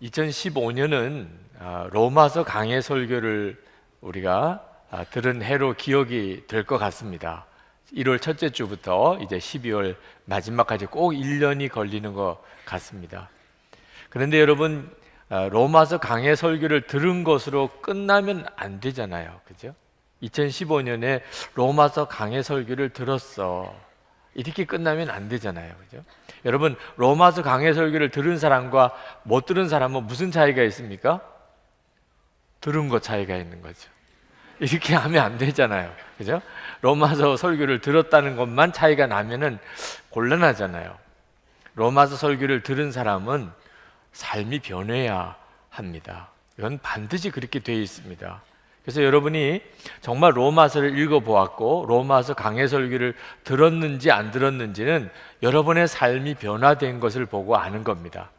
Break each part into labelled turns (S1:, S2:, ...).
S1: 2015년은 로마서 강해 설교를 우리가 들은 해로 기억이 될 것 같습니다. 1월 첫째 주부터 이제 12월 마지막까지 꼭 1년이 걸리는 것 같습니다. 그런데 여러분, 로마서 강해 설교를 들은 것으로 끝나면 안 되잖아요. 그죠? 2015년에 로마서 강해 설교를 들었어, 이렇게 끝나면 안 되잖아요. 그죠? 여러분, 로마서 강해 설교를 들은 사람과 못 들은 사람은 무슨 차이가 있습니까? 들은 것 차이가 있는 거죠. 이렇게 하면 안 되잖아요. 그죠? 로마서 설교를 들었다는 것만 차이가 나면은 곤란하잖아요. 로마서 설교를 들은 사람은 삶이 변해야 합니다. 이건 반드시 그렇게 되어 있습니다. 그래서 여러분이 정말 로마서를 읽어보았고 로마서 강해 설교를 들었는지 안 들었는지는 여러분의 삶이 변화된 것을 보고 아는 겁니다.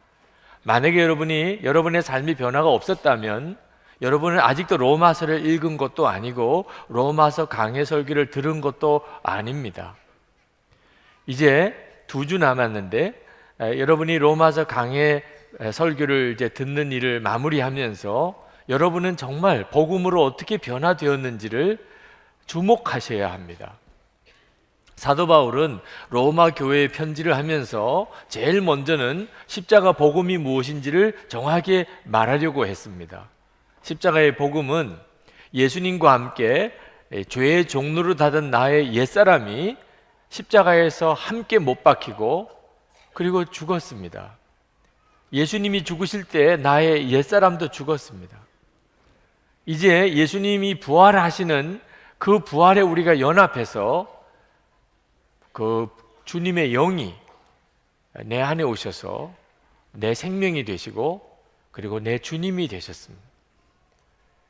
S1: 만약에 여러분의 삶이 변화가 없었다면 여러분은 아직도 로마서를 읽은 것도 아니고 로마서 강해 설교를 들은 것도 아닙니다. 이제 2주 남았는데 여러분이 로마서 강해 설교를 이제 듣는 일을 마무리하면서 여러분은 정말 복음으로 어떻게 변화되었는지를 주목하셔야 합니다. 사도 바울은 로마 교회에 편지를 하면서 제일 먼저는 십자가 복음이 무엇인지를 정확하게 말하려고 했습니다. 십자가의 복음은 예수님과 함께 죄의 종로를 닫은 나의 옛사람이 십자가에서 함께 못 박히고 그리고 죽었습니다. 예수님이 죽으실 때 나의 옛사람도 죽었습니다. 이제 예수님이 부활하시는 그 부활에 우리가 연합해서 그 주님의 영이 내 안에 오셔서 내 생명이 되시고 그리고 내 주님이 되셨습니다.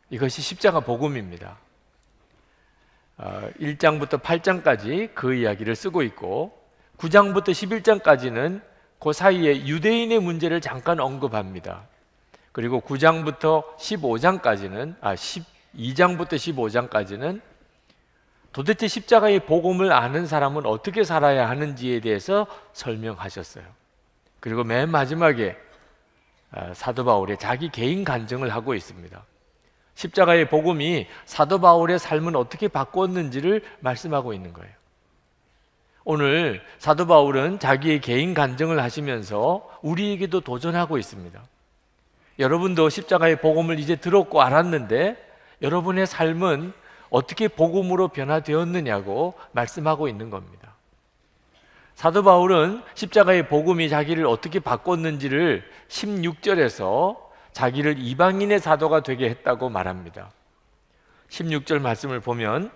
S1: 이것이 십자가 복음입니다. 1장부터 8장까지 그 이야기를 쓰고 있고 9장부터 11장까지는 그 사이에 유대인의 문제를 잠깐 언급합니다. 그리고 9장부터 15장까지는 12장부터 15장까지는 도대체 십자가의 복음을 아는 사람은 어떻게 살아야 하는지에 대해서 설명하셨어요. 그리고 맨 마지막에 사도 바울의 자기 개인 간증을 하고 있습니다. 십자가의 복음이 사도 바울의 삶은 어떻게 바꾸었는지를 말씀하고 있는 거예요. 오늘 사도 바울은 자기의 개인 간증을 하시면서 우리에게도 도전하고 있습니다. 여러분도 십자가의 복음을 이제 들었고 알았는데 여러분의 삶은 어떻게 복음으로 변화되었느냐고 말씀하고 있는 겁니다. 사도 바울은 십자가의 복음이 자기를 어떻게 바꿨는지를 16절에서 자기를 이방인의 사도가 되게 했다고 말합니다. 16절 말씀을 보면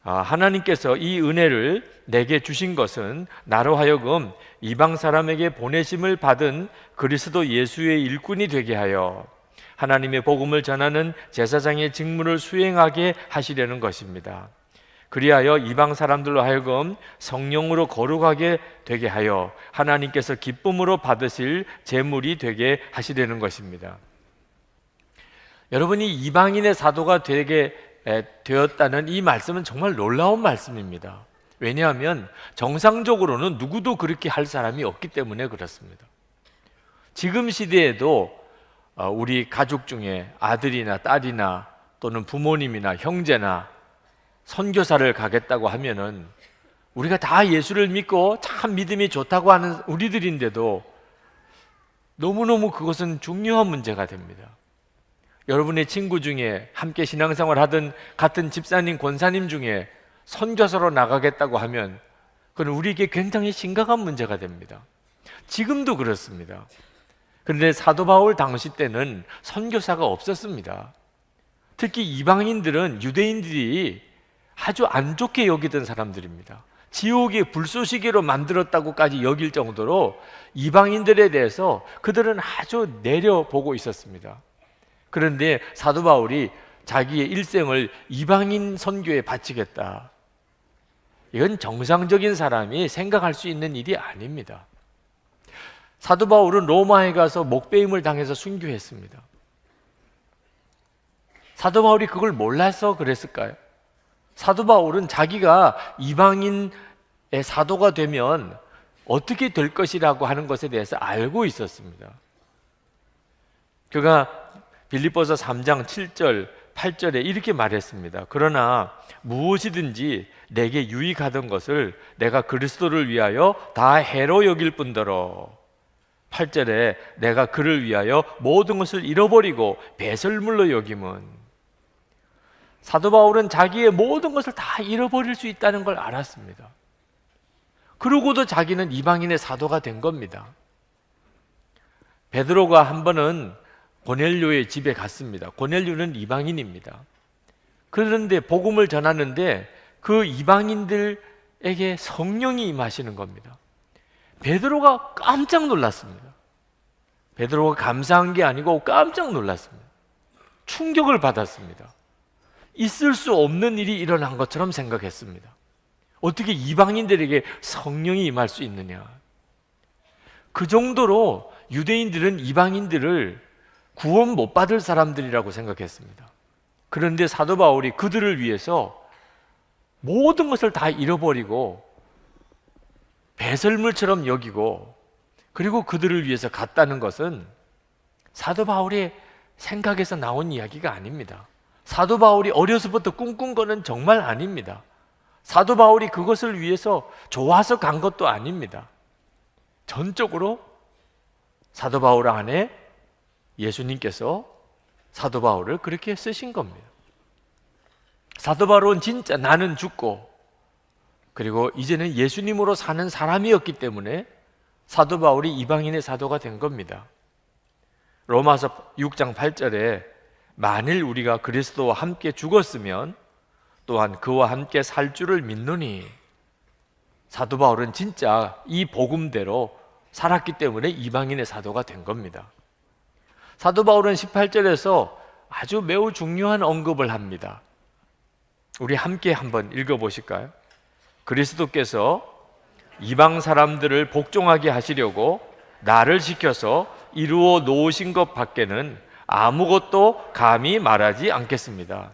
S1: 하나님께서 이 은혜를 내게 주신 것은 나로 하여금 이방 사람에게 보내심을 받은 그리스도 예수의 일꾼이 되게 하여 하나님의 복음을 전하는 제사장의 직무를 수행하게 하시려는 것입니다. 그리하여 이방 사람들로 하여금 성령으로 거룩하게 되게 하여 하나님께서 기쁨으로 받으실 제물이 되게 하시려는 것입니다. 여러분이 이방인의 사도가 되게 되었다는 이 말씀은 정말 놀라운 말씀입니다. 왜냐하면 정상적으로는 누구도 그렇게 할 사람이 없기 때문에 그렇습니다. 지금 시대에도 우리 가족 중에 아들이나 딸이나 또는 부모님이나 형제나 선교사를 가겠다고 하면은 우리가 다 예수를 믿고 참 믿음이 좋다고 하는 우리들인데도 너무너무 그것은 중요한 문제가 됩니다. 여러분의 친구 중에 함께 신앙생활 하던 같은 집사님, 권사님 중에 선교사로 나가겠다고 하면 그건 우리에게 굉장히 심각한 문제가 됩니다. 지금도 그렇습니다. 그런데 사도 바울 당시 때는 선교사가 없었습니다. 특히 이방인들은 유대인들이 아주 안 좋게 여기던 사람들입니다. 지옥의 불쏘시개로 만들었다고까지 여길 정도로 이방인들에 대해서 그들은 아주 내려보고 있었습니다. 그런데 사도 바울이 자기의 일생을 이방인 선교에 바치겠다. 이건 정상적인 사람이 생각할 수 있는 일이 아닙니다. 사도 바울은 로마에 가서 목배임을 당해서 순교했습니다. 사도 바울이 그걸 몰라서 그랬을까요? 사도 바울은 자기가 이방인의 사도가 되면 어떻게 될 것이라고 하는 것에 대해서 알고 있었습니다. 그가 빌립보서 3장 7절 8절에 이렇게 말했습니다. 그러나 무엇이든지 내게 유익하던 것을 내가 그리스도를 위하여 다 해로 여길 뿐더러 8절에 내가 그를 위하여 모든 것을 잃어버리고 배설물로 여김은, 사도 바울은 자기의 모든 것을 다 잃어버릴 수 있다는 걸 알았습니다. 그러고도 자기는 이방인의 사도가 된 겁니다. 베드로가 한 번은 고넬료의 집에 갔습니다. 고넬료는 이방인입니다. 그런데 복음을 전하는데 그 이방인들에게 성령이 임하시는 겁니다. 베드로가 깜짝 놀랐습니다. 베드로가 감사한 게 아니고 깜짝 놀랐습니다. 충격을 받았습니다. 있을 수 없는 일이 일어난 것처럼 생각했습니다. 어떻게 이방인들에게 성령이 임할 수 있느냐. 그 정도로 유대인들은 이방인들을 구원 못 받을 사람들이라고 생각했습니다. 그런데 사도 바울이 그들을 위해서 모든 것을 다 잃어버리고 배설물처럼 여기고 그리고 그들을 위해서 갔다는 것은 사도 바울의 생각에서 나온 이야기가 아닙니다. 사도 바울이 어려서부터 꿈꾼 거는 정말 아닙니다. 사도 바울이 그것을 위해서 좋아서 간 것도 아닙니다. 전적으로 사도 바울 안에 예수님께서 사도 바울을 그렇게 쓰신 겁니다. 사도 바울은 진짜 나는 죽고 그리고 이제는 예수님으로 사는 사람이었기 때문에 사도 바울이 이방인의 사도가 된 겁니다. 로마서 6장 8절에 만일 우리가 그리스도와 함께 죽었으면 또한 그와 함께 살 줄을 믿노니, 사도 바울은 진짜 이 복음대로 살았기 때문에 이방인의 사도가 된 겁니다. 사도 바울은 18절에서 아주 매우 중요한 언급을 합니다. 우리 함께 한번 읽어보실까요? 그리스도께서 이방 사람들을 복종하게 하시려고 나를 시켜서 이루어 놓으신 것 밖에는 아무것도 감히 말하지 않겠습니다.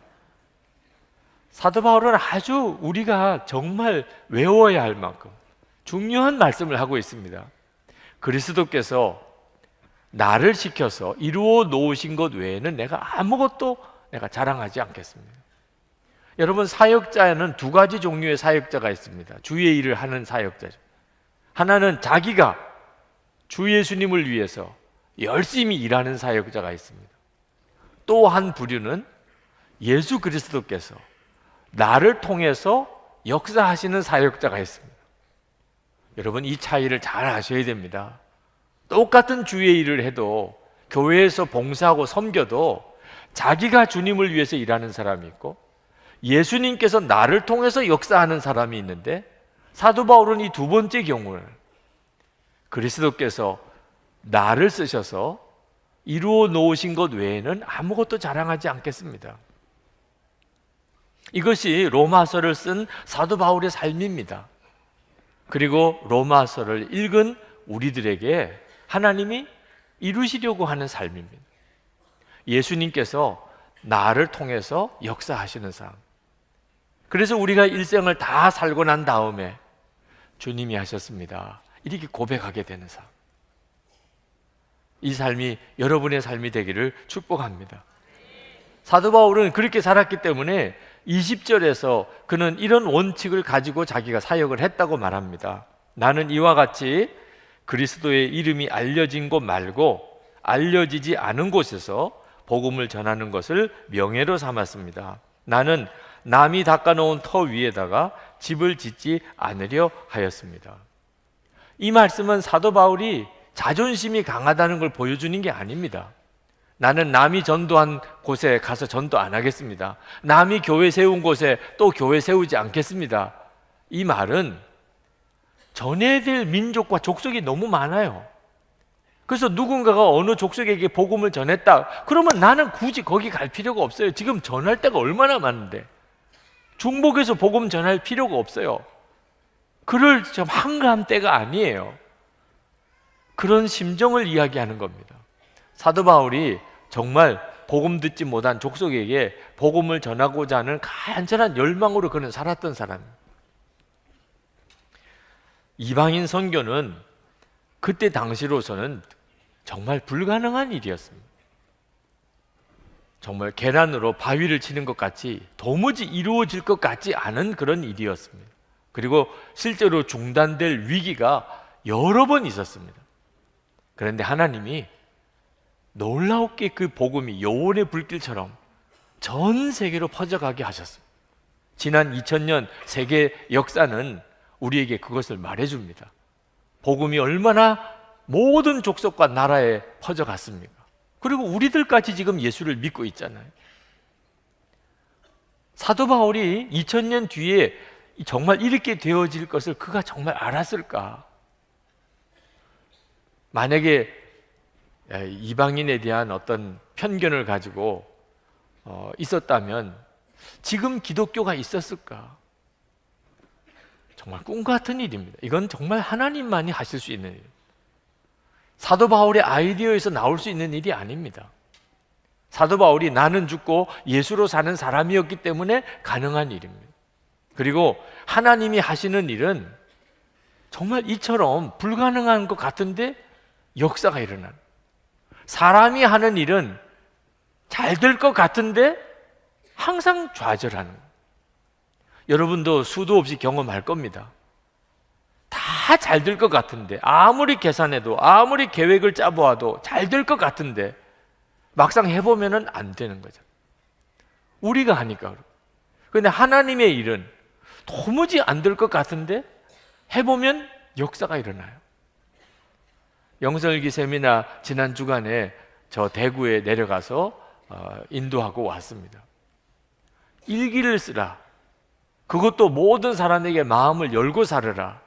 S1: 사도 바울은 아주 우리가 정말 외워야 할 만큼 중요한 말씀을 하고 있습니다. 그리스도께서 나를 시켜서 이루어 놓으신 것 외에는 내가 아무것도 자랑하지 않겠습니다. 여러분, 사역자에는 두 가지 종류의 사역자가 있습니다. 주의 일을 하는 사역자죠. 하나는 자기가 주 예수님을 위해서 열심히 일하는 사역자가 있습니다. 또 한 부류는 예수 그리스도께서 나를 통해서 역사하시는 사역자가 있습니다. 여러분, 이 차이를 잘 아셔야 됩니다. 똑같은 주의 일을 해도, 교회에서 봉사하고 섬겨도 자기가 주님을 위해서 일하는 사람이 있고 예수님께서 나를 통해서 역사하는 사람이 있는데, 사도 바울은 이 두 번째 경우를 그리스도께서 나를 쓰셔서 이루어 놓으신 것 외에는 아무것도 자랑하지 않겠습니다. 이것이 로마서를 쓴 사도 바울의 삶입니다. 그리고 로마서를 읽은 우리들에게 하나님이 이루시려고 하는 삶입니다. 예수님께서 나를 통해서 역사하시는 삶. 그래서 우리가 일생을 다 살고 난 다음에 주님이 하셨습니다, 이렇게 고백하게 되는 삶. 이 삶이 여러분의 삶이 되기를 축복합니다. 사도 바울은 그렇게 살았기 때문에 20절에서 그는 이런 원칙을 가지고 자기가 사역을 했다고 말합니다. 나는 이와 같이 그리스도의 이름이 알려진 곳 말고 알려지지 않은 곳에서 복음을 전하는 것을 명예로 삼았습니다. 나는 남이 닦아놓은 터 위에다가 집을 짓지 않으려 하였습니다. 이 말씀은 사도 바울이 자존심이 강하다는 걸 보여주는 게 아닙니다. 나는 남이 전도한 곳에 가서 전도 안 하겠습니다. 남이 교회 세운 곳에 또 교회 세우지 않겠습니다. 이 말은 전해야 될 민족과 족속이 너무 많아요. 그래서 누군가가 어느 족속에게 복음을 전했다, 그러면 나는 굳이 거기 갈 필요가 없어요. 지금 전할 데가 얼마나 많은데. 중복해서 복음 전할 필요가 없어요. 그럴 좀 한가한 때가 아니에요. 그런 심정을 이야기하는 겁니다. 사도 바울이 정말 복음 듣지 못한 족속에게 복음을 전하고자 하는 간절한 열망으로 그는 살았던 사람입니다. 이방인 선교는 그때 당시로서는 정말 불가능한 일이었습니다. 정말 계란으로 바위를 치는 것 같이 도무지 이루어질 것 같지 않은 그런 일이었습니다. 그리고 실제로 중단될 위기가 여러 번 있었습니다. 그런데 하나님이 놀라웠게 그 복음이 여원의 불길처럼 전 세계로 퍼져가게 하셨습니다. 지난 2000년 세계 역사는 우리에게 그것을 말해줍니다. 복음이 얼마나 모든 족속과 나라에 퍼져갔습니까? 그리고 우리들까지 지금 예수를 믿고 있잖아요. 사도 바울이 2000년 뒤에 정말 이렇게 되어질 것을 그가 정말 알았을까? 만약에 이방인에 대한 어떤 편견을 가지고 있었다면 지금 기독교가 있었을까? 정말 꿈 같은 일입니다. 이건 정말 하나님만이 하실 수 있는 일. 사도 바울의 아이디어에서 나올 수 있는 일이 아닙니다. 사도 바울이 나는 죽고 예수로 사는 사람이었기 때문에 가능한 일입니다. 그리고 하나님이 하시는 일은 정말 이처럼 불가능한 것 같은데 역사가 일어나는, 사람이 하는 일은 잘 될 것 같은데 항상 좌절하는 거예요. 여러분도 수도 없이 경험할 겁니다. 다 잘 될 것 같은데, 아무리 계산해도 아무리 계획을 짜보아도 잘 될 것 같은데 막상 해보면 안 되는 거죠. 우리가 하니까. 그런데 하나님의 일은 도무지 안 될 것 같은데 해보면 역사가 일어나요. 영성일기 세미나 지난 주간에 저 대구에 내려가서 인도하고 왔습니다. 일기를 쓰라. 그것도 모든 사람에게 마음을 열고 살으라.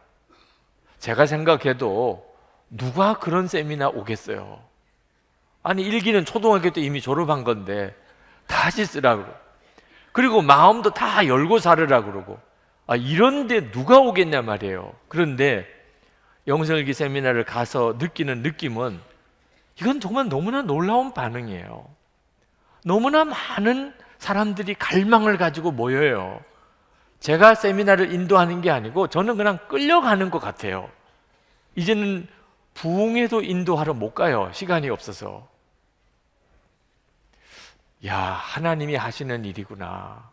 S1: 제가 생각해도 누가 그런 세미나 오겠어요? 아니, 일기는 초등학교 때 이미 졸업한 건데 다시 쓰라고, 그리고 마음도 다 열고 살으라 그러고, 이런데 누가 오겠냐 말이에요. 그런데 영성일기 세미나를 가서 느끼는 느낌은 이건 정말 너무나 놀라운 반응이에요. 너무나 많은 사람들이 갈망을 가지고 모여요. 제가 세미나를 인도하는 게 아니고 저는 그냥 끌려가는 것 같아요. 이제는 부흥회도 인도하러 못 가요. 시간이 없어서. 야, 하나님이 하시는 일이구나.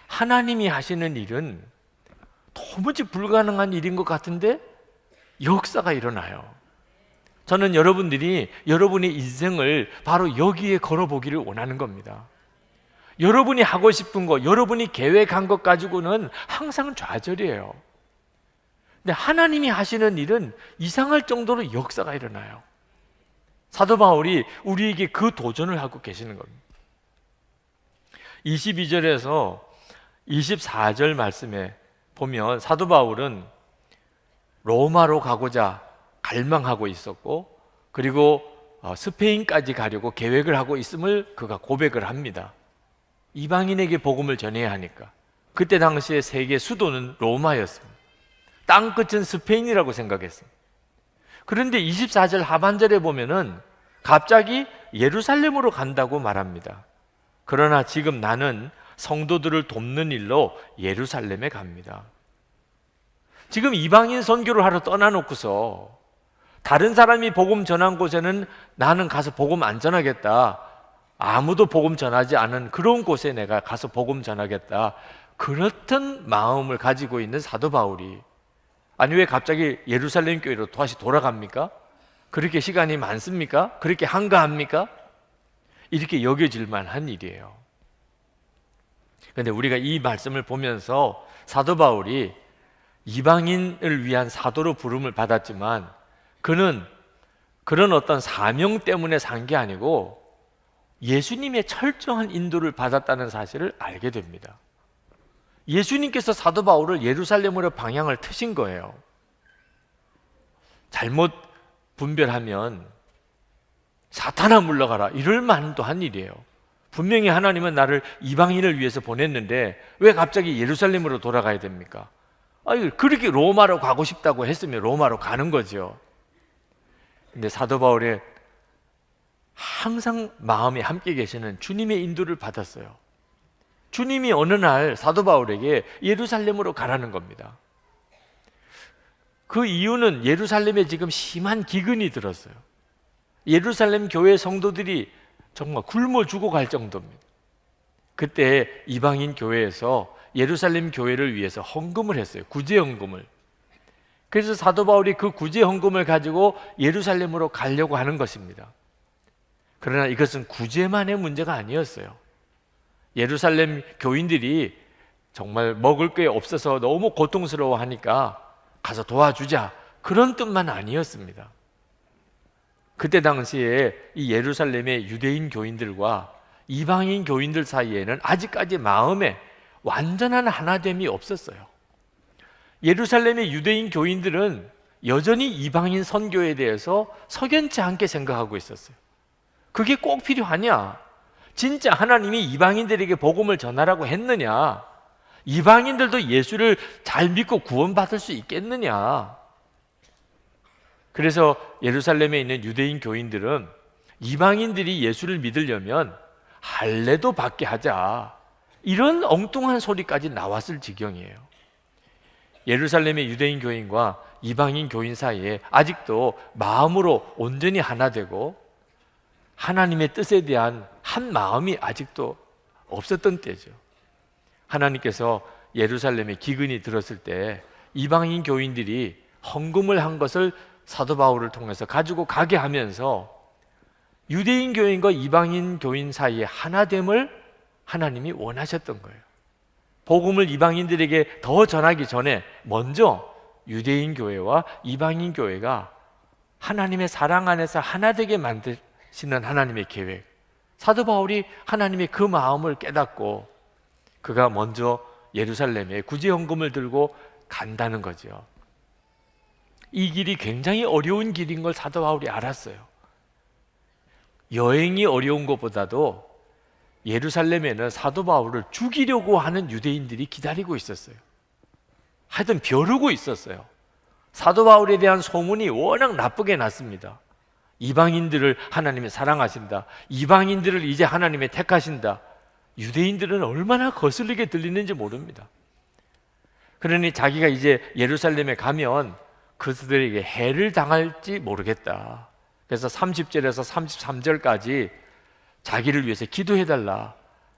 S1: 하나님이 하시는 일은 도무지 불가능한 일인 것 같은데 역사가 일어나요. 저는 여러분들이 여러분의 인생을 바로 여기에 걸어보기를 원하는 겁니다. 여러분이 하고 싶은 것, 여러분이 계획한 것 가지고는 항상 좌절이에요. 근데 하나님이 하시는 일은 이상할 정도로 역사가 일어나요. 사도 바울이 우리에게 그 도전을 하고 계시는 겁니다. 22절에서 24절 말씀에 보면 사도 바울은 로마로 가고자 갈망하고 있었고, 그리고 스페인까지 가려고 계획을 하고 있음을 그가 고백을 합니다. 이방인에게 복음을 전해야 하니까. 그때 당시에 세계 수도는 로마였습니다. 땅끝은 스페인이라고 생각했습니다. 그런데 24절 하반절에 보면은 갑자기 예루살렘으로 간다고 말합니다. 그러나 지금 나는 성도들을 돕는 일로 예루살렘에 갑니다. 지금 이방인 선교를 하러 떠나놓고서 다른 사람이 복음 전한 곳에는 나는 가서 복음 안 전하겠다, 아무도 복음 전하지 않은 그런 곳에 내가 가서 복음 전하겠다, 그렇던 마음을 가지고 있는 사도 바울이, 아니 왜 갑자기 예루살렘 교회로 다시 돌아갑니까? 그렇게 시간이 많습니까? 그렇게 한가합니까? 이렇게 여겨질 만한 일이에요. 그런데 우리가 이 말씀을 보면서 사도 바울이 이방인을 위한 사도로 부름을 받았지만 그는 그런 어떤 사명 때문에 산 게 아니고 예수님의 철저한 인도를 받았다는 사실을 알게 됩니다. 예수님께서 사도 바울을 예루살렘으로 방향을 트신 거예요. 잘못 분별하면 사탄아 물러가라, 이럴 만도 한 일이에요. 분명히 하나님은 나를 이방인을 위해서 보냈는데 왜 갑자기 예루살렘으로 돌아가야 됩니까? 그렇게 로마로 가고 싶다고 했으면 로마로 가는 거죠. 근데 사도 바울이 항상 마음에 함께 계시는 주님의 인도를 받았어요. 주님이 어느 날 사도 바울에게 예루살렘으로 가라는 겁니다. 그 이유는 예루살렘에 지금 심한 기근이 들었어요. 예루살렘 교회 성도들이 정말 굶어 죽어갈 정도입니다. 그때 이방인 교회에서 예루살렘 교회를 위해서 헌금을 했어요. 구제헌금을. 그래서 사도 바울이 그 구제헌금을 가지고 예루살렘으로 가려고 하는 것입니다. 그러나 이것은 구제만의 문제가 아니었어요. 예루살렘 교인들이 정말 먹을 게 없어서 너무 고통스러워하니까 가서 도와주자, 그런 뜻만 아니었습니다. 그때 당시에 이 예루살렘의 유대인 교인들과 이방인 교인들 사이에는 아직까지 마음에 완전한 하나됨이 없었어요. 예루살렘의 유대인 교인들은 여전히 이방인 선교에 대해서 석연치 않게 생각하고 있었어요. 그게 꼭 필요하냐? 진짜 하나님이 이방인들에게 복음을 전하라고 했느냐? 이방인들도 예수를 잘 믿고 구원받을 수 있겠느냐? 그래서 예루살렘에 있는 유대인 교인들은 이방인들이 예수를 믿으려면 할례도 받게 하자, 이런 엉뚱한 소리까지 나왔을 지경이에요. 예루살렘의 유대인 교인과 이방인 교인 사이에 아직도 마음으로 온전히 하나 되고 하나님의 뜻에 대한 한 마음이 아직도 없었던 때죠. 하나님께서 예루살렘에 기근이 들었을 때 이방인 교인들이 헌금을 한 것을 사도 바울을 통해서 가지고 가게 하면서 유대인 교인과 이방인 교인 사이의 하나됨을 하나님이 원하셨던 거예요. 복음을 이방인들에게 더 전하기 전에 먼저 유대인 교회와 이방인 교회가 하나님의 사랑 안에서 하나 되게 만드시는 하나님의 계획, 사도 바울이 하나님의 그 마음을 깨닫고 그가 먼저 예루살렘에 구제헌금을 들고 간다는 거죠. 이 길이 굉장히 어려운 길인 걸 사도 바울이 알았어요. 여행이 어려운 것보다도 예루살렘에는 사도 바울을 죽이려고 하는 유대인들이 기다리고 있었어요. 하여튼 벼르고 있었어요. 사도 바울에 대한 소문이 워낙 나쁘게 났습니다. 이방인들을 하나님이 사랑하신다, 이방인들을 이제 하나님이 택하신다. 유대인들은 얼마나 거슬리게 들리는지 모릅니다. 그러니 자기가 이제 예루살렘에 가면 그들에게 해를 당할지 모르겠다. 그래서 30절에서 33절까지 자기를 위해서 기도해달라,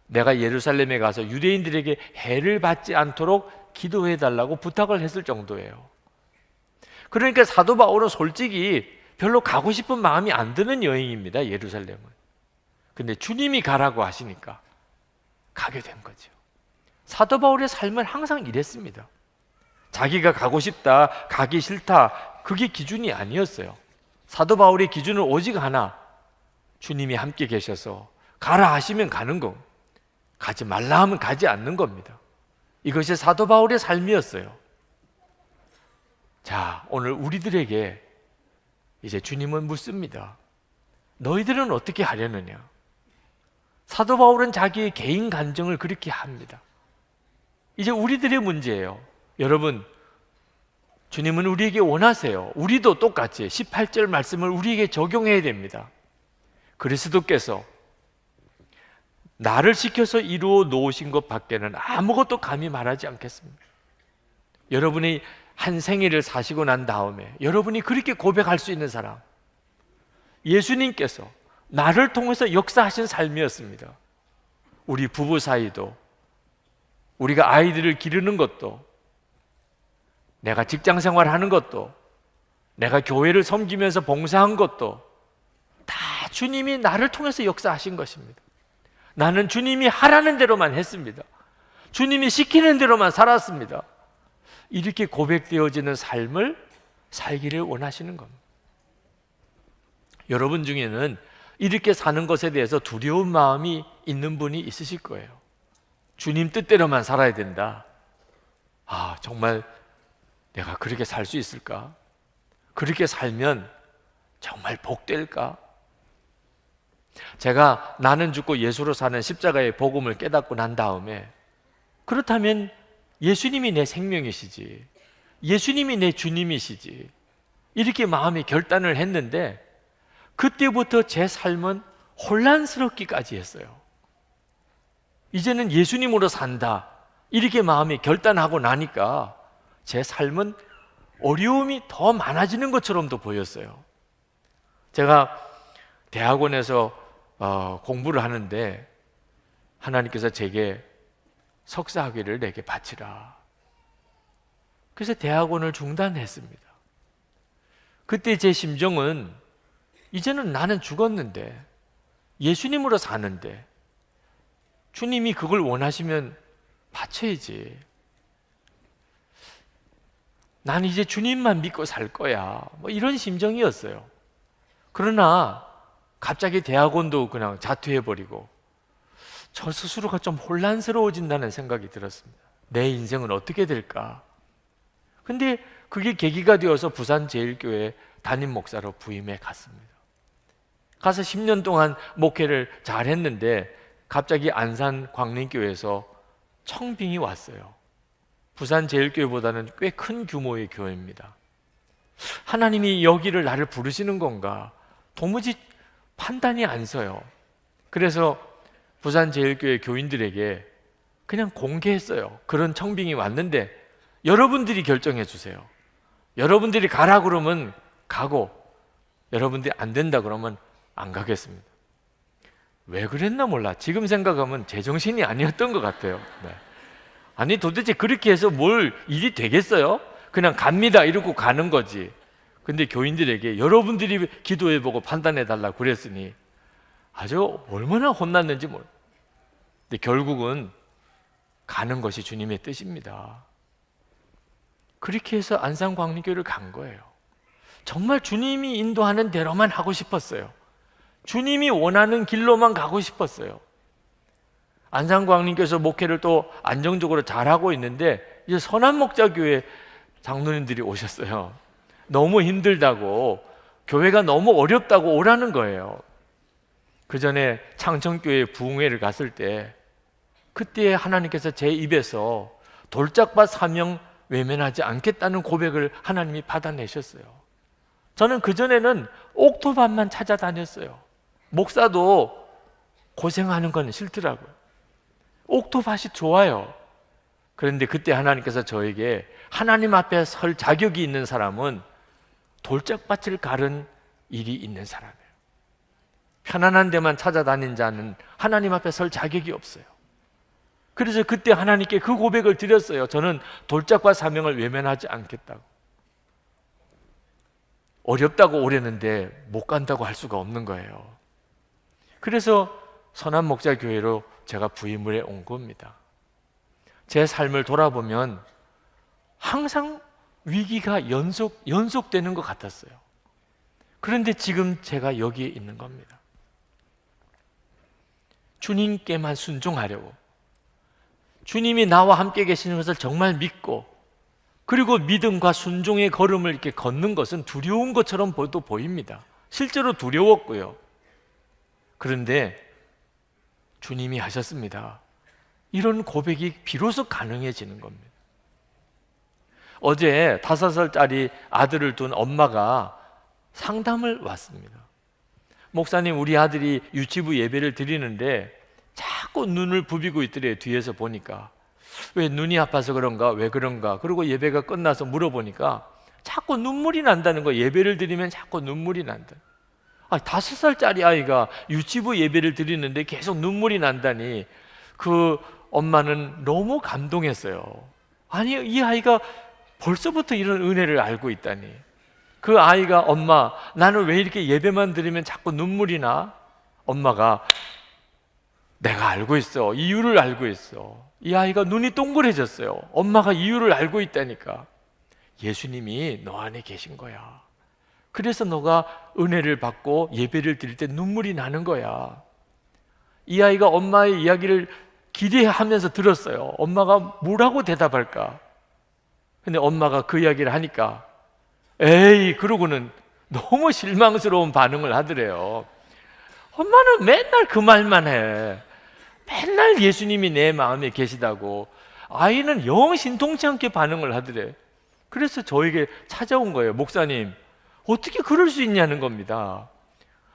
S1: 내가 예루살렘에 가서 유대인들에게 해를 받지 않도록 기도해달라고 부탁을 했을 정도예요. 그러니까 사도 바울은 솔직히 별로 가고 싶은 마음이 안 드는 여행입니다, 예루살렘은. 근데 주님이 가라고 하시니까 가게 된 거죠. 사도 바울의 삶은 항상 이랬습니다. 자기가 가고 싶다, 가기 싫다, 그게 기준이 아니었어요. 사도 바울의 기준은 오직 하나, 주님이 함께 계셔서 가라 하시면 가는 거, 가지 말라 하면 가지 않는 겁니다. 이것이 사도 바울의 삶이었어요. 자, 오늘 우리들에게 이제 주님은 묻습니다. 너희들은 어떻게 하려느냐? 사도 바울은 자기의 개인 간증을 그렇게 합니다. 이제 우리들의 문제예요. 여러분, 주님은 우리에게 원하세요. 우리도 똑같이 18절 말씀을 우리에게 적용해야 됩니다. 그리스도께서 나를 시켜서 이루어 놓으신 것 밖에는 아무것도 감히 말하지 않겠습니다. 여러분이 한 생일을 사시고 난 다음에 여러분이 그렇게 고백할 수 있는 사람, 예수님께서 나를 통해서 역사하신 삶이었습니다. 우리 부부 사이도, 우리가 아이들을 기르는 것도, 내가 직장 생활하는 것도, 내가 교회를 섬기면서 봉사한 것도 다 주님이 나를 통해서 역사하신 것입니다. 나는 주님이 하라는 대로만 했습니다. 주님이 시키는 대로만 살았습니다. 이렇게 고백되어지는 삶을 살기를 원하시는 겁니다. 여러분 중에는 이렇게 사는 것에 대해서 두려운 마음이 있는 분이 있으실 거예요. 주님 뜻대로만 살아야 된다. 아, 정말 내가 그렇게 살 수 있을까? 그렇게 살면 정말 복될까? 제가 나는 죽고 예수로 사는 십자가의 복음을 깨닫고 난 다음에, 그렇다면 예수님이 내 생명이시지, 예수님이 내 주님이시지, 이렇게 마음의 결단을 했는데 그때부터 제 삶은 혼란스럽기까지 했어요. 이제는 예수님으로 산다, 이렇게 마음이 결단하고 나니까 제 삶은 어려움이 더 많아지는 것처럼도 보였어요. 제가 대학원에서 공부를 하는데 하나님께서 제게 석사학위를 내게 바치라. 그래서 대학원을 중단했습니다. 그때 제 심정은 이제는 나는 죽었는데 예수님으로 사는데 주님이 그걸 원하시면 바쳐야지. 난 이제 주님만 믿고 살 거야. 뭐 이런 심정이었어요. 그러나 갑자기 대학원도 그냥 자퇴해버리고 저 스스로가 좀 혼란스러워진다는 생각이 들었습니다. 내 인생은 어떻게 될까? 근데 그게 계기가 되어서 부산제일교회 담임 목사로 부임해 갔습니다. 가서 10년 동안 목회를 잘 했는데 갑자기 안산 광림교회에서 청빙이 왔어요. 부산제일교회보다는 꽤 큰 규모의 교회입니다. 하나님이 여기를 나를 부르시는 건가? 도무지 판단이 안 서요. 그래서 부산제일교회 교인들에게 그냥 공개했어요. 그런 청빙이 왔는데 여러분들이 결정해 주세요. 여러분들이 가라 그러면 가고 여러분들이 안 된다 그러면 안 가겠습니다. 왜 그랬나 몰라. 지금 생각하면 제정신이 아니었던 것 같아요. 네. 아니 도대체 그렇게 해서 뭘 일이 되겠어요? 그냥 갑니다 이러고 가는 거지. 근데 교인들에게 여러분들이 기도해보고 판단해달라고 그랬으니 아주 얼마나 혼났는지 모르. 근데 결국은 가는 것이 주님의 뜻입니다. 그렇게 해서 안산광림교회를 간 거예요. 정말 주님이 인도하는 대로만 하고 싶었어요. 주님이 원하는 길로만 가고 싶었어요. 안산광림교회에서 목회를 또 안정적으로 잘하고 있는데 이제 선한목자교회 장로님들이 오셨어요. 너무 힘들다고, 교회가 너무 어렵다고 오라는 거예요. 그 전에 창천교회 부흥회를 갔을 때 그때 하나님께서 제 입에서 돌짝밭 사명 외면하지 않겠다는 고백을 하나님이 받아내셨어요. 저는 그전에는 옥토밭만 찾아다녔어요. 목사도 고생하는 건 싫더라고요. 옥토밭이 좋아요. 그런데 그때 하나님께서 저에게 하나님 앞에 설 자격이 있는 사람은 돌짝밭을 가른 일이 있는 사람이에요. 편안한 데만 찾아다닌 자는 하나님 앞에 설 자격이 없어요. 그래서 그때 하나님께 그 고백을 드렸어요. 저는 돌짝밭 사명을 외면하지 않겠다고. 어렵다고 오랬는데 못 간다고 할 수가 없는 거예요. 그래서 선한목자교회로 제가 부임을 해온 겁니다. 제 삶을 돌아보면 항상 위기가 연속되는 것 같았어요. 그런데 지금 제가 여기에 있는 겁니다. 주님께만 순종하려고, 주님이 나와 함께 계시는 것을 정말 믿고, 그리고 믿음과 순종의 걸음을 이렇게 걷는 것은 두려운 것처럼 보입니다. 실제로 두려웠고요. 그런데 주님이 하셨습니다. 이런 고백이 비로소 가능해지는 겁니다. 어제 5살짜리 아들을 둔 엄마가 상담을 왔습니다. 목사님, 우리 아들이 유치부 예배를 드리는데 자꾸 눈을 부비고 있더래요. 뒤에서 보니까 왜 눈이 아파서 그런가, 왜 그런가. 그리고 예배가 끝나서 물어보니까 자꾸 눈물이 난다는 거예요. 예배를 드리면 자꾸 눈물이 난다. 5살짜리 아이가 유치부 예배를 드리는데 계속 눈물이 난다니, 그 엄마는 너무 감동했어요. 아니, 이 아이가 벌써부터 이런 은혜를 알고 있다니. 그 아이가, 엄마, 나는 왜 이렇게 예배만 드리면 자꾸 눈물이 나? 엄마가, 내가 알고 있어. 이유를 알고 있어. 이 아이가 눈이 동그래졌어요. 엄마가 이유를 알고 있다니까. 예수님이 너 안에 계신 거야. 그래서 너가 은혜를 받고 예배를 드릴 때 눈물이 나는 거야. 이 아이가 엄마의 이야기를 기대하면서 들었어요. 엄마가 뭐라고 대답할까? 근데 엄마가 그 이야기를 하니까 에이, 그러고는 너무 실망스러운 반응을 하더래요. 엄마는 맨날 그 말만 해. 맨날 예수님이 내 마음에 계시다고. 아이는 영 신통치 않게 반응을 하더래. 그래서 저에게 찾아온 거예요. 목사님, 어떻게 그럴 수 있냐는 겁니다.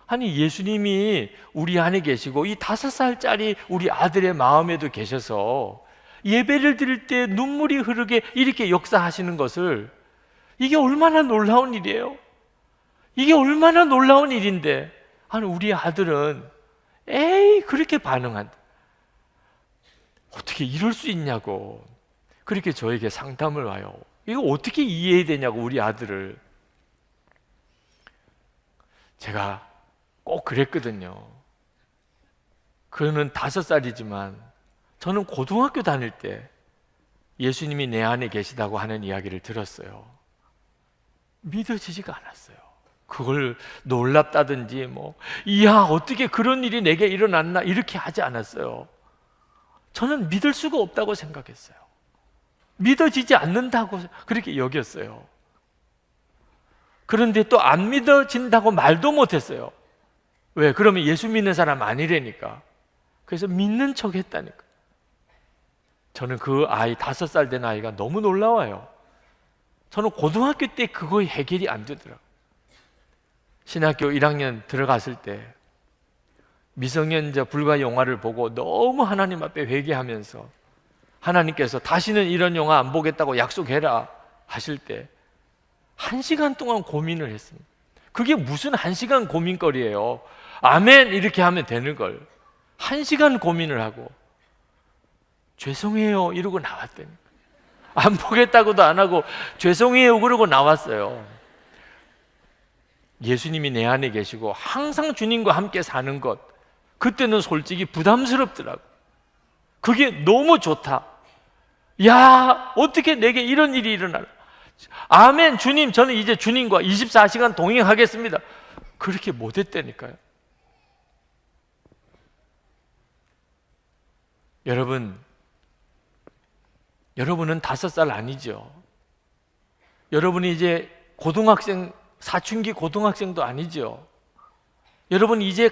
S1: 아니, 예수님이 우리 안에 계시고 이 5살짜리 우리 아들의 마음에도 계셔서 예배를 드릴 때 눈물이 흐르게 이렇게 역사하시는 것을, 이게 얼마나 놀라운 일이에요. 이게 얼마나 놀라운 일인데, 아니, 우리 아들은 에이, 그렇게 반응한다. 어떻게 이럴 수 있냐고 그렇게 저에게 상담을 와요. 이거 어떻게 이해해야 되냐고, 우리 아들을. 제가 꼭 그랬거든요. 그는 5살이지만 저는 고등학교 다닐 때 예수님이 내 안에 계시다고 하는 이야기를 들었어요. 믿어지지가 않았어요. 그걸 놀랍다든지 이야, 어떻게 그런 일이 내게 일어났나, 이렇게 하지 않았어요. 저는 믿을 수가 없다고 생각했어요. 믿어지지 않는다고 그렇게 여겼어요. 그런데 또 안 믿어진다고 말도 못했어요. 왜? 그러면 예수 믿는 사람 아니라니까. 그래서 믿는 척 했다니까. 저는 그 아이, 5살 된 아이가 너무 놀라워요. 저는 고등학교 때 그거 해결이 안 되더라고요. 신학교 1학년 들어갔을 때 미성년자 불가 영화를 보고 너무 하나님 앞에 회개하면서 하나님께서 다시는 이런 영화 안 보겠다고 약속해라 하실 때 1시간 동안 고민을 했습니다. 그게 무슨 1시간 고민거리예요. 아멘 이렇게 하면 되는 걸 1시간 고민을 하고 죄송해요 이러고 나왔다니까. 안 보겠다고도 안 하고 죄송해요 그러고 나왔어요. 예수님이 내 안에 계시고 항상 주님과 함께 사는 것, 그때는 솔직히 부담스럽더라고. 그게 너무 좋다. 야, 어떻게 내게 이런 일이 일어나나. 아멘 주님, 저는 이제 주님과 24시간 동행하겠습니다. 그렇게 못했다니까요. 여러분은 5살 아니죠. 여러분이 이제 고등학생, 사춘기 고등학생도 아니죠. 여러분 이제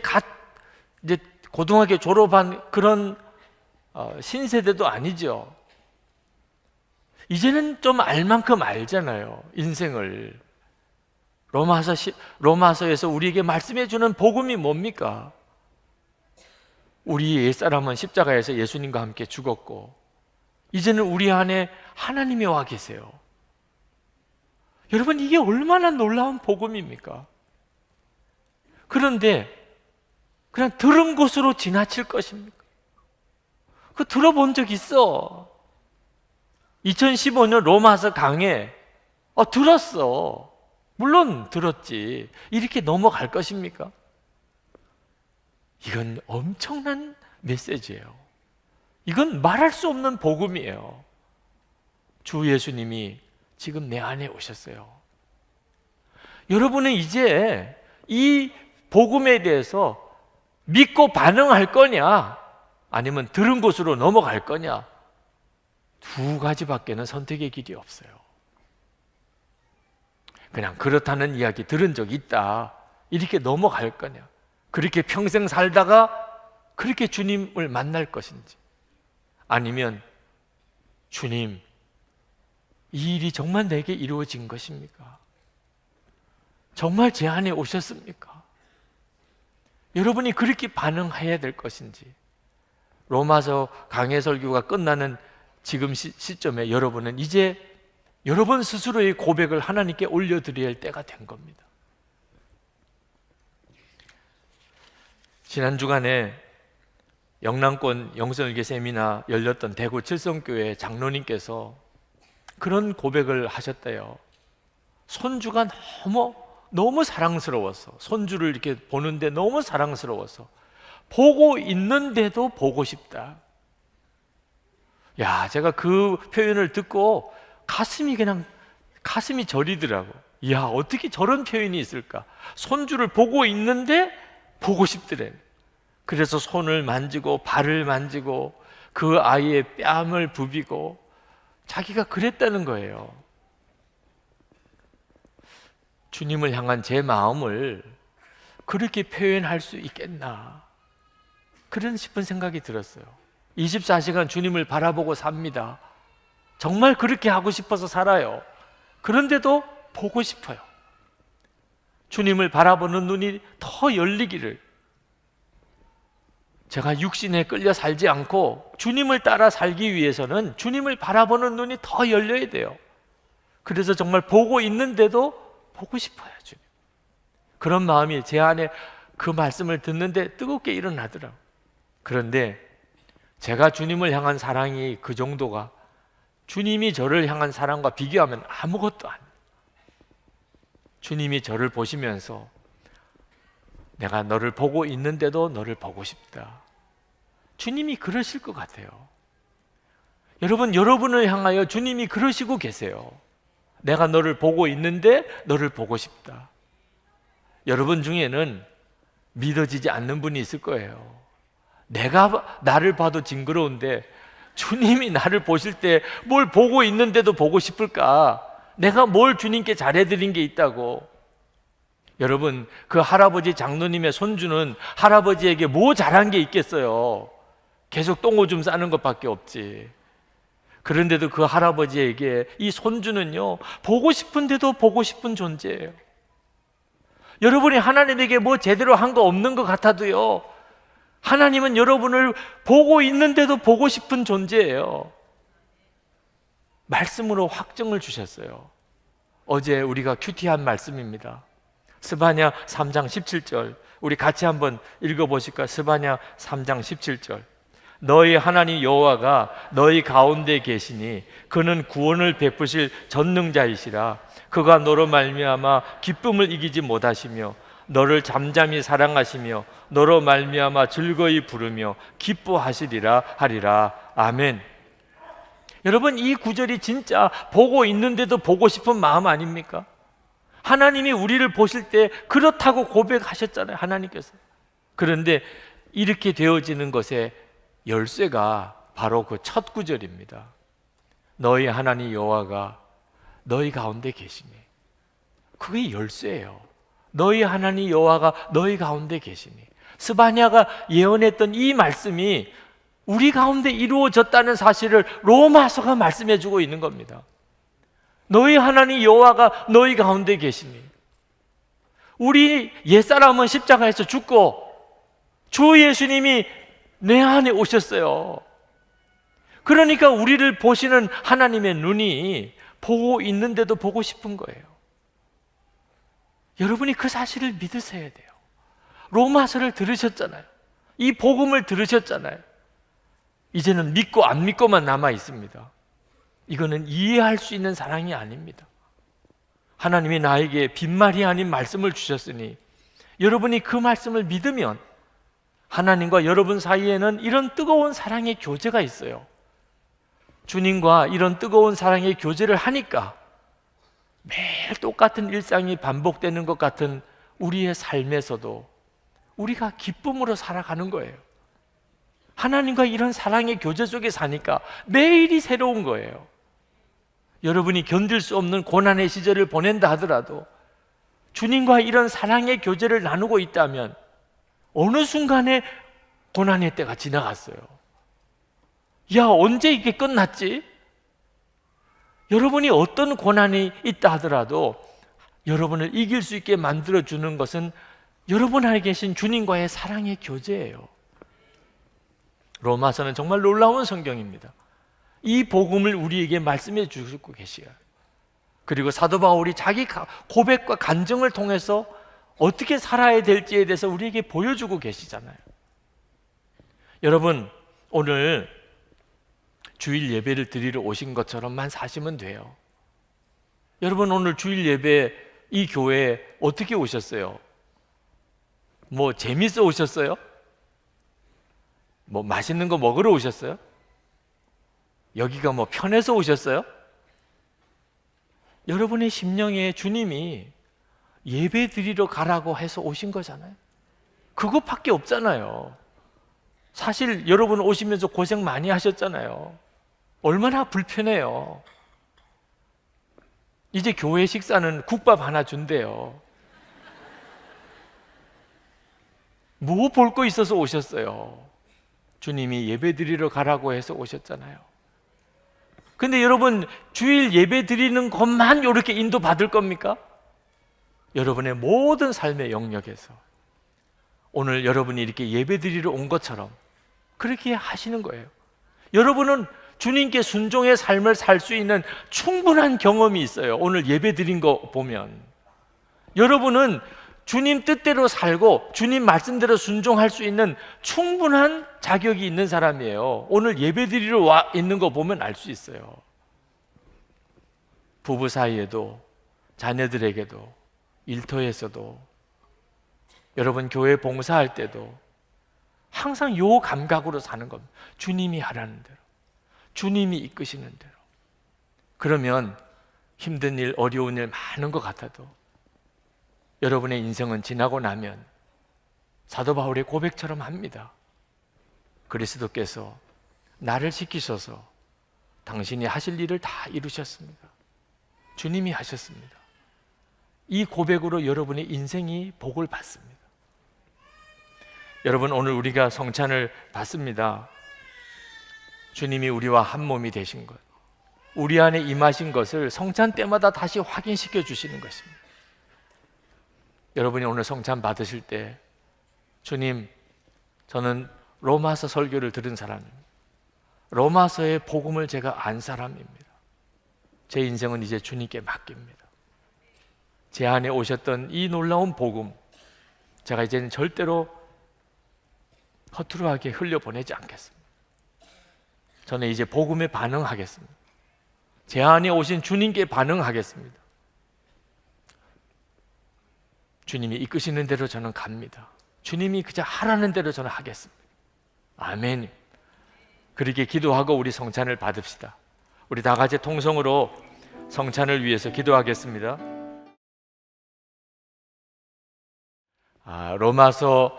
S1: 고등학교 졸업한 그런 신세대도 아니죠. 이제는 좀 알 만큼 알잖아요, 인생을. 로마서에서 우리에게 말씀해 주는 복음이 뭡니까? 우리 옛사람은 십자가에서 예수님과 함께 죽었고 이제는 우리 안에 하나님이 와 계세요. 여러분, 이게 얼마나 놀라운 복음입니까? 그런데 그냥 들은 것으로 지나칠 것입니까? 그거 들어본 적 있어. 2015년 로마서 강해. 들었어. 물론 들었지. 이렇게 넘어갈 것입니까? 이건 엄청난 메시지예요. 이건 말할 수 없는 복음이에요. 주 예수님이 지금 내 안에 오셨어요. 여러분은 이제 이 복음에 대해서 믿고 반응할 거냐, 아니면 들은 곳으로 넘어갈 거냐, 2가지밖에는 선택의 길이 없어요. 그냥 그렇다는 이야기 들은 적 있다, 이렇게 넘어갈 거냐, 그렇게 평생 살다가 그렇게 주님을 만날 것인지, 아니면 주님, 이 일이 정말 내게 이루어진 것입니까? 정말 제 안에 오셨습니까? 여러분이 그렇게 반응해야 될 것인지. 로마서 강해 설교가 끝나는 지금 시점에 여러분은 이제 여러분 스스로의 고백을 하나님께 올려드려야 할 때가 된 겁니다. 지난 주간에 영남권 영성일개 세미나 열렸던 대구 칠성교회 장로님께서 그런 고백을 하셨대요. 손주가 너무 사랑스러워서, 손주를 이렇게 보는데 너무 사랑스러워서 보고 있는데도 보고 싶다. 야, 제가 그 표현을 듣고 가슴이 저리더라고. 이야, 어떻게 저런 표현이 있을까? 손주를 보고 있는데 보고 싶더래. 그래서 손을 만지고 발을 만지고 그 아이의 뺨을 부비고 자기가 그랬다는 거예요. 주님을 향한 제 마음을 그렇게 표현할 수 있겠나, 그런 싶은 생각이 들었어요. 24시간 주님을 바라보고 삽니다. 정말 그렇게 하고 싶어서 살아요. 그런데도 보고 싶어요. 주님을 바라보는 눈이 더 열리기를. 제가 육신에 끌려 살지 않고 주님을 따라 살기 위해서는 주님을 바라보는 눈이 더 열려야 돼요. 그래서 정말 보고 있는데도 보고 싶어요, 주님. 그런 마음이 제 안에 그 말씀을 듣는데 뜨겁게 일어나더라고요. 그런데 제가 주님을 향한 사랑이 그 정도가 주님이 저를 향한 사랑과 비교하면 아무것도 아니에요. 주님이 저를 보시면서 내가 너를 보고 있는데도 너를 보고 싶다. 주님이 그러실 것 같아요. 여러분, 여러분을 향하여 주님이 그러시고 계세요. 내가 너를 보고 있는데 너를 보고 싶다. 여러분 중에는 믿어지지 않는 분이 있을 거예요. 내가 나를 봐도 징그러운데 주님이 나를 보실 때 뭘 보고 있는데도 보고 싶을까? 내가 뭘 주님께 잘해드린 게 있다고. 여러분, 그 할아버지 장로님의 손주는 할아버지에게 뭐 잘한 게 있겠어요? 계속 똥오줌 싸는 것밖에 없지. 그런데도 그 할아버지에게 이 손주는요, 보고 싶은데도 보고 싶은 존재예요. 여러분이 하나님에게 뭐 제대로 한 거 없는 것 같아도요, 하나님은 여러분을 보고 있는데도 보고 싶은 존재예요. 말씀으로 확증을 주셨어요. 어제 우리가 큐티한 말씀입니다. 스바냐 3장 17절, 우리 같이 한번 읽어보실까요? 스바냐 3장 17절. 너희 하나님 여호와가 너희 가운데 계시니 그는 구원을 베푸실 전능자이시라. 그가 너로 말미암아 기쁨을 이기지 못하시며 너를 잠잠히 사랑하시며 너로 말미암아 즐거이 부르며 기뻐하시리라 하리라. 아멘. 여러분, 이 구절이 진짜 보고 있는데도 보고 싶은 마음 아닙니까? 하나님이 우리를 보실 때 그렇다고 고백하셨잖아요, 하나님께서. 그런데 이렇게 되어지는 것의 열쇠가 바로 그 첫 구절입니다. 너희 하나님 여호와가 너희 가운데 계시니. 그게 열쇠예요. 너희 하나님 여호와가 너희 가운데 계시니. 스바냐가 예언했던 이 말씀이 우리 가운데 이루어졌다는 사실을 로마서가 말씀해 주고 있는 겁니다. 너희 하나님 여호와가 너희 가운데 계시니. 우리 옛사람은 십자가에서 죽고 주 예수님이 내 안에 오셨어요. 그러니까 우리를 보시는 하나님의 눈이 보고 있는데도 보고 싶은 거예요. 여러분이 그 사실을 믿으셔야 돼요. 로마서를 들으셨잖아요. 이 복음을 들으셨잖아요. 이제는 믿고 안 믿고만 남아 있습니다. 이거는 이해할 수 있는 사랑이 아닙니다. 하나님이 나에게 빈말이 아닌 말씀을 주셨으니 여러분이 그 말씀을 믿으면 하나님과 여러분 사이에는 이런 뜨거운 사랑의 교제가 있어요. 주님과 이런 뜨거운 사랑의 교제를 하니까 매일 똑같은 일상이 반복되는 것 같은 우리의 삶에서도 우리가 기쁨으로 살아가는 거예요. 하나님과 이런 사랑의 교제 속에 사니까 매일이 새로운 거예요. 여러분이 견딜 수 없는 고난의 시절을 보낸다 하더라도 주님과 이런 사랑의 교제를 나누고 있다면 어느 순간에 고난의 때가 지나갔어요. 야, 언제 이게 끝났지? 여러분이 어떤 고난이 있다 하더라도 여러분을 이길 수 있게 만들어주는 것은 여러분 안에 계신 주님과의 사랑의 교제예요. 로마서는 정말 놀라운 성경입니다. 이 복음을 우리에게 말씀해 주고 계시요. 그리고 사도 바울이 자기 고백과 간증을 통해서 어떻게 살아야 될지에 대해서 우리에게 보여주고 계시잖아요. 여러분, 오늘 주일 예배를 드리러 오신 것처럼만 사시면 돼요. 여러분, 오늘 주일 예배 이 교회에 어떻게 오셨어요? 뭐 재밌어 오셨어요? 뭐 맛있는 거 먹으러 오셨어요? 여기가 뭐 편해서 오셨어요? 여러분의 심령에 주님이 예배 드리러 가라고 해서 오신 거잖아요. 그것밖에 없잖아요. 사실 여러분 오시면서 고생 많이 하셨잖아요. 얼마나 불편해요. 이제 교회 식사는 국밥 하나 준대요. 뭐 볼 거 있어서 오셨어요? 주님이 예배 드리러 가라고 해서 오셨잖아요. 근데 여러분, 주일 예배 드리는 것만 이렇게 인도받을 겁니까? 여러분의 모든 삶의 영역에서 오늘 여러분이 이렇게 예배 드리러 온 것처럼 그렇게 하시는 거예요. 여러분은 주님께 순종의 삶을 살 수 있는 충분한 경험이 있어요. 오늘 예배 드린 거 보면 여러분은 주님 뜻대로 살고 주님 말씀대로 순종할 수 있는 충분한 자격이 있는 사람이에요. 오늘 예배드리러 와 있는 거 보면 알 수 있어요. 부부 사이에도, 자녀들에게도, 일터에서도, 여러분 교회 봉사할 때도 항상 요 감각으로 사는 겁니다. 주님이 하라는 대로, 주님이 이끄시는 대로. 그러면 힘든 일, 어려운 일 많은 것 같아도 여러분의 인생은 지나고 나면 사도 바울의 고백처럼 합니다. 그리스도께서 나를 지키셔서 당신이 하실 일을 다 이루셨습니다. 주님이 하셨습니다. 이 고백으로 여러분의 인생이 복을 받습니다. 여러분, 오늘 우리가 성찬을 받습니다. 주님이 우리와 한 몸이 되신 것, 우리 안에 임하신 것을 성찬 때마다 다시 확인시켜 주시는 것입니다. 여러분이 오늘 성찬 받으실 때 주님, 저는 로마서 설교를 들은 사람입니다. 로마서의 복음을 제가 안 사람입니다. 제 인생은 이제 주님께 맡깁니다. 제 안에 오셨던 이 놀라운 복음, 제가 이제는 절대로 허투루하게 흘려보내지 않겠습니다. 저는 이제 복음에 반응하겠습니다. 제 안에 오신 주님께 반응하겠습니다. 주님이 이끄시는 대로 저는 갑니다. 주님이 그저 하라는 대로 저는 하겠습니다. 아멘. 그렇게 기도하고 우리 성찬을 받읍시다. 우리 다 같이 통성으로 성찬을 위해서 기도하겠습니다. 로마서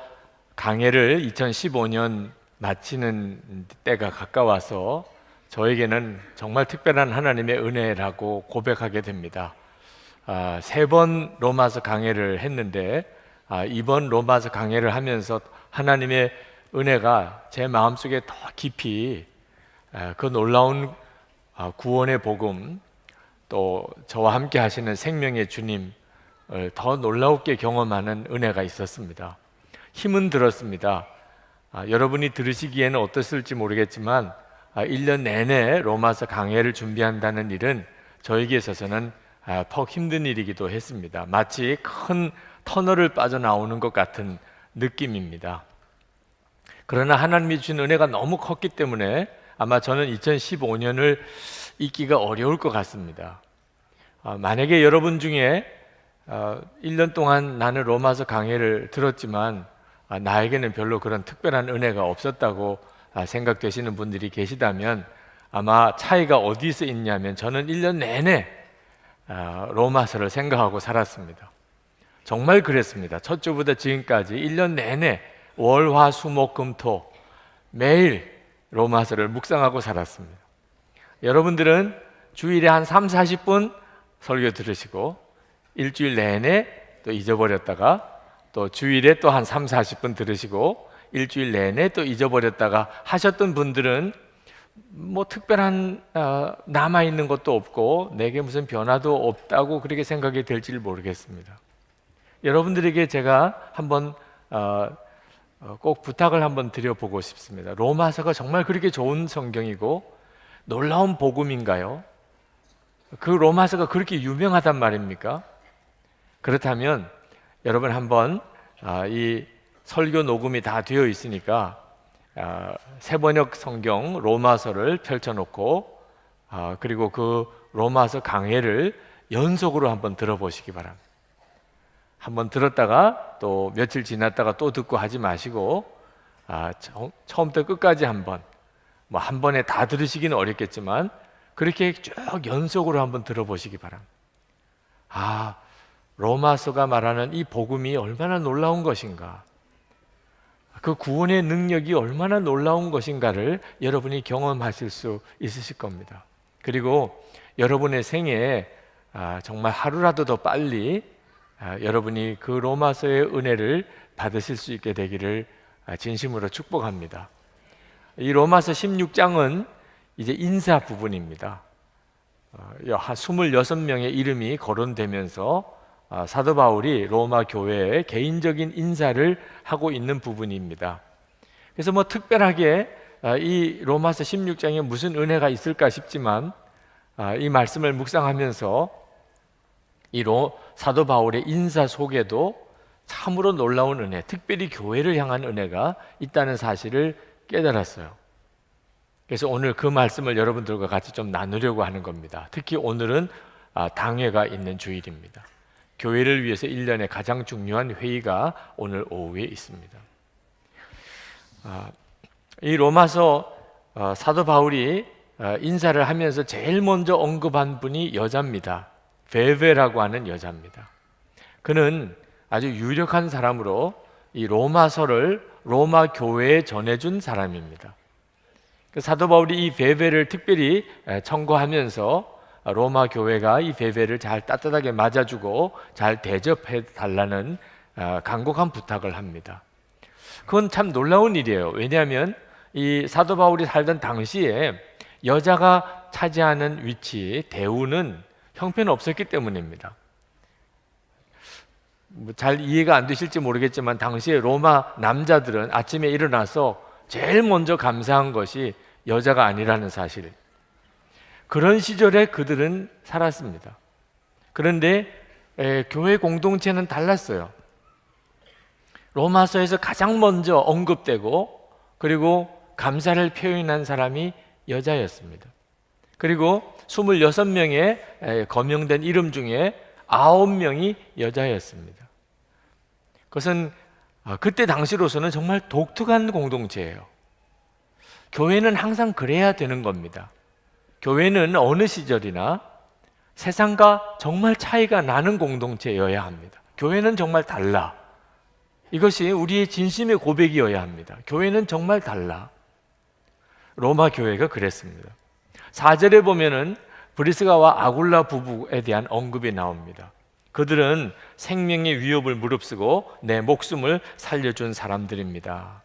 S1: 강해를 2015년 마치는 때가 가까워서 저에게는 정말 특별한 하나님의 은혜라고 고백하게 됩니다. 3번 로마서 강해를 했는데 이번 로마서 강해를 하면서 하나님의 은혜가 제 마음속에 더 깊이 그 놀라운 구원의 복음, 또 저와 함께 하시는 생명의 주님을 더 놀랍게 경험하는 은혜가 있었습니다. 힘은 들었습니다. 여러분이 들으시기에는 어떠실지 모르겠지만 1년 내내 로마서 강해를 준비한다는 일은 저에게 있어서는 퍽 힘든 일이기도 했습니다. 마치 큰 터널을 빠져나오는 것 같은 느낌입니다. 그러나 하나님이 주신 은혜가 너무 컸기 때문에 아마 저는 2015년을 잊기가 어려울 것 같습니다. 만약에 여러분 중에 1년 동안 나는 로마서 강해를 들었지만 나에게는 별로 그런 특별한 은혜가 없었다고 생각되시는 분들이 계시다면 아마 차이가 어디서 있냐면 저는 1년 내내 로마서를 생각하고 살았습니다. 정말 그랬습니다. 첫 주부터 지금까지 1년 내내 월, 화, 수, 목, 금, 토 매일 로마서를 묵상하고 살았습니다. 여러분들은 주일에 한 3, 40분 설교 들으시고 일주일 내내 또 잊어버렸다가 또 주일에 또 한 3, 40분 들으시고 일주일 내내 또 잊어버렸다가 하셨던 분들은 뭐 특별한 남아있는 것도 없고 내게 무슨 변화도 없다고 그렇게 생각이 될지 모르겠습니다. 여러분들에게 제가 한번 꼭 부탁을 한번 드려보고 싶습니다. 로마서가 정말 그렇게 좋은 성경이고 놀라운 복음인가요? 그 로마서가 그렇게 유명하단 말입니까? 그렇다면 여러분 한번 이 설교 녹음이 다 되어 있으니까 새번역 성경 로마서를 펼쳐놓고 그리고 그 로마서 강해를 연속으로 한번 들어보시기 바랍니다. 한번 들었다가 또 며칠 지났다가 또 듣고 하지 마시고 처음부터 끝까지 한번 뭐 한 번에 다 들으시기는 어렵겠지만 그렇게 쭉 연속으로 한번 들어보시기 바랍니다. 로마서가 말하는 이 복음이 얼마나 놀라운 것인가, 그 구원의 능력이 얼마나 놀라운 것인가를 여러분이 경험하실 수 있으실 겁니다. 그리고 여러분의 생애에 정말 하루라도 더 빨리 여러분이 그 로마서의 은혜를 받으실 수 있게 되기를 진심으로 축복합니다. 이 로마서 16장은 이제 인사 부분입니다. 한 26명의 이름이 거론되면서 사도 바울이 로마 교회에 개인적인 인사를 하고 있는 부분입니다. 그래서 뭐 특별하게 이 로마서 16장에 무슨 은혜가 있을까 싶지만 이 말씀을 묵상하면서 이 사도 바울의 인사 속에도 참으로 놀라운 은혜, 특별히 교회를 향한 은혜가 있다는 사실을 깨달았어요. 그래서 오늘 그 말씀을 여러분들과 같이 좀 나누려고 하는 겁니다. 특히 오늘은 당회가 있는 주일입니다. 교회를 위해서 1년에 가장 중요한 회의가 오늘 오후에 있습니다. 이 로마서 사도 바울이 인사를 하면서 제일 먼저 언급한 분이 여자입니다. 베베라고 하는 여자입니다. 그는 아주 유력한 사람으로 이 로마서를 로마 교회에 전해준 사람입니다. 사도 바울이 이 베베를 특별히 청구하면서 로마 교회가 이 베베를 잘 따뜻하게 맞아주고 잘 대접해 달라는 간곡한 부탁을 합니다. 그건 참 놀라운 일이에요. 왜냐하면 이 사도 바울이 살던 당시에 여자가 차지하는 위치, 대우는 형편없었기 때문입니다. 잘 이해가 안 되실지 모르겠지만 당시에 로마 남자들은 아침에 일어나서 제일 먼저 감사한 것이 여자가 아니라는 사실. 그런 시절에 그들은 살았습니다. 그런데 교회 공동체는 달랐어요. 로마서에서 가장 먼저 언급되고 그리고 감사를 표현한 사람이 여자였습니다. 그리고 26명의 거명된 이름 중에 9명이 여자였습니다. 그것은 그때 당시로서는 정말 독특한 공동체예요. 교회는 항상 그래야 되는 겁니다. 교회는 어느 시절이나 세상과 정말 차이가 나는 공동체여야 합니다. 교회는 정말 달라. 이것이 우리의 진심의 고백이어야 합니다. 교회는 정말 달라. 로마 교회가 그랬습니다. 4절에 보면은 브리스가와 아굴라 부부에 대한 언급이 나옵니다. 그들은 생명의 위협을 무릅쓰고 내 목숨을 살려준 사람들입니다.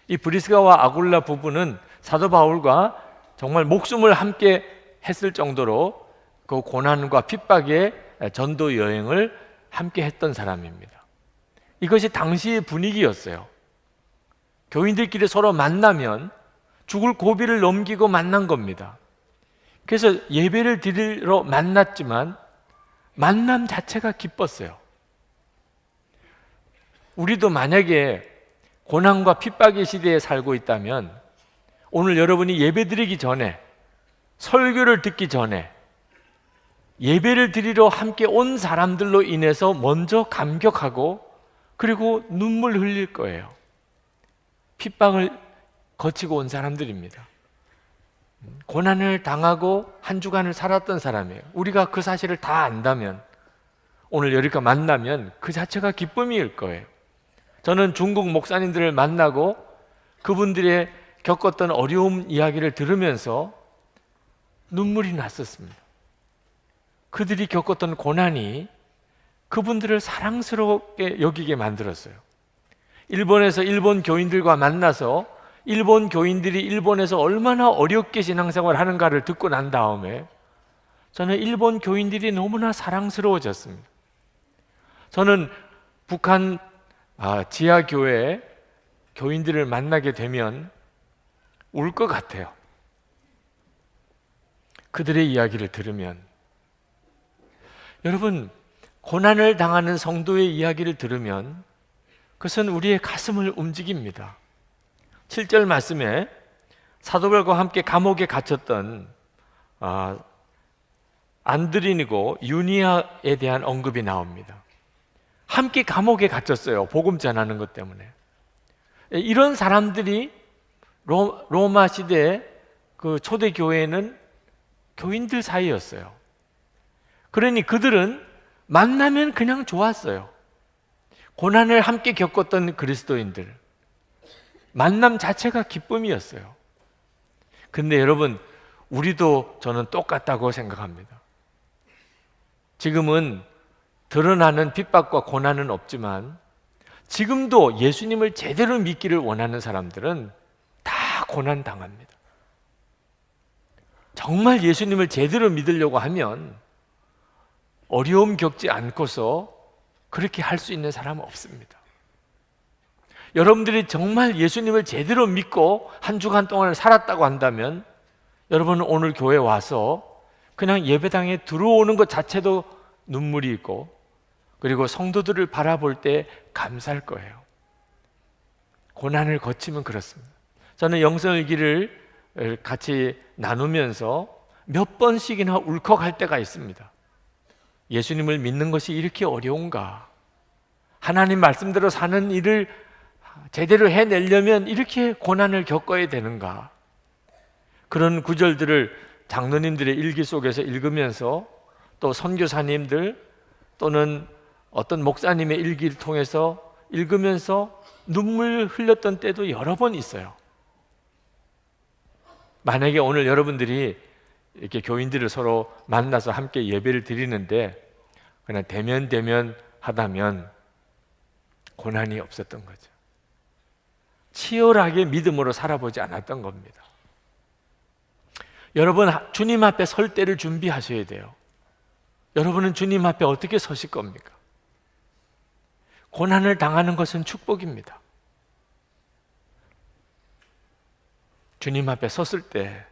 S1: 이 브리스가와 아굴라 부부는 사도 바울과 정말 목숨을 함께 했을 정도로 그 고난과 핍박의 전도 여행을 함께 했던 사람입니다. 이것이 당시의 분위기였어요. 교인들끼리 서로 만나면 죽을 고비를 넘기고 만난 겁니다. 그래서 예배를 드리러 만났지만 만남 자체가 기뻤어요. 우리도 만약에 고난과 핍박의 시대에 살고 있다면 오늘 여러분이 예배 드리기 전에, 설교를 듣기 전에 예배를 드리러 함께 온 사람들로 인해서 먼저 감격하고 그리고 눈물 흘릴 거예요. 핍박을 거치고 온 사람들입니다. 고난을 당하고 한 주간을 살았던 사람이에요. 우리가 그 사실을 다 안다면 오늘 여기가 만나면 그 자체가 기쁨일 거예요. 저는 중국 목사님들을 만나고 그분들의 겪었던 어려움 이야기를 들으면서 눈물이 났었습니다. 그들이 겪었던 고난이 그분들을 사랑스럽게 여기게 만들었어요. 일본에서 일본 교인들과 만나서 일본 교인들이 일본에서 얼마나 어렵게 신앙생활을 하는가를 듣고 난 다음에 저는 일본 교인들이 너무나 사랑스러워졌습니다. 저는 북한 지하교회 교인들을 만나게 되면 울 것 같아요. 그들의 이야기를 들으면. 여러분, 고난을 당하는 성도의 이야기를 들으면 그것은 우리의 가슴을 움직입니다. 7절 말씀에 사도 바울과 함께 감옥에 갇혔던 안드리니고 유니아에 대한 언급이 나옵니다. 함께 감옥에 갇혔어요. 복음 전하는 것 때문에. 이런 사람들이 로마 시대의 그 초대 교회는 교인들 사이였어요. 그러니 그들은 만나면 그냥 좋았어요. 고난을 함께 겪었던 그리스도인들, 만남 자체가 기쁨이었어요. 근데 여러분, 우리도 저는 똑같다고 생각합니다. 지금은 드러나는 핍박과 고난은 없지만 지금도 예수님을 제대로 믿기를 원하는 사람들은 다 고난 당합니다. 정말 예수님을 제대로 믿으려고 하면 어려움 겪지 않고서 그렇게 할 수 있는 사람은 없습니다. 여러분들이 정말 예수님을 제대로 믿고 한 주간 동안 살았다고 한다면 여러분은 오늘 교회 와서 그냥 예배당에 들어오는 것 자체도 눈물이 있고 그리고 성도들을 바라볼 때 감사할 거예요. 고난을 거치면 그렇습니다. 저는 영성일기를 같이 나누면서 몇 번씩이나 울컥할 때가 있습니다. 예수님을 믿는 것이 이렇게 어려운가? 하나님 말씀대로 사는 일을 제대로 해내려면 이렇게 고난을 겪어야 되는가? 그런 구절들을 장로님들의 일기 속에서 읽으면서 또 선교사님들 또는 어떤 목사님의 일기를 통해서 읽으면서 눈물 흘렸던 때도 여러 번 있어요. 만약에 오늘 여러분들이 이렇게 교인들을 서로 만나서 함께 예배를 드리는데 그냥 대면 하다면 고난이 없었던 거죠. 치열하게 믿음으로 살아보지 않았던 겁니다. 여러분, 주님 앞에 설 때를 준비하셔야 돼요. 여러분은 주님 앞에 어떻게 서실 겁니까? 고난을 당하는 것은 축복입니다. 주님 앞에 섰을 때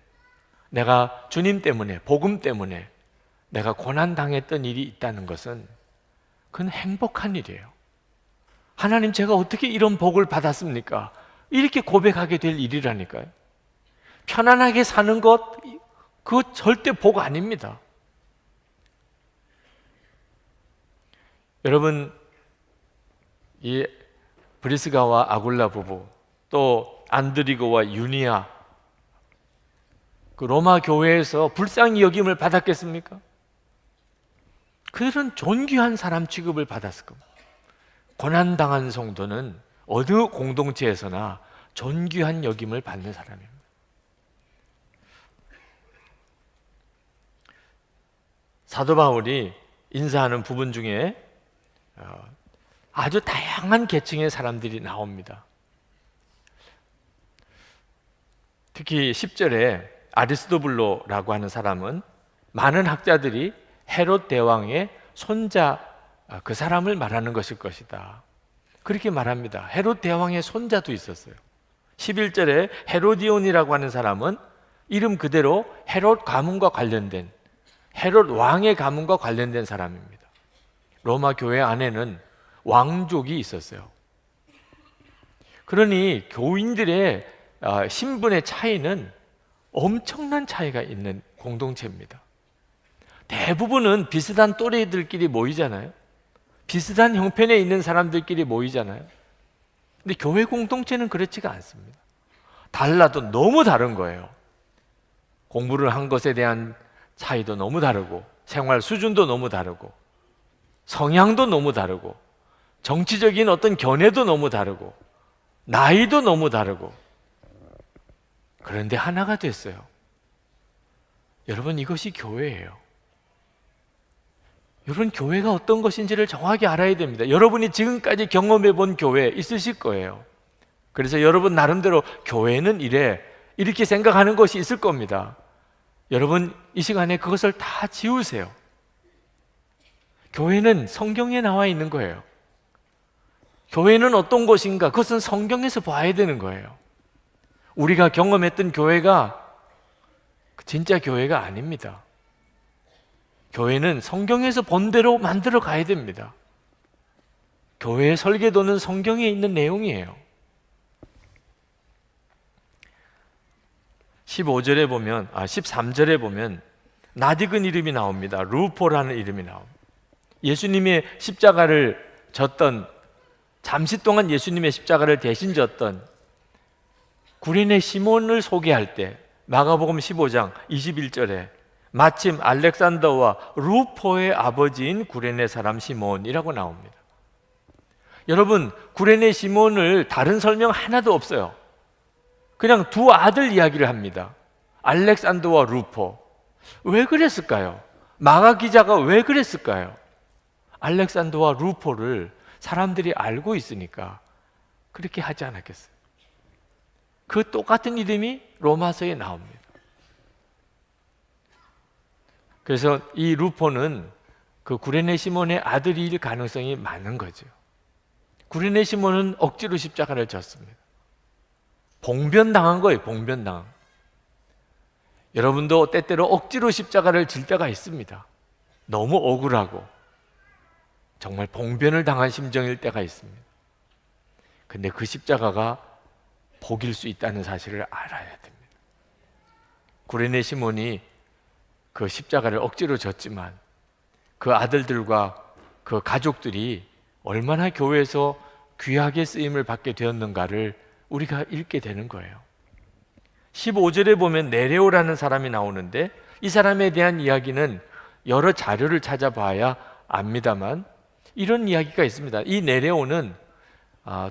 S1: 내가 주님 때문에, 복음 때문에 내가 고난 당했던 일이 있다는 것은 그건 행복한 일이에요. 하나님, 제가 어떻게 이런 복을 받았습니까? 이렇게 고백하게 될 일이라니까요. 편안하게 사는 것, 그거 절대 복 아닙니다. 여러분, 이 브리스가와 아굴라 부부, 또 안드리고와 유니아, 그 로마 교회에서 불쌍히 여김을 받았겠습니까? 그들은 존귀한 사람 취급을 받았을 겁니다. 고난당한 성도는 어느 공동체에서나 존귀한 여김을 받는 사람입니다. 사도 바울이 인사하는 부분 중에 아주 다양한 계층의 사람들이 나옵니다. 특히 10절에 아리스도블로라고 하는 사람은 많은 학자들이 헤롯 대왕의 손자, 그 사람을 말하는 것일 것이다, 그렇게 말합니다. 헤롯 대왕의 손자도 있었어요. 11절에 헤로디온이라고 하는 사람은 이름 그대로 헤롯 가문과 관련된, 헤롯 왕의 가문과 관련된 사람입니다. 로마 교회 안에는 왕족이 있었어요. 그러니 교인들의 신분의 차이는 엄청난 차이가 있는 공동체입니다. 대부분은 비슷한 또래들끼리 모이잖아요. 비슷한 형편에 있는 사람들끼리 모이잖아요. 근데 교회 공동체는 그렇지가 않습니다. 달라도 너무 다른 거예요. 공부를 한 것에 대한 차이도 너무 다르고, 생활 수준도 너무 다르고, 성향도 너무 다르고, 정치적인 어떤 견해도 너무 다르고, 나이도 너무 다르고, 그런데 하나가 됐어요. 여러분, 이것이 교회예요. 여러분, 교회가 어떤 것인지를 정확히 알아야 됩니다. 여러분이 지금까지 경험해 본 교회 있으실 거예요. 그래서 여러분 나름대로 교회는 이래, 이렇게 생각하는 것이 있을 겁니다. 여러분, 이 시간에 그것을 다 지우세요. 교회는 성경에 나와 있는 거예요. 교회는 어떤 곳인가? 그것은 성경에서 봐야 되는 거예요. 우리가 경험했던 교회가 진짜 교회가 아닙니다. 교회는 성경에서 본 대로 만들어 가야 됩니다. 교회의 설계도는 성경에 있는 내용이에요. 13절에 보면 낯익은 이름이 나옵니다. 루포라는 이름이 나옵니다. 예수님의 십자가를 졌던, 잠시 동안 예수님의 십자가를 대신 졌던 구레네 시몬을 소개할 때 마가복음 15장 21절에 마침 알렉산더와 루포의 아버지인 구레네 사람 시몬이라고 나옵니다. 여러분, 구레네 시몬을 다른 설명 하나도 없어요. 그냥 두 아들 이야기를 합니다. 알렉산더와 루포. 왜 그랬을까요? 마가 기자가 왜 그랬을까요? 알렉산더와 루포를 사람들이 알고 있으니까 그렇게 하지 않았겠어요? 그 똑같은 이름이 로마서에 나옵니다. 그래서 이 루포는 그 구레네 시몬의 아들일 가능성이 많은 거죠. 구레네 시몬은 억지로 십자가를 졌습니다. 봉변당한 거예요. 봉변당한. 여러분도 때때로 억지로 십자가를 질 때가 있습니다. 너무 억울하고, 정말 봉변을 당한 심정일 때가 있습니다. 근데 그 십자가가 복일 수 있다는 사실을 알아야 됩니다. 구레네 시몬이 그 십자가를 억지로 졌지만 그 아들들과 그 가족들이 얼마나 교회에서 귀하게 쓰임을 받게 되었는가를 우리가 읽게 되는 거예요. 15절에 보면 네레오라는 사람이 나오는데 이 사람에 대한 이야기는 여러 자료를 찾아봐야 압니다만 이런 이야기가 있습니다. 이 네레오는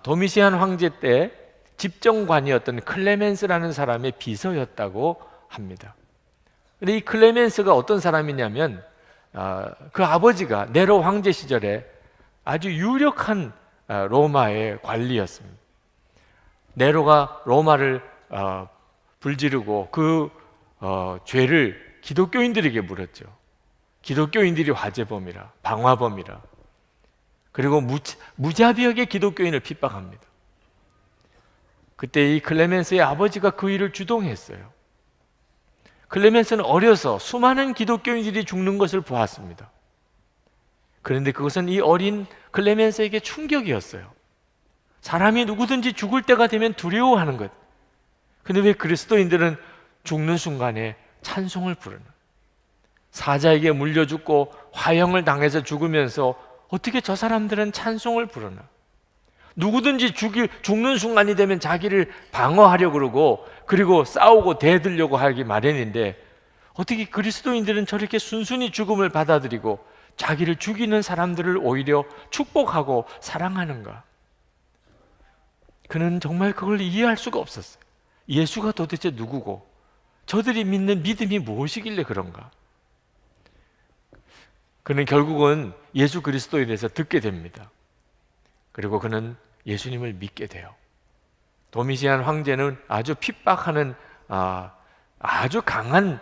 S1: 도미시안 황제 때 집정관이었던 클레멘스라는 사람의 비서였다고 합니다. 근데 이 클레멘스가 어떤 사람이냐면 그 아버지가 네로 황제 시절에 아주 유력한 로마의 관리였습니다. 네로가 로마를 불지르고 그 죄를 기독교인들에게 물었죠. 기독교인들이 화재범이라, 방화범이라. 그리고 무자비하게 기독교인을 핍박합니다. 그때 이 클레멘스의 아버지가 그 일을 주동했어요. 클레멘스는 어려서 수많은 기독교인들이 죽는 것을 보았습니다. 그런데 그것은 이 어린 클레멘스에게 충격이었어요. 사람이 누구든지 죽을 때가 되면 두려워하는 것. 근데 왜 그리스도인들은 죽는 순간에 찬송을 부르는, 사자에게 물려 죽고 화형을 당해서 죽으면서 어떻게 저 사람들은 찬송을 부르나? 누구든지 죽는 순간이 되면 자기를 방어하려고 그러고 그리고 싸우고 대들려고 하기 마련인데 어떻게 그리스도인들은 저렇게 순순히 죽음을 받아들이고 자기를 죽이는 사람들을 오히려 축복하고 사랑하는가? 그는 정말 그걸 이해할 수가 없었어요. 예수가 도대체 누구고 저들이 믿는 믿음이 무엇이길래 그런가? 그는 결국은 예수 그리스도에 대해서 듣게 됩니다. 그리고 그는 예수님을 믿게 돼요. 도미시안 황제는 아주 핍박하는 아주 강한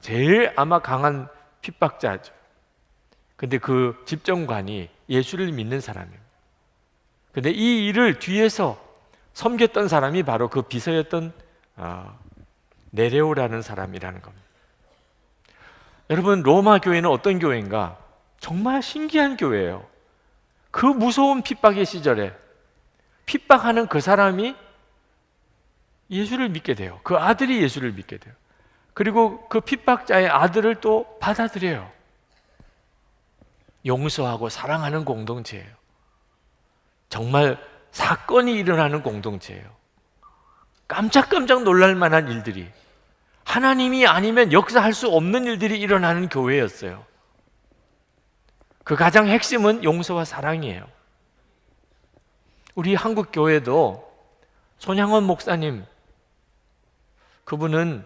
S1: 제일 아마 강한 핍박자죠. 근데 그 집정관이 예수를 믿는 사람입니다. 근데 이 일을 뒤에서 섬겼던 사람이 바로 그 비서였던 네레오라는 사람이라는 겁니다. 여러분, 로마 교회는 어떤 교회인가? 정말 신기한 교회예요. 그 무서운 핍박의 시절에 핍박하는 그 사람이 예수를 믿게 돼요. 그 아들이 예수를 믿게 돼요. 그리고 그 핍박자의 아들을 또 받아들여요. 용서하고 사랑하는 공동체예요. 정말 사건이 일어나는 공동체예요. 깜짝깜짝 놀랄 만한 일들이, 하나님이 아니면 역사할 수 없는 일들이 일어나는 교회였어요. 그 가장 핵심은 용서와 사랑이에요. 우리 한국 교회도 손양원 목사님, 그분은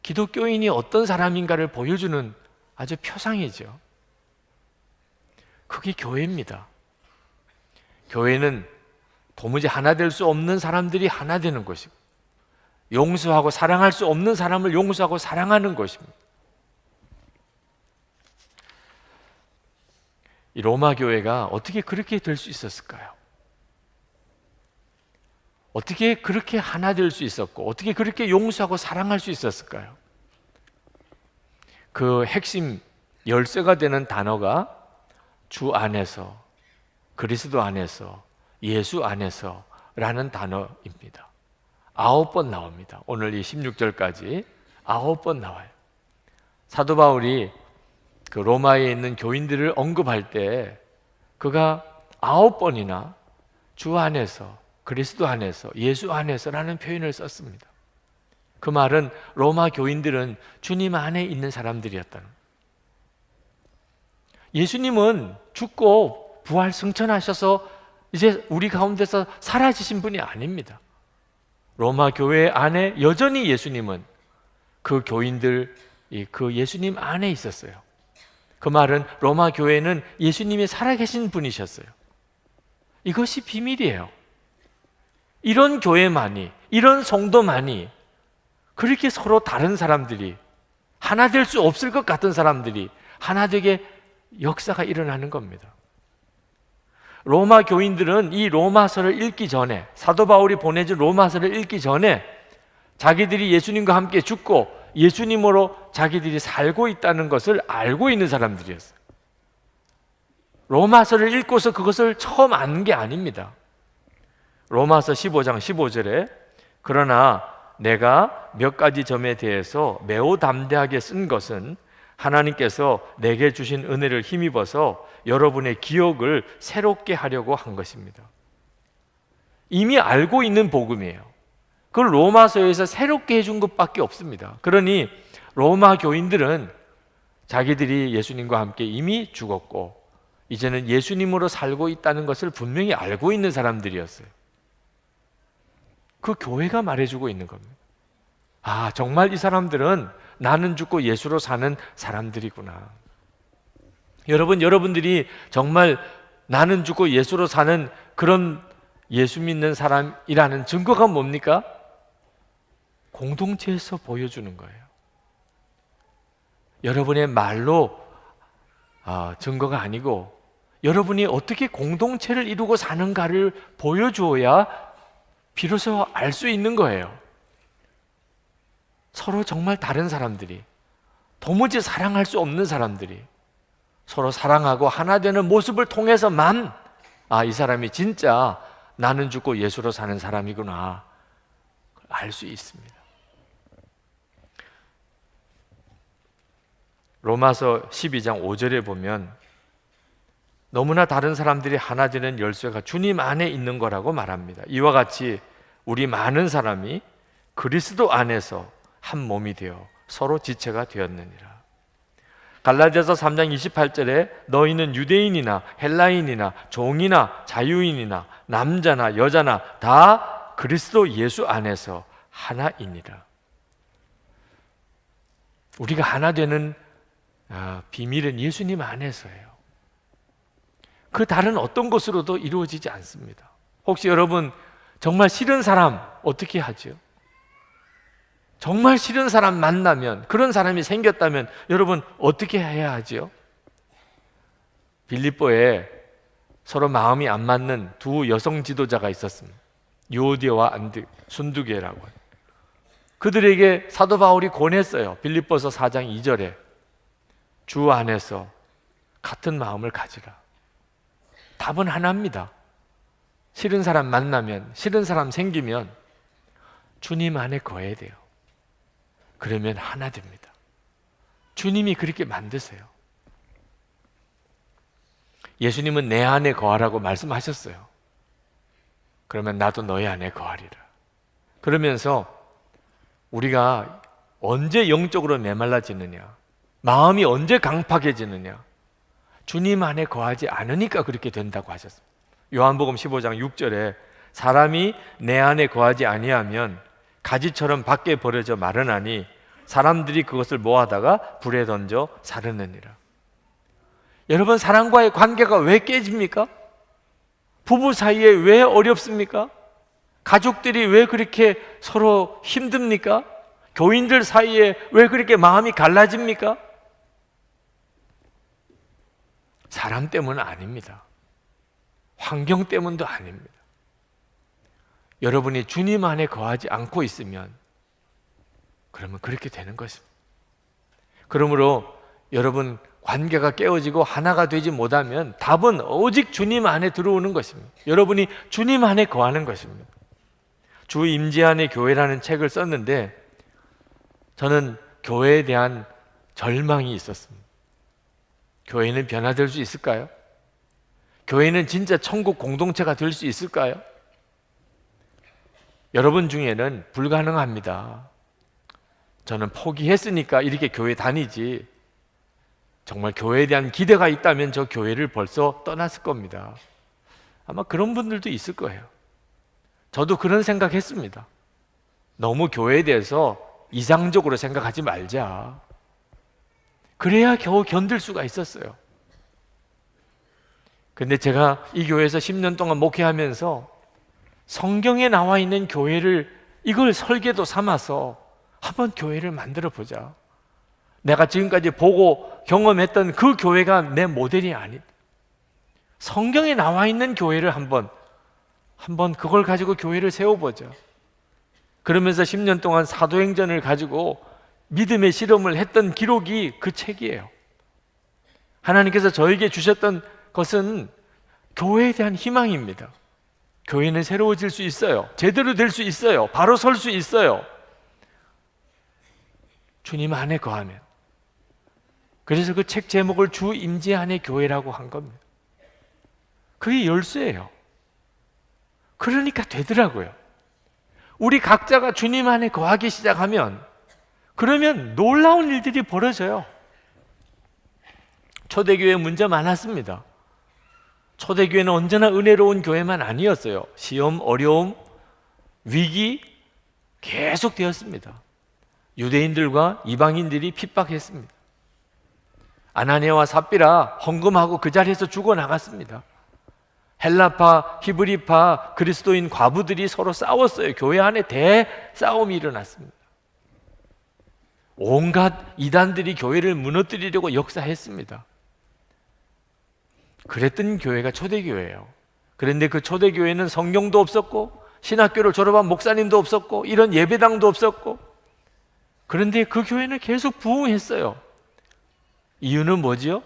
S1: 기독교인이 어떤 사람인가를 보여주는 아주 표상이죠. 그게 교회입니다. 교회는 도무지 하나 될 수 없는 사람들이 하나 되는 것이고, 용서하고 사랑할 수 없는 사람을 용서하고 사랑하는 것입니다. 이 로마 교회가 어떻게 그렇게 될 수 있었을까요? 어떻게 그렇게 하나 될 수 있었고, 어떻게 그렇게 용서하고 사랑할 수 있었을까요? 그 핵심 열쇠가 되는 단어가 주 안에서, 그리스도 안에서, 예수 안에서 라는 단어입니다. 9번 나옵니다. 오늘 이 16절까지 9번 나와요. 사도 바울이 그 로마에 있는 교인들을 언급할 때 그가 9번이나 주 안에서, 그리스도 안에서, 예수 안에서라는 표현을 썼습니다. 그 말은 로마 교인들은 주님 안에 있는 사람들이었다는 거예요. 예수님은 죽고 부활 승천하셔서 이제 우리 가운데서 사라지신 분이 아닙니다. 로마 교회 안에 여전히 예수님은 그 교인들, 그 예수님 안에 있었어요. 그 말은 로마 교회는 예수님이 살아계신 분이셨어요. 이것이 비밀이에요. 이런 교회만이, 이런 성도만이, 그렇게 서로 다른 사람들이, 하나 될 수 없을 것 같은 사람들이 하나 되게 역사가 일어나는 겁니다. 로마 교인들은 이 로마서를 읽기 전에, 사도 바울이 보내준 로마서를 읽기 전에 자기들이 예수님과 함께 죽고 예수님으로 자기들이 살고 있다는 것을 알고 있는 사람들이었어요. 로마서를 읽고서 그것을 처음 아는 게 아닙니다. 로마서 15장 15절에 그러나 내가 몇 가지 점에 대해서 매우 담대하게 쓴 것은 하나님께서 내게 주신 은혜를 힘입어서 여러분의 기억을 새롭게 하려고 한 것입니다. 이미 알고 있는 복음이에요. 그걸 로마서에서 새롭게 해준 것밖에 없습니다. 그러니 로마 교인들은 자기들이 예수님과 함께 이미 죽었고 이제는 예수님으로 살고 있다는 것을 분명히 알고 있는 사람들이었어요. 그 교회가 말해주고 있는 겁니다. 아, 정말 이 사람들은 나는 죽고 예수로 사는 사람들이구나. 여러분, 여러분들이 정말 나는 죽고 예수로 사는 그런 예수 믿는 사람이라는 증거가 뭡니까? 공동체에서 보여주는 거예요. 여러분의 말로 증거가 아니고 여러분이 어떻게 공동체를 이루고 사는가를 보여주어야 비로소 알 수 있는 거예요. 서로 정말 다른 사람들이, 도무지 사랑할 수 없는 사람들이 서로 사랑하고 하나 되는 모습을 통해서만 이 사람이 진짜 나는 죽고 예수로 사는 사람이구나 알 수 있습니다. 로마서 12장 5절에 보면 너무나 다른 사람들이 하나 되는 열쇠가 주님 안에 있는 거라고 말합니다. 이와 같이 우리 많은 사람이 그리스도 안에서 한 몸이 되어 서로 지체가 되었느니라. 갈라디아서 3장 28절에 너희는 유대인이나 헬라인이나 종이나 자유인이나 남자나 여자나 다 그리스도 예수 안에서 하나이니라. 우리가 하나 되는 비밀은 예수님 안에서예요. 그 다른 어떤 것으로도 이루어지지 않습니다. 혹시 여러분 정말 싫은 사람 어떻게 하죠? 정말 싫은 사람 만나면, 그런 사람이 생겼다면 여러분 어떻게 해야 하죠? 빌립보에 서로 마음이 안 맞는 두 여성 지도자가 있었습니다. 요디아와 순두계라고. 그들에게 사도 바울이 권했어요. 빌립보서 4장 2절에 주 안에서 같은 마음을 가지라. 답은 하나입니다. 싫은 사람 만나면, 싫은 사람 생기면 주님 안에 거해야 돼요. 그러면 하나 됩니다. 주님이 그렇게 만드세요. 예수님은 내 안에 거하라고 말씀하셨어요. 그러면 나도 너희 안에 거하리라. 그러면서 우리가 언제 영적으로 메말라지느냐, 마음이 언제 강팍해지느냐, 주님 안에 거하지 않으니까 그렇게 된다고 하셨습니다. 요한복음 15장 6절에 사람이 내 안에 거하지 아니하면 가지처럼 밖에 버려져 마르나니 사람들이 그것을 모아다가 불에 던져 사르느니라. 여러분, 사람과의 관계가 왜 깨집니까? 부부 사이에 왜 어렵습니까? 가족들이 왜 그렇게 서로 힘듭니까? 교인들 사이에 왜 그렇게 마음이 갈라집니까? 사람 때문은 아닙니다. 환경 때문도 아닙니다. 여러분이 주님 안에 거하지 않고 있으면 그러면 그렇게 되는 것입니다. 그러므로 여러분 관계가 깨어지고 하나가 되지 못하면 답은 오직 주님 안에 들어오는 것입니다. 여러분이 주님 안에 거하는 것입니다. 주 임재안의 교회라는 책을 썼는데 저는 교회에 대한 절망이 있었습니다. 교회는 변화될 수 있을까요? 교회는 진짜 천국 공동체가 될 수 있을까요? 여러분 중에는 불가능합니다. 저는 포기했으니까 이렇게 교회 다니지, 정말 교회에 대한 기대가 있다면 저 교회를 벌써 떠났을 겁니다. 아마 그런 분들도 있을 거예요. 저도 그런 생각했습니다. 너무 교회에 대해서 이상적으로 생각하지 말자. 그래야 겨우 견딜 수가 있었어요. 근데 제가 이 교회에서 10년 동안 목회하면서 성경에 나와 있는 교회를, 이걸 설계도 삼아서 한번 교회를 만들어 보자. 내가 지금까지 보고 경험했던 그 교회가 내 모델이 아니다. 성경에 나와 있는 교회를 한번 그걸 가지고 교회를 세워보자. 그러면서 10년 동안 사도행전을 가지고 믿음의 실험을 했던 기록이 그 책이에요. 하나님께서 저에게 주셨던 것은 교회에 대한 희망입니다. 교회는 새로워질 수 있어요. 제대로 될 수 있어요. 바로 설 수 있어요. 주님 안에 거하면. 그래서 그 책 제목을 주 임재 안의 교회라고 한 겁니다. 그게 열쇠예요. 그러니까 되더라고요. 우리 각자가 주님 안에 거하기 시작하면, 그러면 놀라운 일들이 벌어져요. 초대교회 문제 많았습니다. 초대교회는 언제나 은혜로운 교회만 아니었어요. 시험, 어려움, 위기 계속 되었습니다. 유대인들과 이방인들이 핍박했습니다. 아나니아와 삽비라 헌금하고 그 자리에서 죽어나갔습니다. 헬라파, 히브리파, 그리스도인 과부들이 서로 싸웠어요. 교회 안에 대싸움이 일어났습니다. 온갖 이단들이 교회를 무너뜨리려고 역사했습니다. 그랬던 교회가 초대교회예요. 그런데 그 초대교회는 성경도 없었고 신학교를 졸업한 목사님도 없었고 이런 예배당도 없었고, 그런데 그 교회는 계속 부흥했어요. 이유는 뭐지요?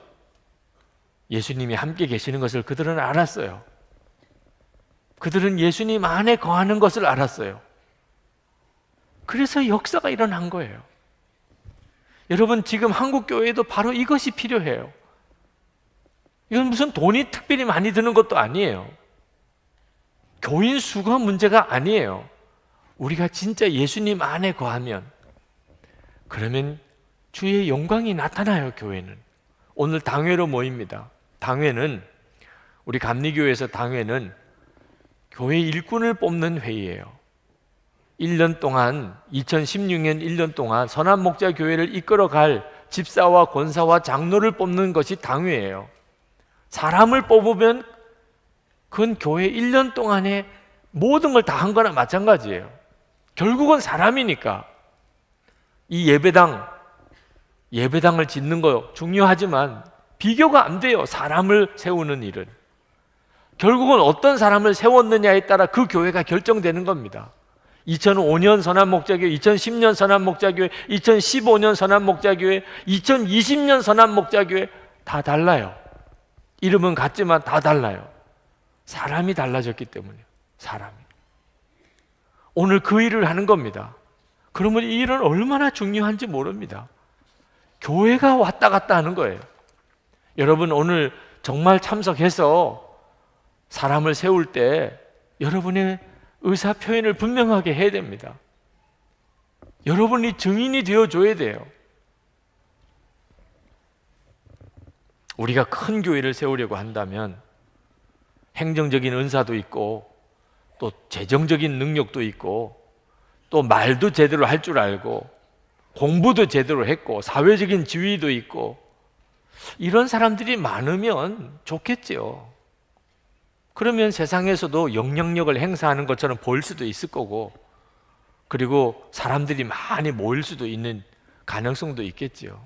S1: 예수님이 함께 계시는 것을 그들은 알았어요. 그들은 예수님 안에 거하는 것을 알았어요. 그래서 역사가 일어난 거예요. 여러분, 지금 한국 교회에도 바로 이것이 필요해요. 이건 무슨 돈이 특별히 많이 드는 것도 아니에요. 교인 수가 문제가 아니에요. 우리가 진짜 예수님 안에 거하면, 그러면 주의 영광이 나타나요. 교회는 오늘 당회로 모입니다. 당회는, 우리 감리교회에서 당회는 교회 일꾼을 뽑는 회의예요. 1년 동안, 2016년 1년 동안 선한목자교회를 이끌어갈 집사와 권사와 장로를 뽑는 것이 당회예요. 사람을 뽑으면 그건 교회 1년 동안에 모든 걸 다 한 거나 마찬가지예요. 결국은 사람이니까. 이 예배당을 짓는 거 중요하지만 비교가 안 돼요. 사람을 세우는 일은. 결국은 어떤 사람을 세웠느냐에 따라 그 교회가 결정되는 겁니다. 2005년 선한목자교회, 2010년 선한목자교회, 2015년 선한목자교회, 2020년 선한목자교회 다 달라요. 이름은 같지만 다 달라요. 사람이 달라졌기 때문에. 사람이. 오늘 그 일을 하는 겁니다. 그러면 이 일은 얼마나 중요한지 모릅니다. 교회가 왔다 갔다 하는 거예요. 여러분, 오늘 정말 참석해서 사람을 세울 때 여러분의 의사 표현을 분명하게 해야 됩니다. 여러분이 증인이 되어줘야 돼요. 우리가 큰 교회를 세우려고 한다면 행정적인 은사도 있고 또 재정적인 능력도 있고 또 말도 제대로 할 줄 알고 공부도 제대로 했고 사회적인 지위도 있고 이런 사람들이 많으면 좋겠죠. 그러면 세상에서도 영향력을 행사하는 것처럼 보일 수도 있을 거고, 그리고 사람들이 많이 모일 수도 있는 가능성도 있겠죠.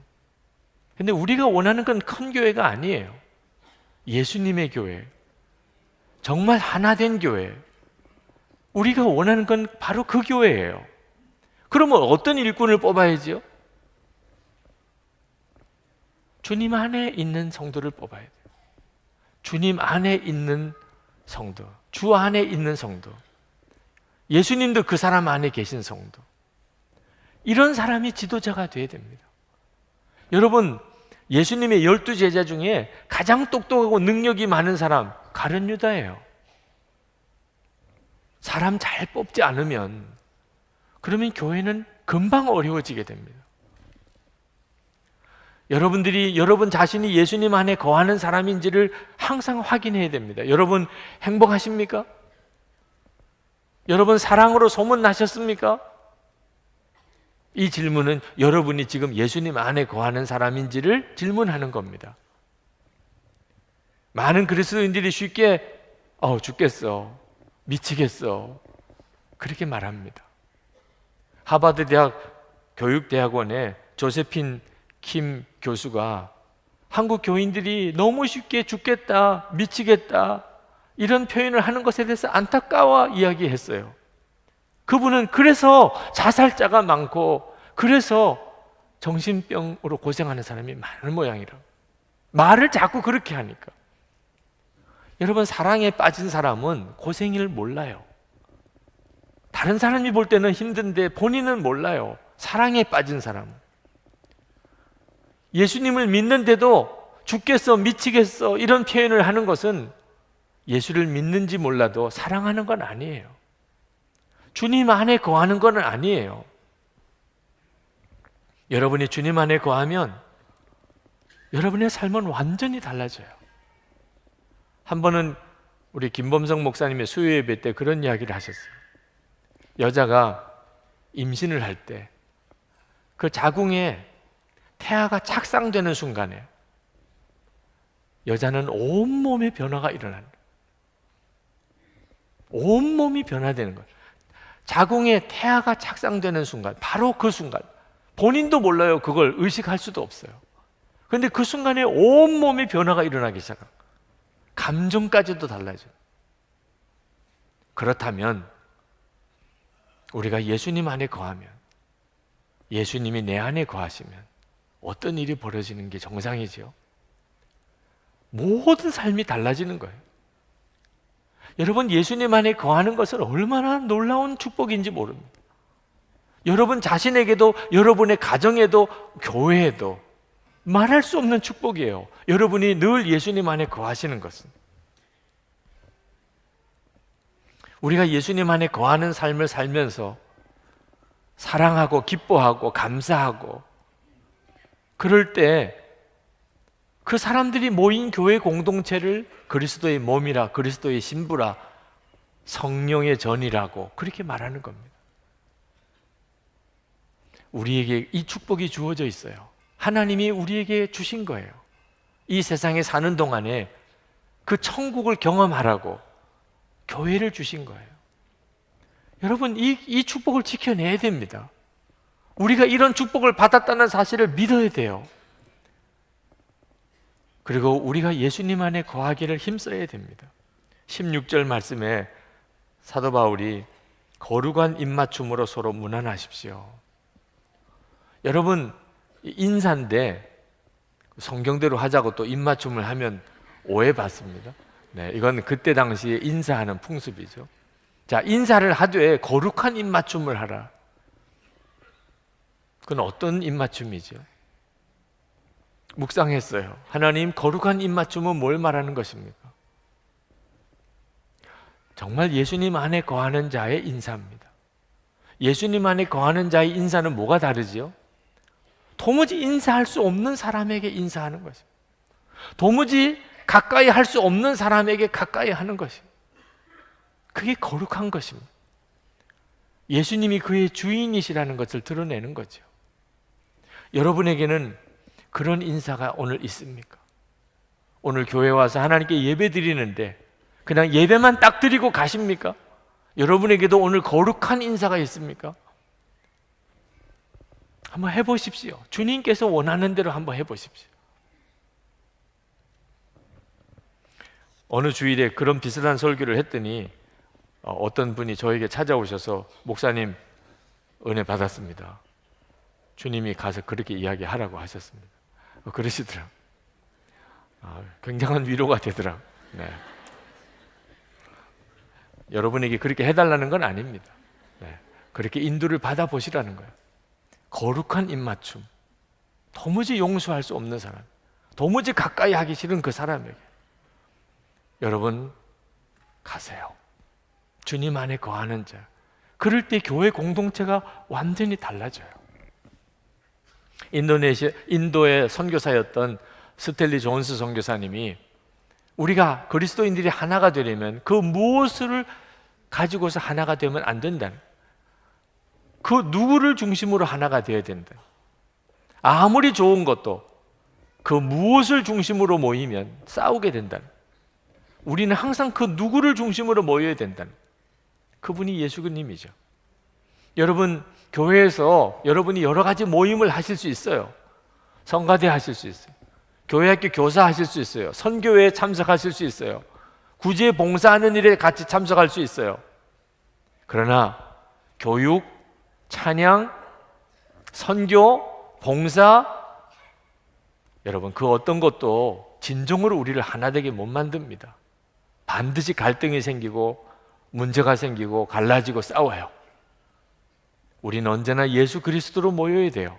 S1: 근데 우리가 원하는 건 큰 교회가 아니에요. 예수님의 교회, 정말 하나 된 교회. 우리가 원하는 건 바로 그 교회예요. 그러면 어떤 일꾼을 뽑아야지요? 주님 안에 있는 성도를 뽑아야 돼요. 주님 안에 있는 성도, 주 안에 있는 성도, 예수님도 그 사람 안에 계신 성도, 이런 사람이 지도자가 되어야 됩니다. 여러분, 예수님의 12제자 중에 가장 똑똑하고 능력이 많은 사람 가룟 유다예요. 사람 잘 뽑지 않으면, 그러면 교회는 금방 어려워지게 됩니다. 여러분들이 여러분 자신이 예수님 안에 거하는 사람인지를 항상 확인해야 됩니다. 여러분 행복하십니까? 여러분 사랑으로 소문나셨습니까? 이 질문은 여러분이 지금 예수님 안에 거하는 사람인지를 질문하는 겁니다. 많은 그리스도인들이 쉽게 죽겠어, 미치겠어, 그렇게 말합니다. 하버드 대학 교육대학원의 조세핀 킴 교수가 한국 교인들이 너무 쉽게 죽겠다, 미치겠다 이런 표현을 하는 것에 대해서 안타까워 이야기했어요. 그분은 그래서 자살자가 많고 그래서 정신병으로 고생하는 사람이 많은 모양이라고. 말을 자꾸 그렇게 하니까. 여러분, 사랑에 빠진 사람은 고생을 몰라요. 다른 사람이 볼 때는 힘든데 본인은 몰라요. 사랑에 빠진 사람은. 예수님을 믿는데도 죽겠어, 미치겠어 이런 표현을 하는 것은 예수를 믿는지 몰라도 사랑하는 건 아니에요. 주님 안에 거하는 건 아니에요. 여러분이 주님 안에 거하면 여러분의 삶은 완전히 달라져요. 한 번은 우리 김범성 목사님의 수요 예배 때 그런 이야기를 하셨어요. 여자가 임신을 할 때 그 자궁에 태아가 착상되는 순간에 여자는 온몸의 변화가 일어나는 거예요. 온몸이 변화되는 거예요. 자궁에 태아가 착상되는 순간, 바로 그 순간, 본인도 몰라요. 그걸 의식할 수도 없어요. 그런데 그 순간에 온몸의 변화가 일어나기 시작합니다. 감정까지도 달라져요. 그렇다면 우리가 예수님 안에 거하면, 예수님이 내 안에 거하시면 어떤 일이 벌어지는 게 정상이죠? 모든 삶이 달라지는 거예요. 여러분, 예수님 안에 거하는 것은 얼마나 놀라운 축복인지 모릅니다. 여러분 자신에게도, 여러분의 가정에도, 교회에도 말할 수 없는 축복이에요. 여러분이 늘 예수님 안에 거하시는 것은. 우리가 예수님 안에 거하는 삶을 살면서 사랑하고 기뻐하고 감사하고 그럴 때 그 사람들이 모인 교회 공동체를 그리스도의 몸이라, 그리스도의 신부라, 성령의 전이라고 그렇게 말하는 겁니다. 우리에게 이 축복이 주어져 있어요. 하나님이 우리에게 주신 거예요. 이 세상에 사는 동안에 그 천국을 경험하라고 교회를 주신 거예요. 여러분, 이 축복을 지켜내야 됩니다. 우리가 이런 축복을 받았다는 사실을 믿어야 돼요. 그리고 우리가 예수님 안에 거하기를 힘써야 됩니다. 16절 말씀에 사도 바울이 거룩한 입맞춤으로 서로 문안하십시오. 여러분, 인사인데 성경대로 하자고 또 입맞춤을 하면 오해받습니다. 네, 이건 그때 당시에 인사하는 풍습이죠. 자, 인사를 하되 거룩한 입맞춤을 하라. 그건 어떤 입맞춤이죠? 묵상했어요. 하나님, 거룩한 입맞춤은 뭘 말하는 것입니까? 정말 예수님 안에 거하는 자의 인사입니다. 예수님 안에 거하는 자의 인사는 뭐가 다르지요? 도무지 인사할 수 없는 사람에게 인사하는 것입니다. 도무지 가까이 할 수 없는 사람에게 가까이 하는 것입니다. 그게 거룩한 것입니다. 예수님이 그의 주인이시라는 것을 드러내는 거죠. 여러분에게는 그런 인사가 오늘 있습니까? 오늘 교회 와서 하나님께 예배 드리는데 그냥 예배만 딱 드리고 가십니까? 여러분에게도 오늘 거룩한 인사가 있습니까? 한번 해보십시오. 주님께서 원하는 대로 한번 해보십시오. 어느 주일에 그런 비슷한 설교를 했더니 어떤 분이 저에게 찾아오셔서 목사님, 은혜 받았습니다. 주님이 가서 그렇게 이야기하라고 하셨습니다. 그러시더라고요. 굉장한 위로가 되더라고요. 네. 여러분에게 그렇게 해달라는 건 아닙니다. 네. 그렇게 인도를 받아보시라는 거예요. 거룩한 입맞춤, 도무지 용서할 수 없는 사람, 도무지 가까이 하기 싫은 그 사람에게 여러분 가세요. 주님 안에 거하는 자. 그럴 때 교회 공동체가 완전히 달라져요. 인도의 선교사였던 스텔리 존스 선교사님이 우리가 그리스도인들이 하나가 되려면 그 무엇을 가지고서 하나가 되면 안 된다. 그 누구를 중심으로 하나가 되어야 된다. 아무리 좋은 것도 그 무엇을 중심으로 모이면 싸우게 된다. 우리는 항상 그 누구를 중심으로 모여야 된다. 그분이 예수님이죠. 여러분, 교회에서 여러분이 여러 가지 모임을 하실 수 있어요. 성가대 하실 수 있어요. 교회학교 교사 하실 수 있어요. 선교회에 참석하실 수 있어요. 구제 봉사하는 일에 같이 참석할 수 있어요. 그러나 교육, 찬양, 선교, 봉사, 여러분 그 어떤 것도 진정으로 우리를 하나 되게 못 만듭니다. 반드시 갈등이 생기고 문제가 생기고 갈라지고 싸워요. 우리는 언제나 예수 그리스도로 모여야 돼요.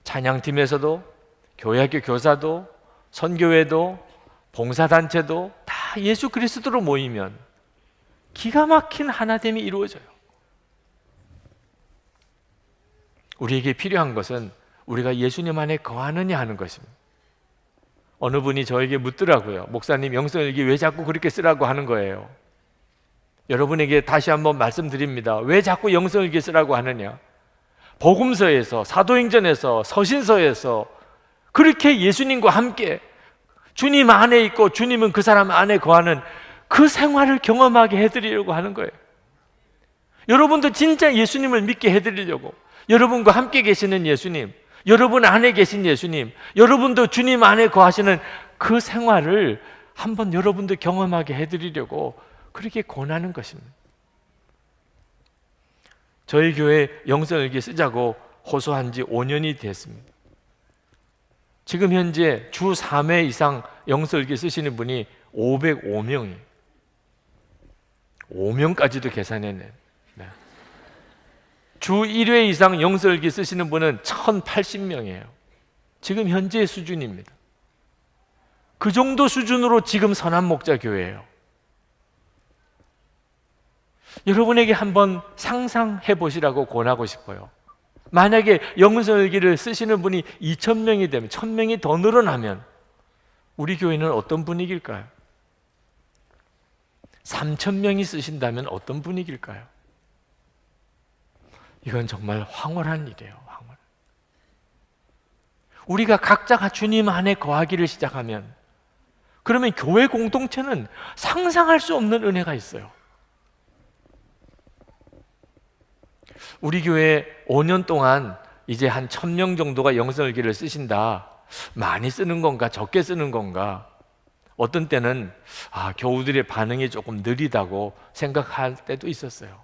S1: 찬양팀에서도, 교회학교 교사도, 선교회도, 봉사단체도 다 예수 그리스도로 모이면 기가 막힌 하나됨이 이루어져요. 우리에게 필요한 것은 우리가 예수님 안에 거하느냐 하는 것입니다. 어느 분이 저에게 묻더라고요. 목사님, 영성일기 왜 자꾸 그렇게 쓰라고 하는 거예요? 여러분에게 다시 한번 말씀드립니다. 왜 자꾸 영성일기 쓰라고 하느냐? 복음서에서, 사도행전에서, 서신서에서 그렇게 예수님과 함께 주님 안에 있고 주님은 그 사람 안에 거하는 그 생활을 경험하게 해드리려고 하는 거예요. 여러분도 진짜 예수님을 믿게 해드리려고, 여러분과 함께 계시는 예수님, 여러분 안에 계신 예수님, 여러분도 주님 안에 거하시는 그 생활을 한번 여러분도 경험하게 해드리려고 그렇게 권하는 것입니다. 저희 교회 영성일기 쓰자고 호소한 지 5년이 됐습니다. 지금 현재 주 3회 이상 영성일기 쓰시는 분이 505명이에요. 5명까지도 계산해내. 네. 주 1회 이상 영성일기 쓰시는 분은 1080명이에요. 지금 현재의 수준입니다. 그 정도 수준으로 지금 선한목자교회예요. 여러분에게 한번 상상해 보시라고 권하고 싶어요. 만약에 영성일기를 쓰시는 분이 2000명이 되면, 1000명이 더 늘어나면 우리 교회는 어떤 분위기일까요? 3000명이 쓰신다면 어떤 분위기일까요? 이건 정말 황홀한 일이에요. 황홀. 우리가 각자가 주님 안에 거하기를 시작하면, 그러면 교회 공동체는 상상할 수 없는 은혜가 있어요. 우리 교회 5년 동안 이제 한 1000명 정도가 영성일기를 쓰신다. 많이 쓰는 건가 적게 쓰는 건가, 어떤 때는 교우들의 반응이 조금 느리다고 생각할 때도 있었어요.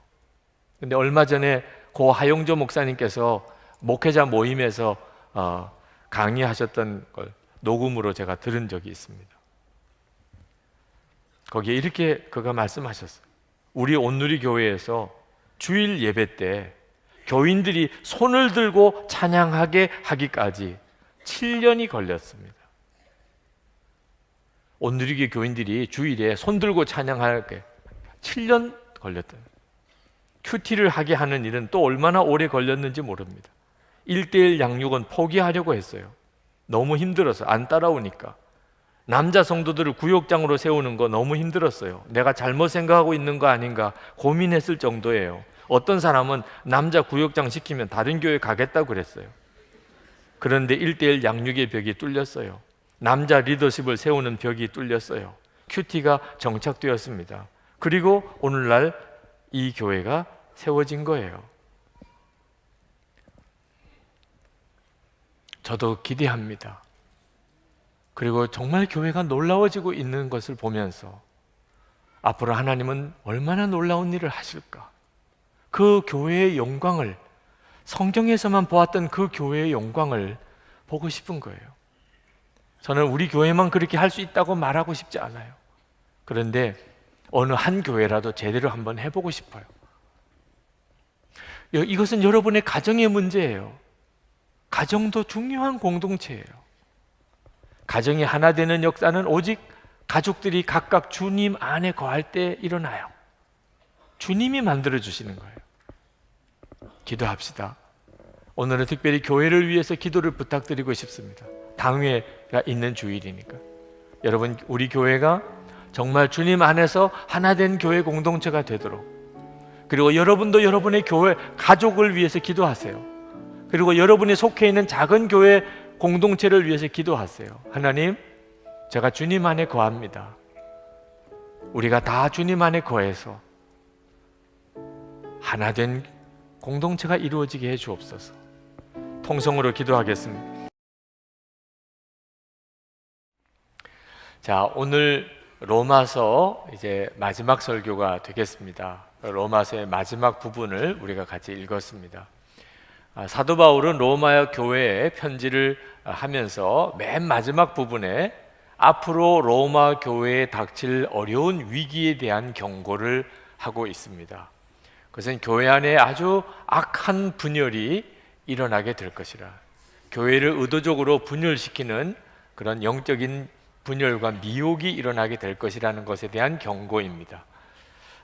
S1: 근데 얼마 전에 고 하용조 목사님께서 목회자 모임에서 강의하셨던 걸 녹음으로 제가 들은 적이 있습니다. 거기에 이렇게 그가 말씀하셨어요. 우리 온누리 교회에서 주일 예배 때 교인들이 손을 들고 찬양하게 하기까지 7년이 걸렸습니다. 온누리교 교인들이 주일에 손 들고 찬양하게 7년 걸렸다. 큐티를 하게 하는 일은 또 얼마나 오래 걸렸는지 모릅니다. 1:1 양육은 포기하려고 했어요. 너무 힘들어서, 안 따라오니까. 남자 성도들을 구역장으로 세우는 거 너무 힘들었어요. 내가 잘못 생각하고 있는 거 아닌가 고민했을 정도예요. 어떤 사람은 남자 구역장 시키면 다른 교회 가겠다고 그랬어요. 그런데 1:1 양육의 벽이 뚫렸어요. 남자 리더십을 세우는 벽이 뚫렸어요. 큐티가 정착되었습니다. 그리고 오늘날 이 교회가 세워진 거예요. 저도 기대합니다. 그리고 정말 교회가 놀라워지고 있는 것을 보면서 앞으로 하나님은 얼마나 놀라운 일을 하실까? 그 교회의 영광을, 성경에서만 보았던 그 교회의 영광을 보고 싶은 거예요. 저는 우리 교회만 그렇게 할 수 있다고 말하고 싶지 않아요. 그런데 어느 한 교회라도 제대로 한번 해보고 싶어요. 이것은 여러분의 가정의 문제예요. 가정도 중요한 공동체예요. 가정이 하나 되는 역사는 오직 가족들이 각각 주님 안에 거할 때 일어나요. 주님이 만들어 주시는 거예요. 기도합시다. 오늘은 특별히 교회를 위해서 기도를 부탁드리고 싶습니다. 당회가 있는 주일이니까. 여러분, 우리 교회가 정말 주님 안에서 하나된 교회 공동체가 되도록, 그리고 여러분도 여러분의 교회 가족을 위해서 기도하세요. 그리고 여러분이 속해 있는 작은 교회 공동체를 위해서 기도하세요. 하나님, 제가 주님 안에 거합니다. 우리가 다 주님 안에 거해서 하나된 공동체가 이루어지게 해 주옵소서. 통성으로 기도하겠습니다. 자, 오늘 로마서 이제 마지막 설교가 되겠습니다. 로마서의 마지막 부분을 우리가 같이 읽었습니다. 사도 바울은 로마 교회에 편지를 하면서 맨 마지막 부분에 앞으로 로마 교회에 닥칠 어려운 위기에 대한 경고를 하고 있습니다. 그것은 교회 안에 아주 악한 분열이 일어나게 될 것이라, 교회를 의도적으로 분열시키는 그런 영적인 분열과 미혹이 일어나게 될 것이라는 것에 대한 경고입니다.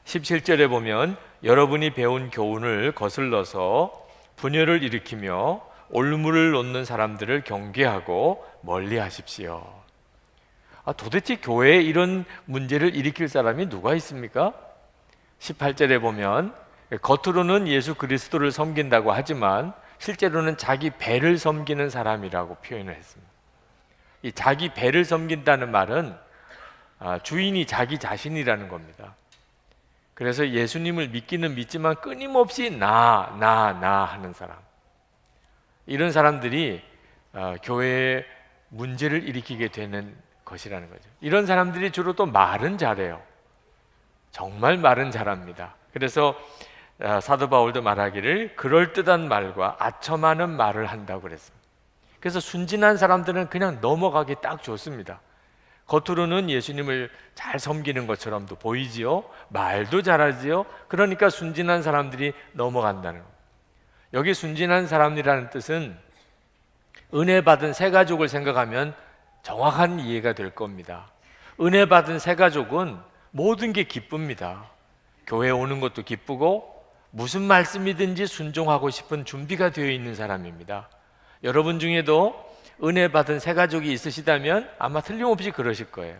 S1: 17절에 보면 여러분이 배운 교훈을 거슬러서 분열을 일으키며 올무를 놓는 사람들을 경계하고 멀리 하십시오. 도대체 교회에 이런 문제를 일으킬 사람이 누가 있습니까? 18절에 보면 겉으로는 예수 그리스도를 섬긴다고 하지만 실제로는 자기 배를 섬기는 사람이라고 표현을 했습니다. 이 자기 배를 섬긴다는 말은 주인이 자기 자신이라는 겁니다. 그래서 예수님을 믿기는 믿지만 끊임없이 나 하는 사람, 이런 사람들이 교회에 문제를 일으키게 되는 것이라는 거죠. 이런 사람들이 주로 또 말은 잘해요. 정말 말은 잘합니다. 그래서 사도 바울도 말하기를 그럴듯한 말과 아첨하는 말을 한다고 그랬습니다. 그래서 순진한 사람들은 그냥 넘어가기 딱 좋습니다. 겉으로는 예수님을 잘 섬기는 것처럼도 보이지요. 말도 잘하지요. 그러니까 순진한 사람들이 넘어간다는 거예요. 여기 순진한 사람이라는 뜻은 은혜 받은 새 가족을 생각하면 정확한 이해가 될 겁니다. 은혜 받은 새 가족은 모든 게 기쁩니다. 교회 오는 것도 기쁘고 무슨 말씀이든지 순종하고 싶은 준비가 되어 있는 사람입니다. 여러분 중에도 은혜 받은 새 가족이 있으시다면 아마 틀림없이 그러실 거예요.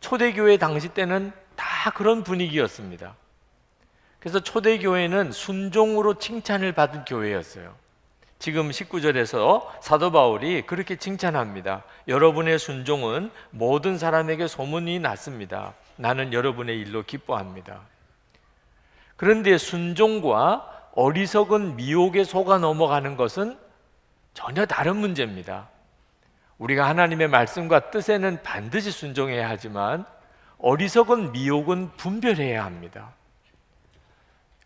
S1: 초대교회 당시 때는 다 그런 분위기였습니다. 그래서 초대교회는 순종으로 칭찬을 받은 교회였어요. 지금 19절에서 사도 바울이 그렇게 칭찬합니다. 여러분의 순종은 모든 사람에게 소문이 났습니다. 나는 여러분의 일로 기뻐합니다. 그런데 순종과 어리석은 미혹에 속아 넘어가는 것은 전혀 다른 문제입니다. 우리가 하나님의 말씀과 뜻에는 반드시 순종해야 하지만 어리석은 미혹은 분별해야 합니다.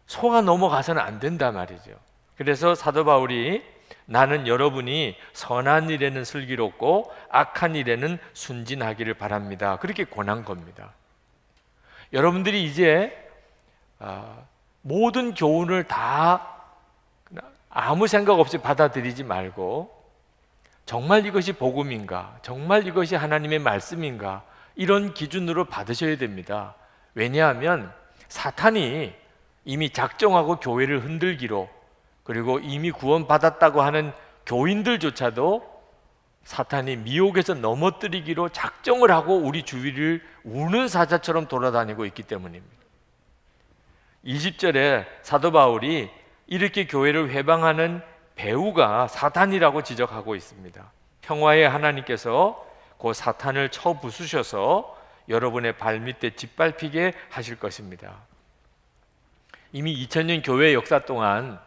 S1: 속아 넘어가서는 안 된단 말이죠. 그래서 사도 바울이 나는 여러분이 선한 일에는 슬기롭고 악한 일에는 순진하기를 바랍니다. 그렇게 권한 겁니다. 여러분들이 이제 모든 교훈을 다 아무 생각 없이 받아들이지 말고 정말 이것이 복음인가? 정말 이것이 하나님의 말씀인가? 이런 기준으로 받으셔야 됩니다. 왜냐하면 사탄이 이미 작정하고 교회를 흔들기로, 그리고 이미 구원받았다고 하는 교인들조차도 사탄이 미혹에서 넘어뜨리기로 작정을 하고 우리 주위를 우는 사자처럼 돌아다니고 있기 때문입니다. 20절에 사도 바울이 이렇게 교회를 회방하는 배후가 사탄이라고 지적하고 있습니다. 평화의 하나님께서 그 사탄을 쳐 부수셔서 여러분의 발밑에 짓밟히게 하실 것입니다. 이미 2000년 교회 역사 동안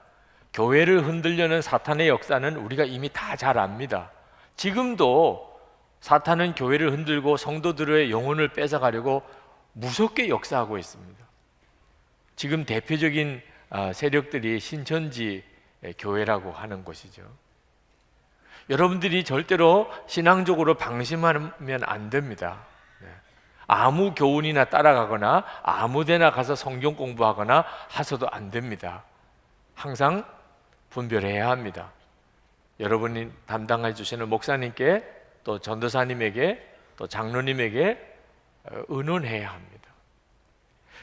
S1: 교회를 흔들려는 사탄의 역사는 우리가 이미 다 잘 압니다. 지금도 사탄은 교회를 흔들고 성도들의 영혼을 뺏어가려고 무섭게 역사하고 있습니다. 지금 대표적인 세력들이 신천지 교회라고 하는 것이죠. 여러분들이 절대로 신앙적으로 방심하면 안 됩니다. 아무 교훈이나 따라가거나 아무 데나 가서 성경 공부하거나 하셔도 안 됩니다. 항상 분별해야 합니다. 여러분이 담당해 주시는 목사님께, 또 전도사님에게, 또 장로님에게 의논해야 합니다.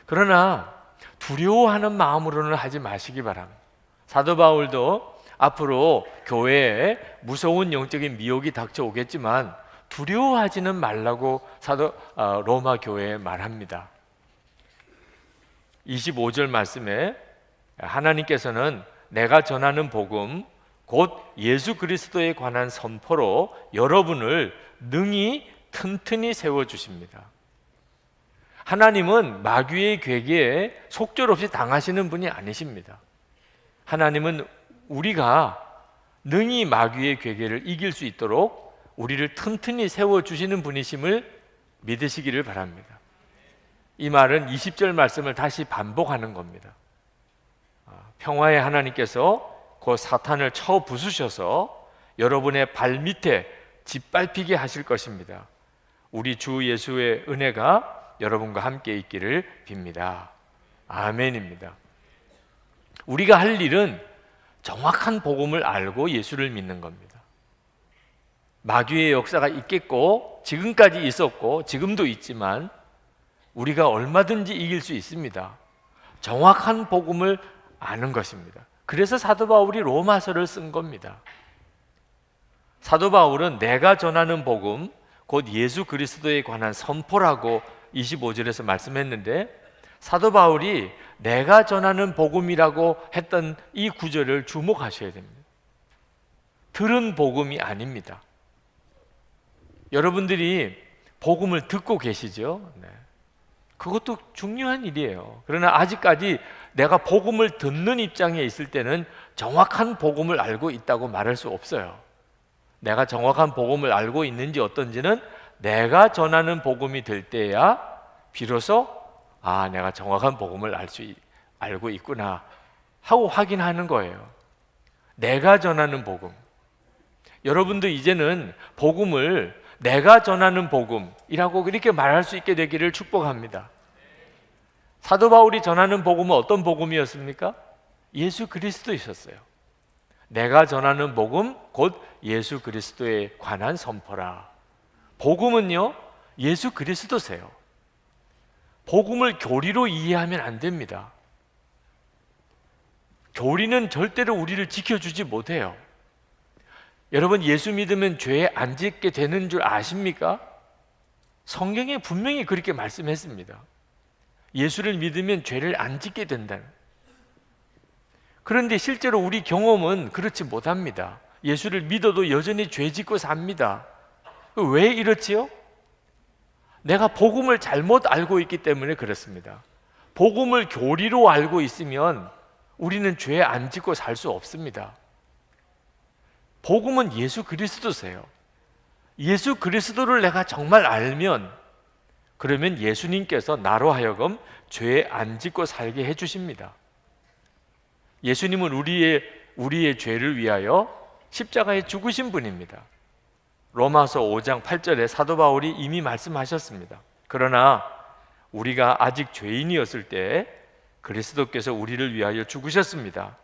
S1: 그러나 두려워하는 마음으로는 하지 마시기 바랍니다. 사도 바울도 앞으로 교회에 무서운 영적인 미혹이 닥쳐오겠지만 두려워하지는 말라고 로마 교회에 말합니다. 25절 말씀에 하나님께서는 내가 전하는 복음 곧 예수 그리스도에 관한 선포로 여러분을 능히 튼튼히 세워주십니다. 하나님은 마귀의 괴계에 속절없이 당하시는 분이 아니십니다. 하나님은 우리가 능히 마귀의 괴계를 이길 수 있도록 우리를 튼튼히 세워주시는 분이심을 믿으시기를 바랍니다. 이 말은 20절 말씀을 다시 반복하는 겁니다. 평화의 하나님께서 그 사탄을 쳐 부수셔서 여러분의 발 밑에 짓밟히게 하실 것입니다. 우리 주 예수의 은혜가 여러분과 함께 있기를 빕니다. 아멘입니다. 우리가 할 일은 정확한 복음을 알고 예수를 믿는 겁니다. 마귀의 역사가 있겠고 지금까지 있었고 지금도 있지만 우리가 얼마든지 이길 수 있습니다. 정확한 복음을 아는 것입니다. 그래서 사도 바울이 로마서를 쓴 겁니다. 사도 바울은 내가 전하는 복음, 곧 예수 그리스도에 관한 선포라고 25절에서 말씀했는데, 사도 바울이 내가 전하는 복음이라고 했던 이 구절을 주목하셔야 됩니다. 들은 복음이 아닙니다. 여러분들이 복음을 듣고 계시죠? 네. 그것도 중요한 일이에요. 그러나 아직까지 내가 복음을 듣는 입장에 있을 때는 정확한 복음을 알고 있다고 말할 수 없어요. 내가 정확한 복음을 알고 있는지 어떤지는 내가 전하는 복음이 될 때야 비로소 내가 정확한 복음을 알고 있구나 하고 확인하는 거예요. 내가 전하는 복음. 여러분도 이제는 복음을 내가 전하는 복음이라고 그렇게 말할 수 있게 되기를 축복합니다. 사도 바울이 전하는 복음은 어떤 복음이었습니까? 예수 그리스도이셨어요. 내가 전하는 복음 곧 예수 그리스도에 관한 선포라. 복음은요, 예수 그리스도세요. 복음을 교리로 이해하면 안 됩니다. 교리는 절대로 우리를 지켜주지 못해요. 여러분, 예수 믿으면 죄 안 짓게 되는 줄 아십니까? 성경에 분명히 그렇게 말씀했습니다. 예수를 믿으면 죄를 안 짓게 된다는. 그런데 실제로 우리 경험은 그렇지 못합니다. 예수를 믿어도 여전히 죄 짓고 삽니다. 왜 이렇지요? 내가 복음을 잘못 알고 있기 때문에 그렇습니다. 복음을 교리로 알고 있으면 우리는 죄 안 짓고 살 수 없습니다. 복음은 예수 그리스도세요. 예수 그리스도를 내가 정말 알면 그러면 예수님께서 나로 하여금 죄 안 짓고 살게 해주십니다. 예수님은 우리의 죄를 위하여 십자가에 죽으신 분입니다. 로마서 5장 8절에 사도 바울이 이미 말씀하셨습니다. 그러나 우리가 아직 죄인이었을 때 그리스도께서 우리를 위하여 죽으셨습니다.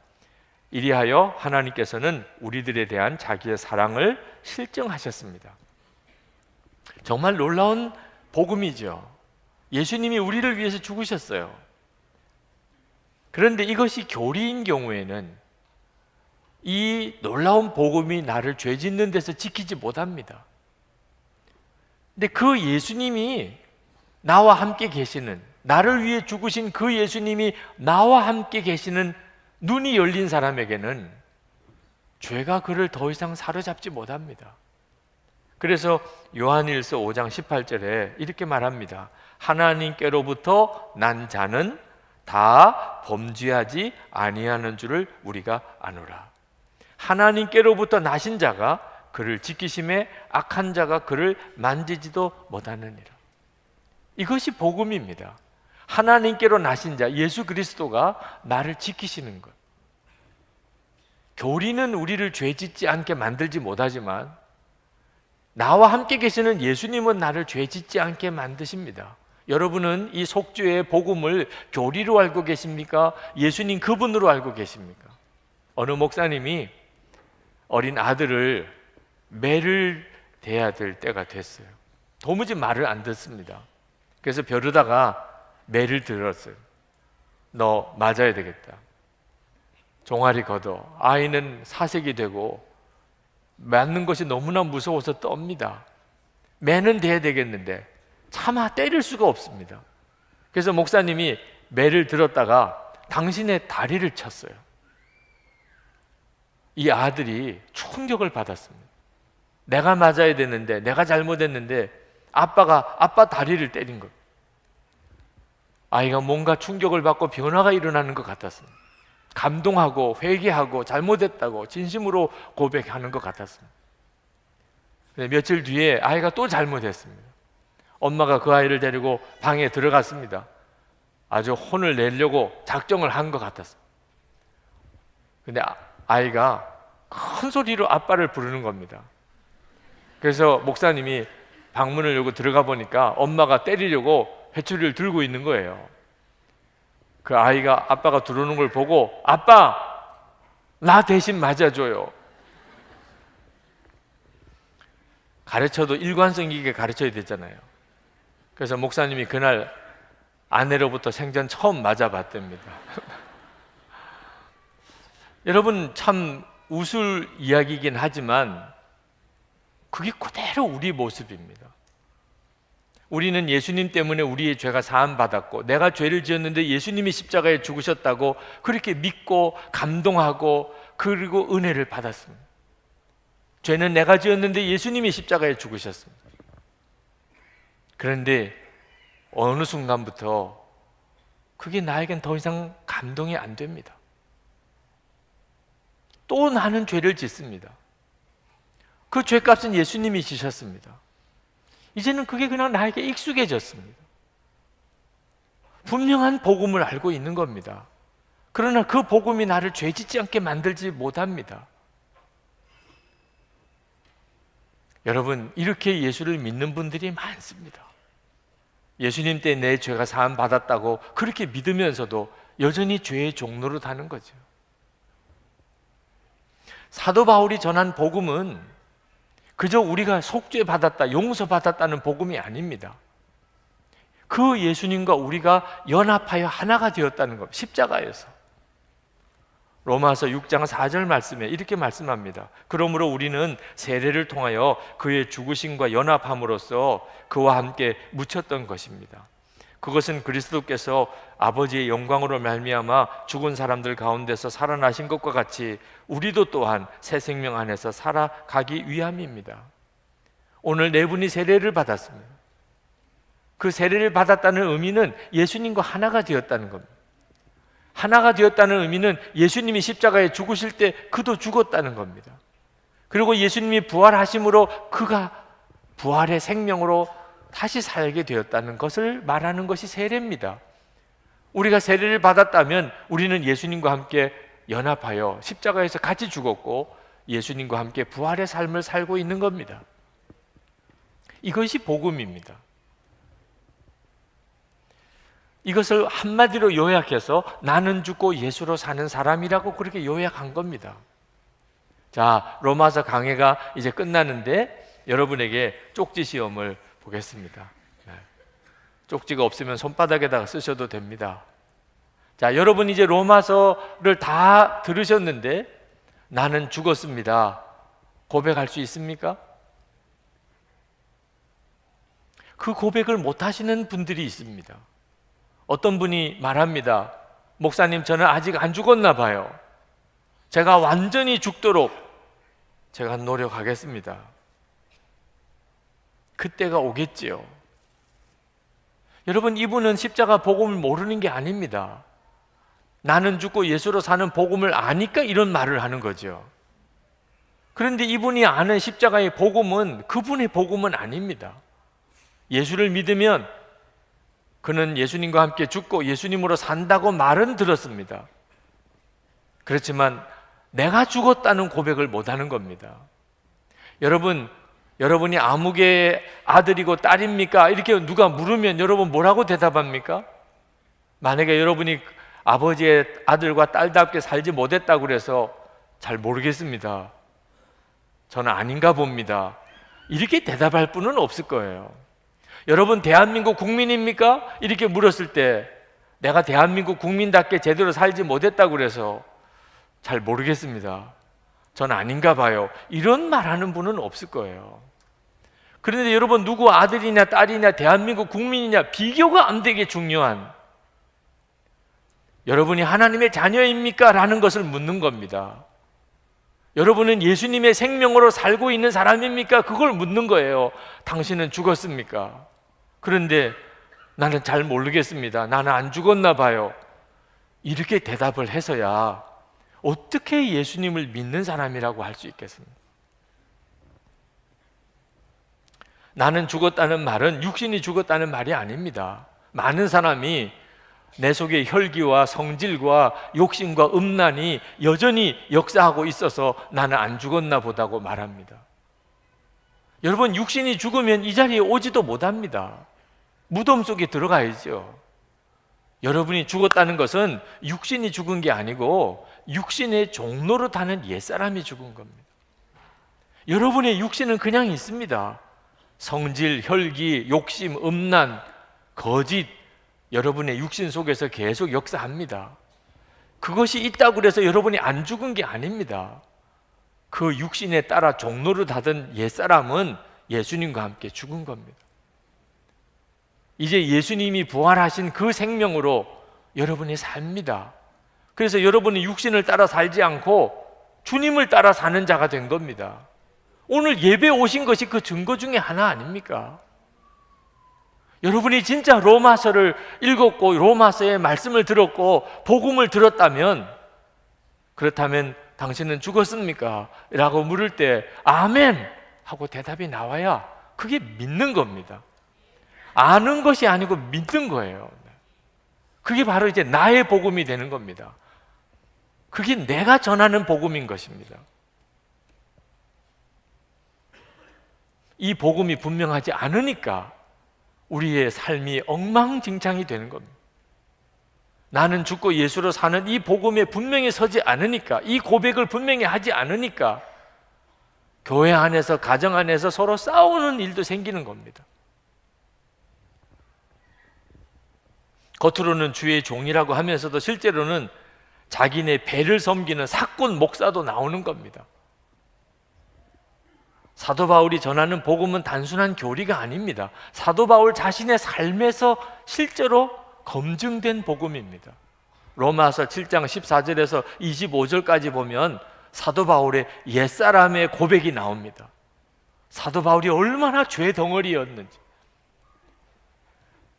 S1: 이리하여 하나님께서는 우리들에 대한 자기의 사랑을 실증하셨습니다. 정말 놀라운 복음이죠. 예수님이 우리를 위해서 죽으셨어요. 그런데 이것이 교리인 경우에는 이 놀라운 복음이 나를 죄 짓는 데서 지키지 못합니다. 근데 그 예수님이 나와 함께 계시는, 나를 위해 죽으신 그 예수님이 나와 함께 계시는 눈이 열린 사람에게는 죄가 그를 더 이상 사로잡지 못합니다. 그래서 요한일서 5장 18절에 이렇게 말합니다. 하나님께로부터 난 자는 다 범죄하지 아니하는 줄을 우리가 아노라. 하나님께로부터 나신 자가 그를 지키심에 악한 자가 그를 만지지도 못하느니라. 이것이 복음입니다. 하나님께로 나신 자 예수 그리스도가 나를 지키시는 것. 교리는 우리를 죄 짓지 않게 만들지 못하지만 나와 함께 계시는 예수님은 나를 죄 짓지 않게 만드십니다. 여러분은 이 속죄의 복음을 교리로 알고 계십니까? 예수님 그분으로 알고 계십니까? 어느 목사님이 어린 아들을 매를 대야 될 때가 됐어요. 도무지 말을 안 듣습니다. 그래서 벼르다가 매를 들었어요. 너 맞아야 되겠다. 종아리 걷어. 아이는 사색이 되고 맞는 것이 너무나 무서워서 떱니다. 매는 돼야 되겠는데 차마 때릴 수가 없습니다. 그래서 목사님이 매를 들었다가 당신의 다리를 쳤어요. 이 아들이 충격을 받았습니다. 내가 맞아야 되는데, 내가 잘못했는데 아빠 다리를 때린 것. 아이가 뭔가 충격을 받고 변화가 일어나는 것 같았습니다. 감동하고 회개하고 잘못했다고 진심으로 고백하는 것 같았습니다. 며칠 뒤에 아이가 또 잘못했습니다. 엄마가 그 아이를 데리고 방에 들어갔습니다. 아주 혼을 내려고 작정을 한 것 같았습니다. 근데 아이가 큰 소리로 아빠를 부르는 겁니다. 그래서 목사님이 방문을 열고 들어가 보니까 엄마가 때리려고 회초리를 들고 있는 거예요. 그 아이가 아빠가 들어오는 걸 보고 아빠, 나 대신 맞아줘요. 가르쳐도 일관성 있게 가르쳐야 되잖아요. 그래서 목사님이 그날 아내로부터 생전 처음 맞아봤답니다. 여러분, 참 웃을 이야기이긴 하지만 그게 그대로 우리 모습입니다. 우리는 예수님 때문에 우리의 죄가 사함받았고, 내가 죄를 지었는데 예수님이 십자가에 죽으셨다고 그렇게 믿고 감동하고 그리고 은혜를 받았습니다. 죄는 내가 지었는데 예수님이 십자가에 죽으셨습니다. 그런데 어느 순간부터 그게 나에겐 더 이상 감동이 안 됩니다. 또 나는 죄를 짓습니다. 그 죄값은 예수님이 지셨습니다. 이제는 그게 그냥 나에게 익숙해졌습니다. 분명한 복음을 알고 있는 겁니다. 그러나 그 복음이 나를 죄 짓지 않게 만들지 못합니다. 여러분, 이렇게 예수를 믿는 분들이 많습니다. 예수님 때 내 죄가 사함 받았다고 그렇게 믿으면서도 여전히 죄의 종로로 사는 거죠. 사도 바울이 전한 복음은 그저 우리가 속죄 받았다, 용서 받았다는 복음이 아닙니다. 그 예수님과 우리가 연합하여 하나가 되었다는 것, 십자가에서. 로마서 6장 4절 말씀에 이렇게 말씀합니다. 그러므로 우리는 세례를 통하여 그의 죽으심과 연합함으로써 그와 함께 묻혔던 것입니다. 그것은 그리스도께서 아버지의 영광으로 말미암아 죽은 사람들 가운데서 살아나신 것과 같이 우리도 또한 새 생명 안에서 살아가기 위함입니다. 오늘 네 분이 세례를 받았습니다. 그 세례를 받았다는 의미는 예수님과 하나가 되었다는 겁니다. 하나가 되었다는 의미는 예수님이 십자가에 죽으실 때 그도 죽었다는 겁니다. 그리고 예수님이 부활하심으로 그가 부활의 생명으로 다시 살게 되었다는 것을 말하는 것이 세례입니다. 우리가 세례를 받았다면 우리는 예수님과 함께 연합하여 십자가에서 같이 죽었고 예수님과 함께 부활의 삶을 살고 있는 겁니다. 이것이 복음입니다. 이것을 한마디로 요약해서 나는 죽고 예수로 사는 사람이라고 그렇게 요약한 겁니다. 자, 로마서 강해가 이제 끝나는데 여러분에게 쪽지 시험을 보겠습니다. 쪽지가 없으면 손바닥에다가 쓰셔도 됩니다. 자, 여러분 이제 로마서를 다 들으셨는데 나는 죽었습니다. 고백할 수 있습니까? 그 고백을 못 하시는 분들이 있습니다. 어떤 분이 말합니다. 목사님, 저는 아직 안 죽었나 봐요. 제가 완전히 죽도록 제가 노력하겠습니다. 그때가 오겠지요. 여러분, 이분은 십자가 복음을 모르는 게 아닙니다. 나는 죽고 예수로 사는 복음을 아니까 이런 말을 하는 거죠. 그런데 이분이 아는 십자가의 복음은 그분의 복음은 아닙니다. 예수를 믿으면 그는 예수님과 함께 죽고 예수님으로 산다고 말은 들었습니다. 그렇지만 내가 죽었다는 고백을 못하는 겁니다. 여러분이 아무개의 아들이고 딸입니까? 이렇게 누가 물으면 여러분 뭐라고 대답합니까? 만약에 여러분이 아버지의 아들과 딸답게 살지 못했다고 그래서 잘 모르겠습니다, 저는 아닌가 봅니다, 이렇게 대답할 분은 없을 거예요. 여러분 대한민국 국민입니까? 이렇게 물었을 때 내가 대한민국 국민답게 제대로 살지 못했다고 그래서 잘 모르겠습니다, 저는 아닌가 봐요, 이런 말하는 분은 없을 거예요. 그런데 여러분, 누구 아들이냐 딸이냐 대한민국 국민이냐 비교가 안 되게 중요한, 여러분이 하나님의 자녀입니까? 라는 것을 묻는 겁니다. 여러분은 예수님의 생명으로 살고 있는 사람입니까? 그걸 묻는 거예요. 당신은 죽었습니까? 그런데 나는 잘 모르겠습니다, 나는 안 죽었나 봐요, 이렇게 대답을 해서야 어떻게 예수님을 믿는 사람이라고 할 수 있겠습니까? 나는 죽었다는 말은 육신이 죽었다는 말이 아닙니다. 많은 사람이 내 속에 혈기와 성질과 욕심과 음란이 여전히 역사하고 있어서 나는 안 죽었나 보다고 말합니다. 여러분, 육신이 죽으면 이 자리에 오지도 못합니다. 무덤 속에 들어가야죠. 여러분이 죽었다는 것은 육신이 죽은 게 아니고 육신의 종로로 타는 옛사람이 죽은 겁니다. 여러분의 육신은 그냥 있습니다. 성질, 혈기, 욕심, 음란, 거짓, 여러분의 육신 속에서 계속 역사합니다. 그것이 있다고 해서 여러분이 안 죽은 게 아닙니다. 그 육신에 따라 종로를 타던 옛사람은 예수님과 함께 죽은 겁니다. 이제 예수님이 부활하신 그 생명으로 여러분이 삽니다. 그래서 여러분이 육신을 따라 살지 않고 주님을 따라 사는 자가 된 겁니다. 오늘 예배 오신 것이 그 증거 중에 하나 아닙니까? 여러분이 진짜 로마서를 읽었고 로마서의 말씀을 들었고 복음을 들었다면, 그렇다면 당신은 죽었습니까? 라고 물을 때 아멘 하고 대답이 나와야 그게 믿는 겁니다. 아는 것이 아니고 믿는 거예요. 그게 바로 이제 나의 복음이 되는 겁니다. 그게 내가 전하는 복음인 것입니다. 이 복음이 분명하지 않으니까 우리의 삶이 엉망진창이 되는 겁니다. 나는 죽고 예수로 사는 이 복음에 분명히 서지 않으니까, 이 고백을 분명히 하지 않으니까 교회 안에서, 가정 안에서 서로 싸우는 일도 생기는 겁니다. 겉으로는 주의 종이라고 하면서도 실제로는 자기네 배를 섬기는 사꾼 목사도 나오는 겁니다. 사도 바울이 전하는 복음은 단순한 교리가 아닙니다. 사도 바울 자신의 삶에서 실제로 검증된 복음입니다. 로마서 7장 14절에서 25절까지 보면 사도 바울의 옛사람의 고백이 나옵니다. 사도 바울이 얼마나 죄 덩어리였는지.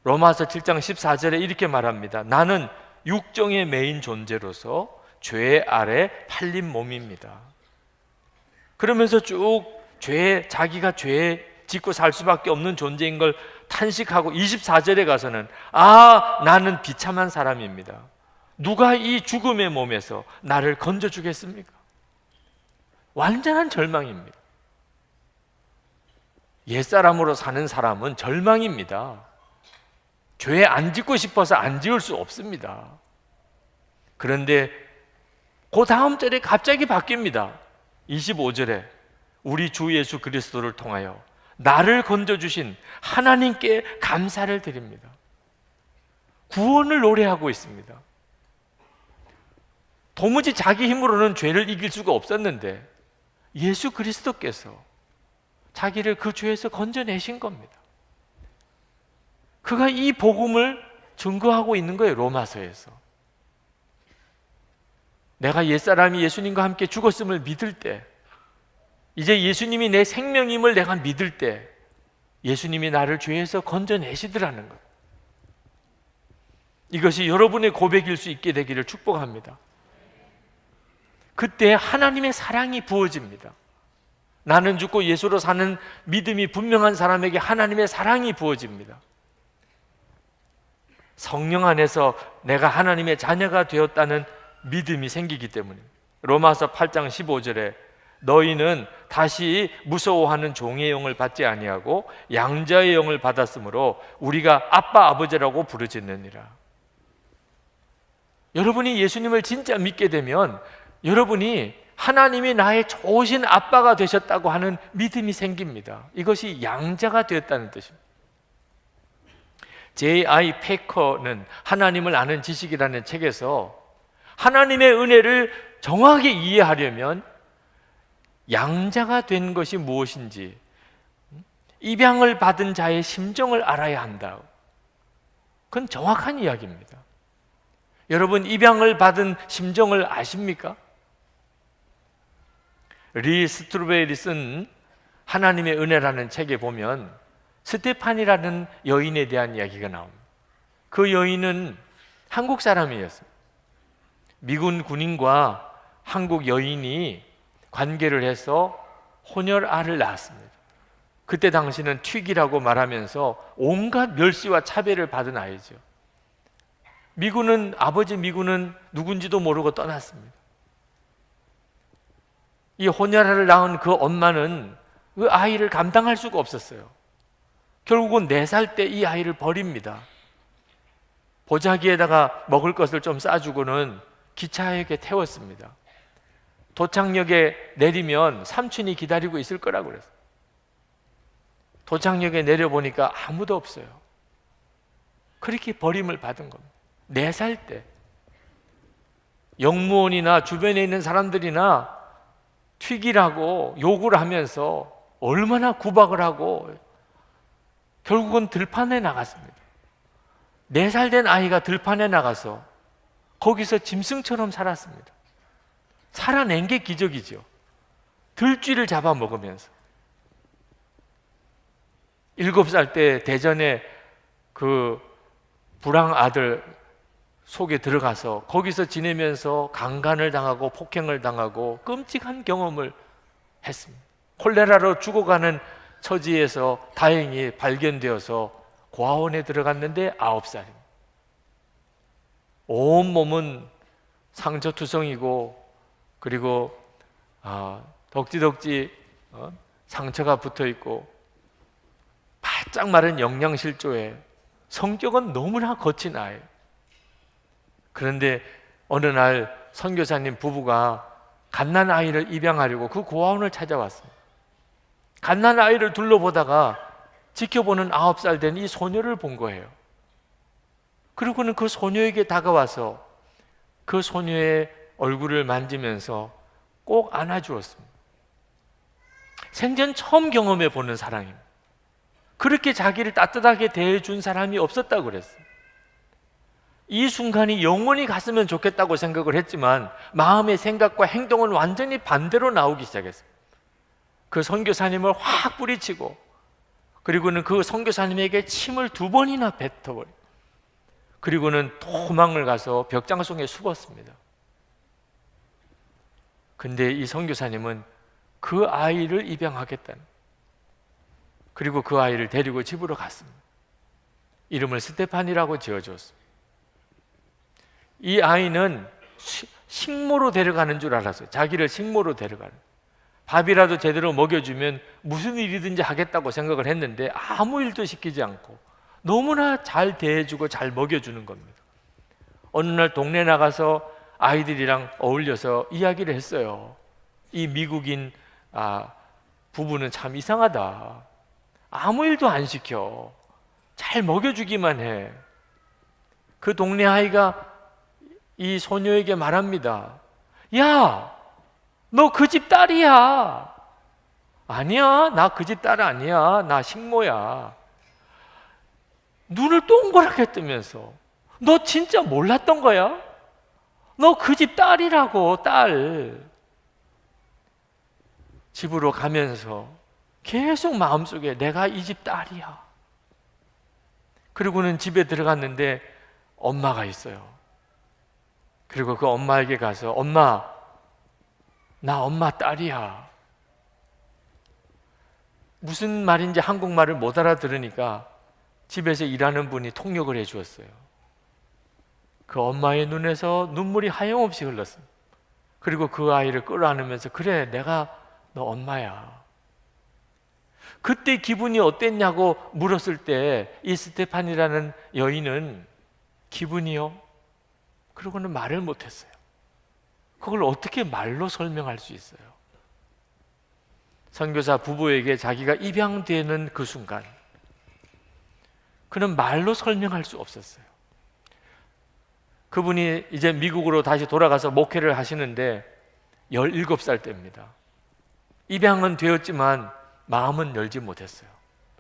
S1: 로마서 7장 14절에 이렇게 말합니다. 나는 육정에 매인 존재로서 죄 아래 팔린 몸입니다. 그러면서 쭉 자기가 죄 짓고 살 수밖에 없는 존재인 걸 탄식하고 24절에 가서는 나는 비참한 사람입니다. 누가 이 죽음의 몸에서 나를 건져주겠습니까? 완전한 절망입니다. 옛사람으로 사는 사람은 절망입니다. 죄 안 짓고 싶어서 안 지을 수 없습니다. 그런데 그 다음 절에 갑자기 바뀝니다. 25절에 우리 주 예수 그리스도를 통하여 나를 건져주신 하나님께 감사를 드립니다. 구원을 노래하고 있습니다. 도무지 자기 힘으로는 죄를 이길 수가 없었는데 예수 그리스도께서 자기를 그 죄에서 건져내신 겁니다. 그가 이 복음을 증거하고 있는 거예요. 로마서에서 내가 옛사람이 예수님과 함께 죽었음을 믿을 때, 이제 예수님이 내 생명임을 내가 믿을 때 예수님이 나를 죄에서 건져내시더라는 것. 이것이 여러분의 고백일 수 있게 되기를 축복합니다. 그때 하나님의 사랑이 부어집니다. 나는 죽고 예수로 사는 믿음이 분명한 사람에게 하나님의 사랑이 부어집니다. 성령 안에서 내가 하나님의 자녀가 되었다는 믿음이 생기기 때문입니다. 로마서 8장 15절에 너희는 다시 무서워하는 종의 영을 받지 아니하고 양자의 영을 받았으므로 우리가 아빠 아버지라고 부르짖느니라. 여러분이 예수님을 진짜 믿게 되면 여러분이 하나님이 나의 좋으신 아빠가 되셨다고 하는 믿음이 생깁니다. 이것이 양자가 되었다는 뜻입니다. J.I. 패커는 하나님을 아는 지식이라는 책에서 하나님의 은혜를 정확히 이해하려면 양자가 된 것이 무엇인지, 입양을 받은 자의 심정을 알아야 한다. 그건 정확한 이야기입니다. 여러분, 입양을 받은 심정을 아십니까? 리 스트루베리 쓴 하나님의 은혜라는 책에 보면 스테판이라는 여인에 대한 이야기가 나옵니다. 그 여인은 한국 사람이었습니다. 미군 군인과 한국 여인이 관계를 해서 혼혈아를 낳았습니다. 그때 당시는 튀기라고 말하면서 온갖 멸시와 차별을 받은 아이죠. 아버지 미군은 누군지도 모르고 떠났습니다. 이 혼혈아를 낳은 그 엄마는 그 아이를 감당할 수가 없었어요. 결국은 4살 때 이 아이를 버립니다. 보자기에다가 먹을 것을 좀 싸주고는 기차역에 태웠습니다. 도착역에 내리면 삼촌이 기다리고 있을 거라고 그랬어요. 도착역에 내려보니까 아무도 없어요. 그렇게 버림을 받은 겁니다. 4살 때. 영무원이나 주변에 있는 사람들이나 튀기라고 욕을 하면서 얼마나 구박을 하고 결국은 들판에 나갔습니다. 4살 된 아이가 들판에 나가서 거기서 짐승처럼 살았습니다. 살아낸 게 기적이죠. 들쥐를 잡아먹으면서. 7살 때 대전에 그 불황 아들 속에 들어가서 거기서 지내면서 강간을 당하고 폭행을 당하고 끔찍한 경험을 했습니다. 콜레라로 죽어가는 처지에서 다행히 발견되어서 고아원에 들어갔는데 9살입니다. 온몸은 상처투성이고 그리고 덕지덕지 상처가 붙어있고 바짝 마른 영양실조에 성격은 너무나 거친 아이. 그런데 어느 날 선교사님 부부가 갓난아이를 입양하려고 그 고아원을 찾아왔습니다. 갓난아이를 둘러보다가 지켜보는 9살 된 이 소녀를 본 거예요. 그리고는 그 소녀에게 다가와서 그 소녀의 얼굴을 만지면서 꼭 안아주었습니다. 생전 처음 경험해 보는 사랑입니다. 그렇게 자기를 따뜻하게 대해준 사람이 없었다고 그랬어요. 이 순간이 영원히 갔으면 좋겠다고 생각을 했지만 마음의 생각과 행동은 완전히 반대로 나오기 시작했어요. 그 선교사님을 확 뿌리치고 그리고는 그 선교사님에게 침을 2번이나 뱉어버려. 그리고는 도망을 가서 벽장송에 숨었습니다. 근데 이 선교사님은 그 아이를 입양하겠다는, 그리고 그 아이를 데리고 집으로 갔습니다. 이름을 스테판이라고 지어줬습니다. 이 아이는 식모로 데려가는 줄 알았어요. 자기를 식모로 데려가는, 밥이라도 제대로 먹여주면 무슨 일이든지 하겠다고 생각을 했는데 아무 일도 시키지 않고 너무나 잘 대해주고 잘 먹여주는 겁니다. 어느 날 동네 나가서 아이들이랑 어울려서 이야기를 했어요. 이 미국인 부부는 참 이상하다. 아무 일도 안 시켜. 잘 먹여주기만 해. 그 동네 아이가 이 소녀에게 말합니다. 야, 너 그 집 딸이야. 아니야, 나 그 집 딸 아니야. 나 식모야. 눈을 동그랗게 뜨면서 너 진짜 몰랐던 거야? 너 그 집 딸이라고, 딸. 집으로 가면서 계속 마음속에 내가 이 집 딸이야. 그리고는 집에 들어갔는데 엄마가 있어요. 그리고 그 엄마에게 가서 엄마, 나 엄마 딸이야. 무슨 말인지 한국말을 못 알아들으니까 집에서 일하는 분이 통역을 해 주었어요. 그 엄마의 눈에서 눈물이 하염없이 흘렀습니다. 그리고 그 아이를 끌어안으면서 그래, 내가 너 엄마야. 그때 기분이 어땠냐고 물었을 때 이 스테판이라는 여인은 기분이요? 그러고는 말을 못했어요. 그걸 어떻게 말로 설명할 수 있어요? 선교사 부부에게 자기가 입양되는 그 순간 그는 말로 설명할 수 없었어요. 그분이 이제 미국으로 다시 돌아가서 목회를 하시는데 17살 때입니다. 입양은 되었지만 마음은 열지 못했어요.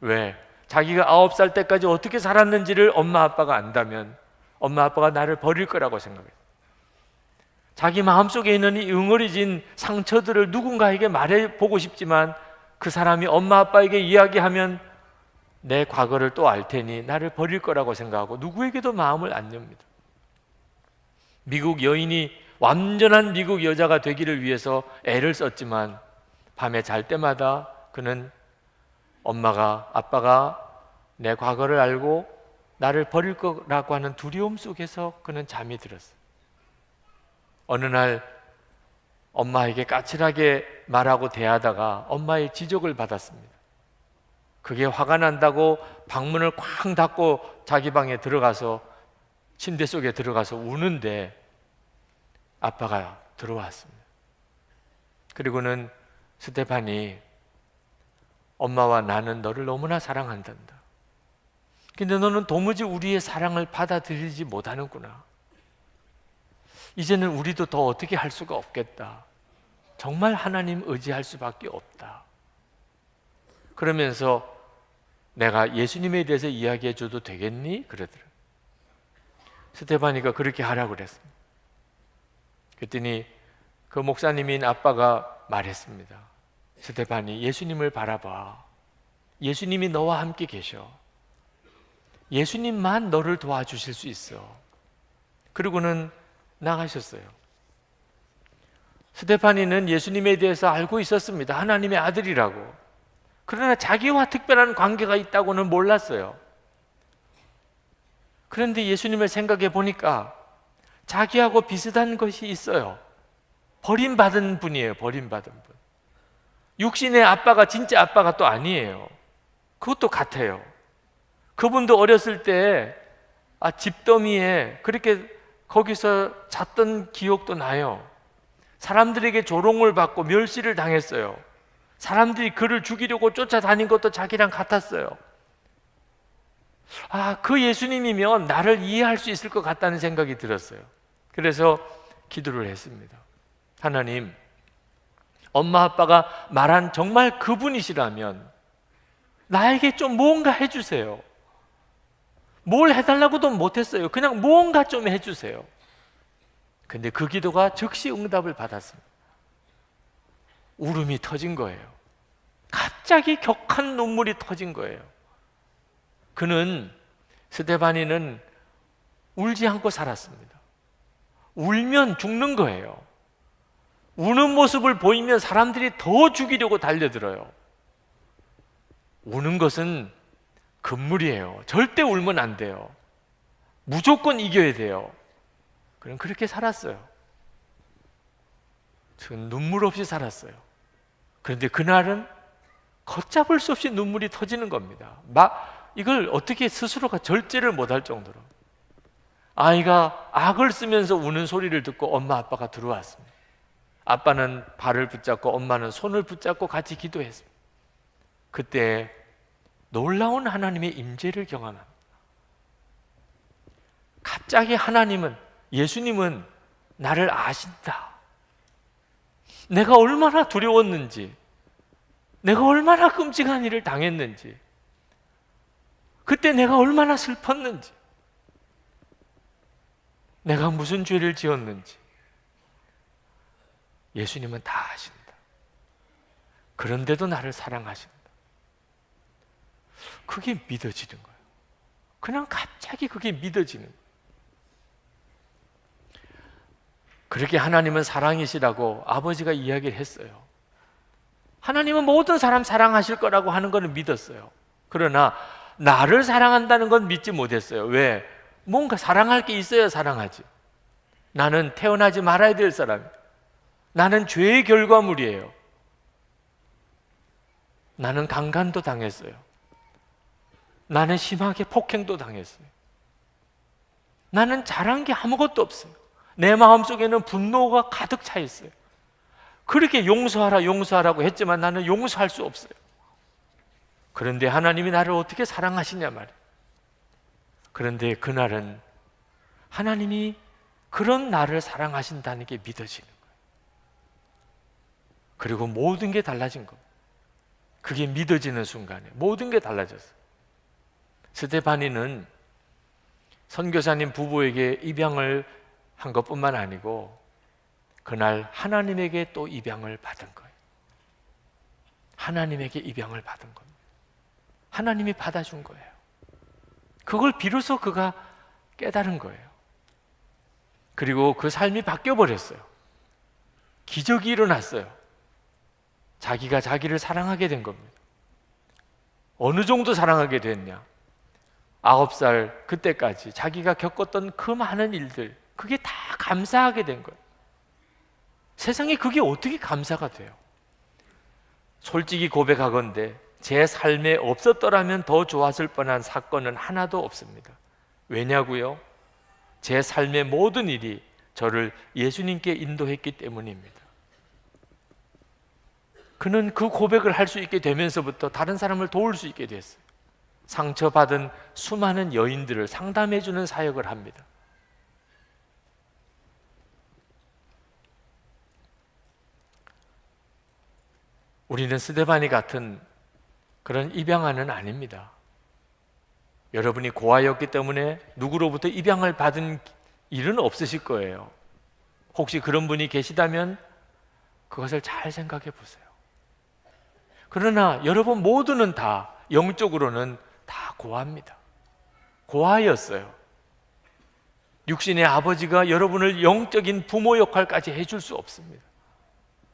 S1: 왜? 자기가 9살 때까지 어떻게 살았는지를 엄마 아빠가 안다면 엄마 아빠가 나를 버릴 거라고 생각해요. 자기 마음속에 있는 이 응어리진 상처들을 누군가에게 말해보고 싶지만 그 사람이 엄마 아빠에게 이야기하면 내 과거를 또 알 테니 나를 버릴 거라고 생각하고 누구에게도 마음을 안 엽니다. 미국 여인이 완전한 미국 여자가 되기를 위해서 애를 썼지만 밤에 잘 때마다 그는 엄마가, 아빠가 내 과거를 알고 나를 버릴 거라고 하는 두려움 속에서 그는 잠이 들었어요. 어느 날 엄마에게 까칠하게 말하고 대하다가 엄마의 지적을 받았습니다. 그게 화가 난다고 방문을 쾅 닫고 자기 방에 들어가서 침대 속에 들어가서 우는데 아빠가 들어왔습니다. 그리고는 스테판이 엄마와 나는 너를 너무나 사랑한단다. 근데 너는 도무지 우리의 사랑을 받아들이지 못하는구나. 이제는 우리도 더 어떻게 할 수가 없겠다. 정말 하나님 의지할 수밖에 없다. 그러면서 내가 예수님에 대해서 이야기해 줘도 되겠니? 그러더라고요. 스테파니가 그렇게 하라고 그랬습니다. 그랬더니 그 목사님인 아빠가 말했습니다. 스테파니, 예수님을 바라봐. 예수님이 너와 함께 계셔. 예수님만 너를 도와주실 수 있어. 그리고는 나가셨어요. 스테파니는 예수님에 대해서 알고 있었습니다. 하나님의 아들이라고. 그러나 자기와 특별한 관계가 있다고는 몰랐어요. 그런데 예수님을 생각해 보니까 자기하고 비슷한 것이 있어요. 버림받은 분이에요. 버림받은 분. 육신의 아빠가 진짜 아빠가 또 아니에요. 그것도 같아요. 그분도 어렸을 때 집더미에 그렇게 거기서 잤던 기억도 나요. 사람들에게 조롱을 받고 멸시를 당했어요. 사람들이 그를 죽이려고 쫓아다닌 것도 자기랑 같았어요. 그 예수님이면 나를 이해할 수 있을 것 같다는 생각이 들었어요. 그래서 기도를 했습니다. 하나님, 엄마 아빠가 말한 정말 그분이시라면 나에게 좀 뭔가 해주세요. 뭘 해달라고도 못했어요. 그냥 뭔가 좀 해주세요. 근데 그 기도가 즉시 응답을 받았습니다. 울음이 터진 거예요. 갑자기 격한 눈물이 터진 거예요. 스테파니는 울지 않고 살았습니다. 울면 죽는 거예요. 우는 모습을 보이면 사람들이 더 죽이려고 달려들어요. 우는 것은 금물이에요. 절대 울면 안 돼요. 무조건 이겨야 돼요. 그럼 그렇게 살았어요. 저는 눈물 없이 살았어요. 그런데 그날은 걷잡을 수 없이 눈물이 터지는 겁니다. 이걸 어떻게 스스로가 절제를 못할 정도로. 아이가 악을 쓰면서 우는 소리를 듣고 엄마 아빠가 들어왔습니다. 아빠는 발을 붙잡고 엄마는 손을 붙잡고 같이 기도했습니다. 그때 놀라운 하나님의 임재를 경험합니다. 갑자기 예수님은 나를 아신다. 내가 얼마나 두려웠는지, 내가 얼마나 끔찍한 일을 당했는지, 그때 내가 얼마나 슬펐는지, 내가 무슨 죄를 지었는지 예수님은 다 아신다. 그런데도 나를 사랑하신다. 그게 믿어지는 거예요. 그냥 갑자기 그게 믿어지는 거예요. 그렇게 하나님은 사랑이시라고 아버지가 이야기를 했어요. 하나님은 모든 사람 사랑하실 거라고 하는 거는 믿었어요. 그러나 나를 사랑한다는 건 믿지 못했어요. 왜? 뭔가 사랑할 게 있어야 사랑하지. 나는 태어나지 말아야 될 사람이에요. 나는 죄의 결과물이에요. 나는 강간도 당했어요. 나는 심하게 폭행도 당했어요. 나는 잘한 게 아무것도 없어요. 내 마음속에는 분노가 가득 차 있어요. 그렇게 용서하라고 했지만 나는 용서할 수 없어요. 그런데 하나님이 나를 어떻게 사랑하시냐 말이에요. 그런데 그날은 하나님이 그런 나를 사랑하신다는 게 믿어지는 거예요. 그리고 모든 게 달라진 겁니다. 그게 믿어지는 순간에 모든 게 달라졌어요. 스테파니는 선교사님 부부에게 입양을 한 것뿐만 아니고 그날 하나님에게 또 입양을 받은 거예요. 하나님에게 입양을 받은 겁니다. 하나님이 받아준 거예요. 그걸 비로소 그가 깨달은 거예요. 그리고 그 삶이 바뀌어버렸어요. 기적이 일어났어요. 자기가 자기를 사랑하게 된 겁니다. 어느 정도 사랑하게 됐냐? 9살 그때까지 자기가 겪었던 그 많은 일들, 그게 다 감사하게 된 거예요. 세상에 그게 어떻게 감사가 돼요? 솔직히 고백하건대 제 삶에 없었더라면 더 좋았을 뻔한 사건은 하나도 없습니다. 왜냐고요? 제 삶의 모든 일이 저를 예수님께 인도했기 때문입니다. 그는 그 고백을 할 수 있게 되면서부터 다른 사람을 도울 수 있게 됐어요. 상처받은 수많은 여인들을 상담해주는 사역을 합니다. 우리는 스데반이 같은 그런 입양아는 아닙니다. 여러분이 고아였기 때문에 누구로부터 입양을 받은 일은 없으실 거예요. 혹시 그런 분이 계시다면 그것을 잘 생각해 보세요. 그러나 여러분 모두는 다 영적으로는 다 고아입니다. 고아였어요. 육신의 아버지가 여러분을 영적인 부모 역할까지 해줄 수 없습니다.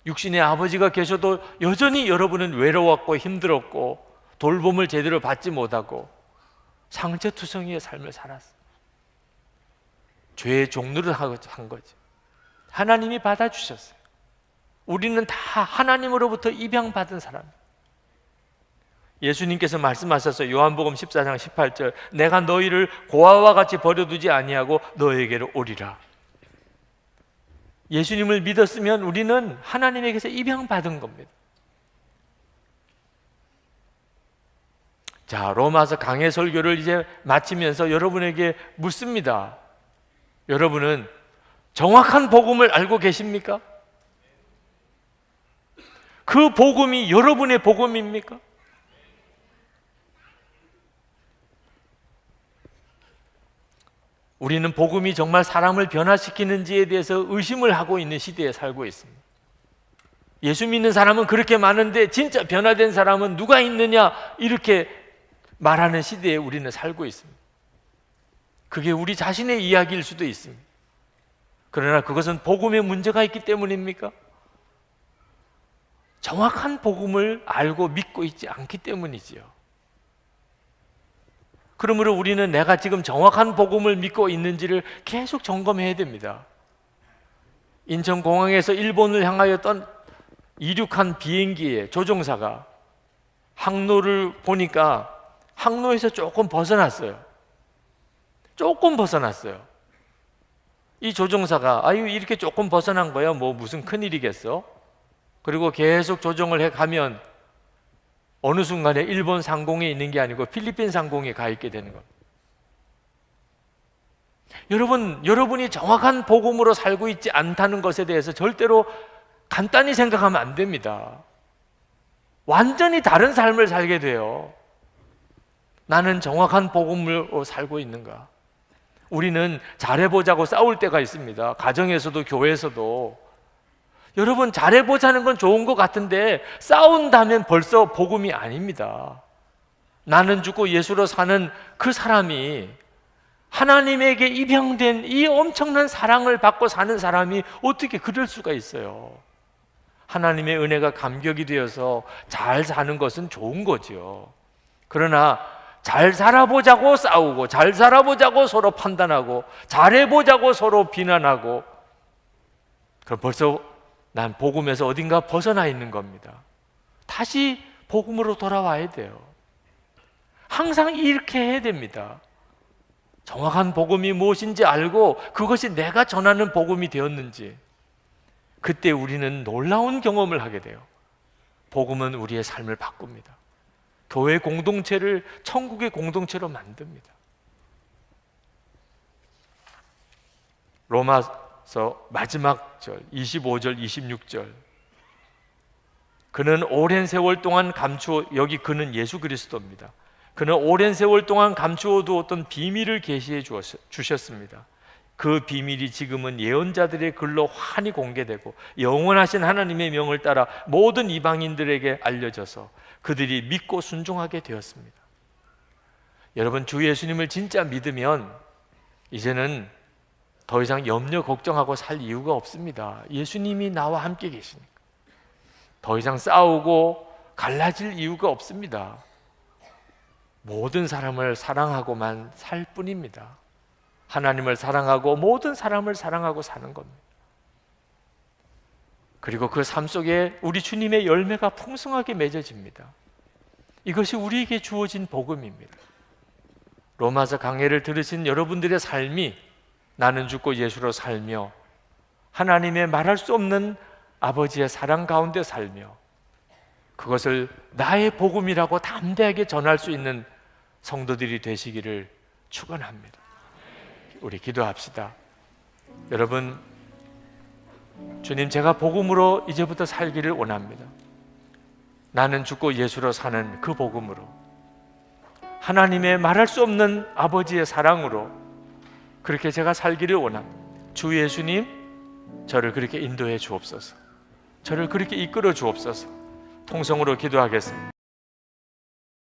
S1: 육신의 아버지가 계셔도 여전히 여러분은 외로웠고 힘들었고 돌봄을 제대로 받지 못하고 상처투성이의 삶을 살았어요. 죄의 종로를 한 거죠. 하나님이 받아주셨어요. 우리는 다 하나님으로부터 입양받은 사람이에요. 예수님께서 말씀하셨어요. 요한복음 14장 18절, 내가 너희를 고아와 같이 버려두지 아니하고 너에게로 오리라. 예수님을 믿었으면 우리는 하나님에게서 입양받은 겁니다. 자, 로마서 강해 설교를 이제 마치면서 여러분에게 묻습니다. 여러분은 정확한 복음을 알고 계십니까? 그 복음이 여러분의 복음입니까? 우리는 복음이 정말 사람을 변화시키는지에 대해서 의심을 하고 있는 시대에 살고 있습니다. 예수 믿는 사람은 그렇게 많은데 진짜 변화된 사람은 누가 있느냐, 이렇게 말하는 시대에 우리는 살고 있습니다. 그게 우리 자신의 이야기일 수도 있습니다. 그러나 그것은 복음에 문제가 있기 때문입니까? 정확한 복음을 알고 믿고 있지 않기 때문이지요. 그러므로 우리는 내가 지금 정확한 복음을 믿고 있는지를 계속 점검해야 됩니다. 인천공항에서 일본을 향하여 이륙한 비행기의 조종사가 항로를 보니까 항로에서 조금 벗어났어요. 조금 벗어났어요. 이 조종사가 아유, 이렇게 조금 벗어난 거야 뭐 무슨 큰일이겠어? 그리고 계속 조종을 해가면 어느 순간에 일본 상공에 있는 게 아니고 필리핀 상공에 가 있게 되는 겁니다. 여러분이 정확한 복음으로 살고 있지 않다는 것에 대해서 절대로 간단히 생각하면 안 됩니다. 완전히 다른 삶을 살게 돼요. 나는 정확한 복음으로 살고 있는가? 우리는 잘해보자고 싸울 때가 있습니다. 가정에서도 교회에서도. 여러분, 잘해보자는 건 좋은 것 같은데 싸운다면 벌써 복음이 아닙니다. 나는 죽고 예수로 사는 그 사람이, 하나님에게 입양된 이 엄청난 사랑을 받고 사는 사람이 어떻게 그럴 수가 있어요? 하나님의 은혜가 감격이 되어서 잘 사는 것은 좋은 거죠. 그러나 잘 살아보자고 싸우고, 잘 살아보자고 서로 판단하고, 잘해보자고 서로 비난하고, 그럼 벌써 난 복음에서 어딘가 벗어나 있는 겁니다. 다시 복음으로 돌아와야 돼요. 항상 이렇게 해야 됩니다. 정확한 복음이 무엇인지 알고 그것이 내가 전하는 복음이 되었는지, 그때 우리는 놀라운 경험을 하게 돼요. 복음은 우리의 삶을 바꿉니다. 교회 공동체를 천국의 공동체로 만듭니다. 로마서 마지막 절 25절 26절, 그는 오랜 세월 동안 여기 그는 예수 그리스도입니다. 그는 오랜 세월 동안 감추어 두었던 비밀을 계시해 주셨습니다. 그 비밀이 지금은 예언자들의 글로 환히 공개되고 영원하신 하나님의 명을 따라 모든 이방인들에게 알려져서 그들이 믿고 순종하게 되었습니다. 여러분, 주 예수님을 진짜 믿으면 이제는 더 이상 염려 걱정하고 살 이유가 없습니다. 예수님이 나와 함께 계시니까. 더 이상 싸우고 갈라질 이유가 없습니다. 모든 사람을 사랑하고만 살 뿐입니다. 하나님을 사랑하고 모든 사람을 사랑하고 사는 겁니다. 그리고 그 삶 속에 우리 주님의 열매가 풍성하게 맺어집니다. 이것이 우리에게 주어진 복음입니다. 로마서 강해를 들으신 여러분들의 삶이 나는 죽고 예수로 살며 하나님의 말할 수 없는 아버지의 사랑 가운데 살며 그것을 나의 복음이라고 담대하게 전할 수 있는 성도들이 되시기를 축원합니다. 우리 기도합시다. 여러분, 주님, 제가 복음으로 이제부터 살기를 원합니다. 나는 죽고 예수로 사는 그 복음으로, 하나님의 말할 수 없는 아버지의 사랑으로 그렇게 제가 살기를 원합니다. 주 예수님, 저를 그렇게 인도해 주옵소서. 저를 그렇게 이끌어 주옵소서. 통성으로 기도하겠습니다.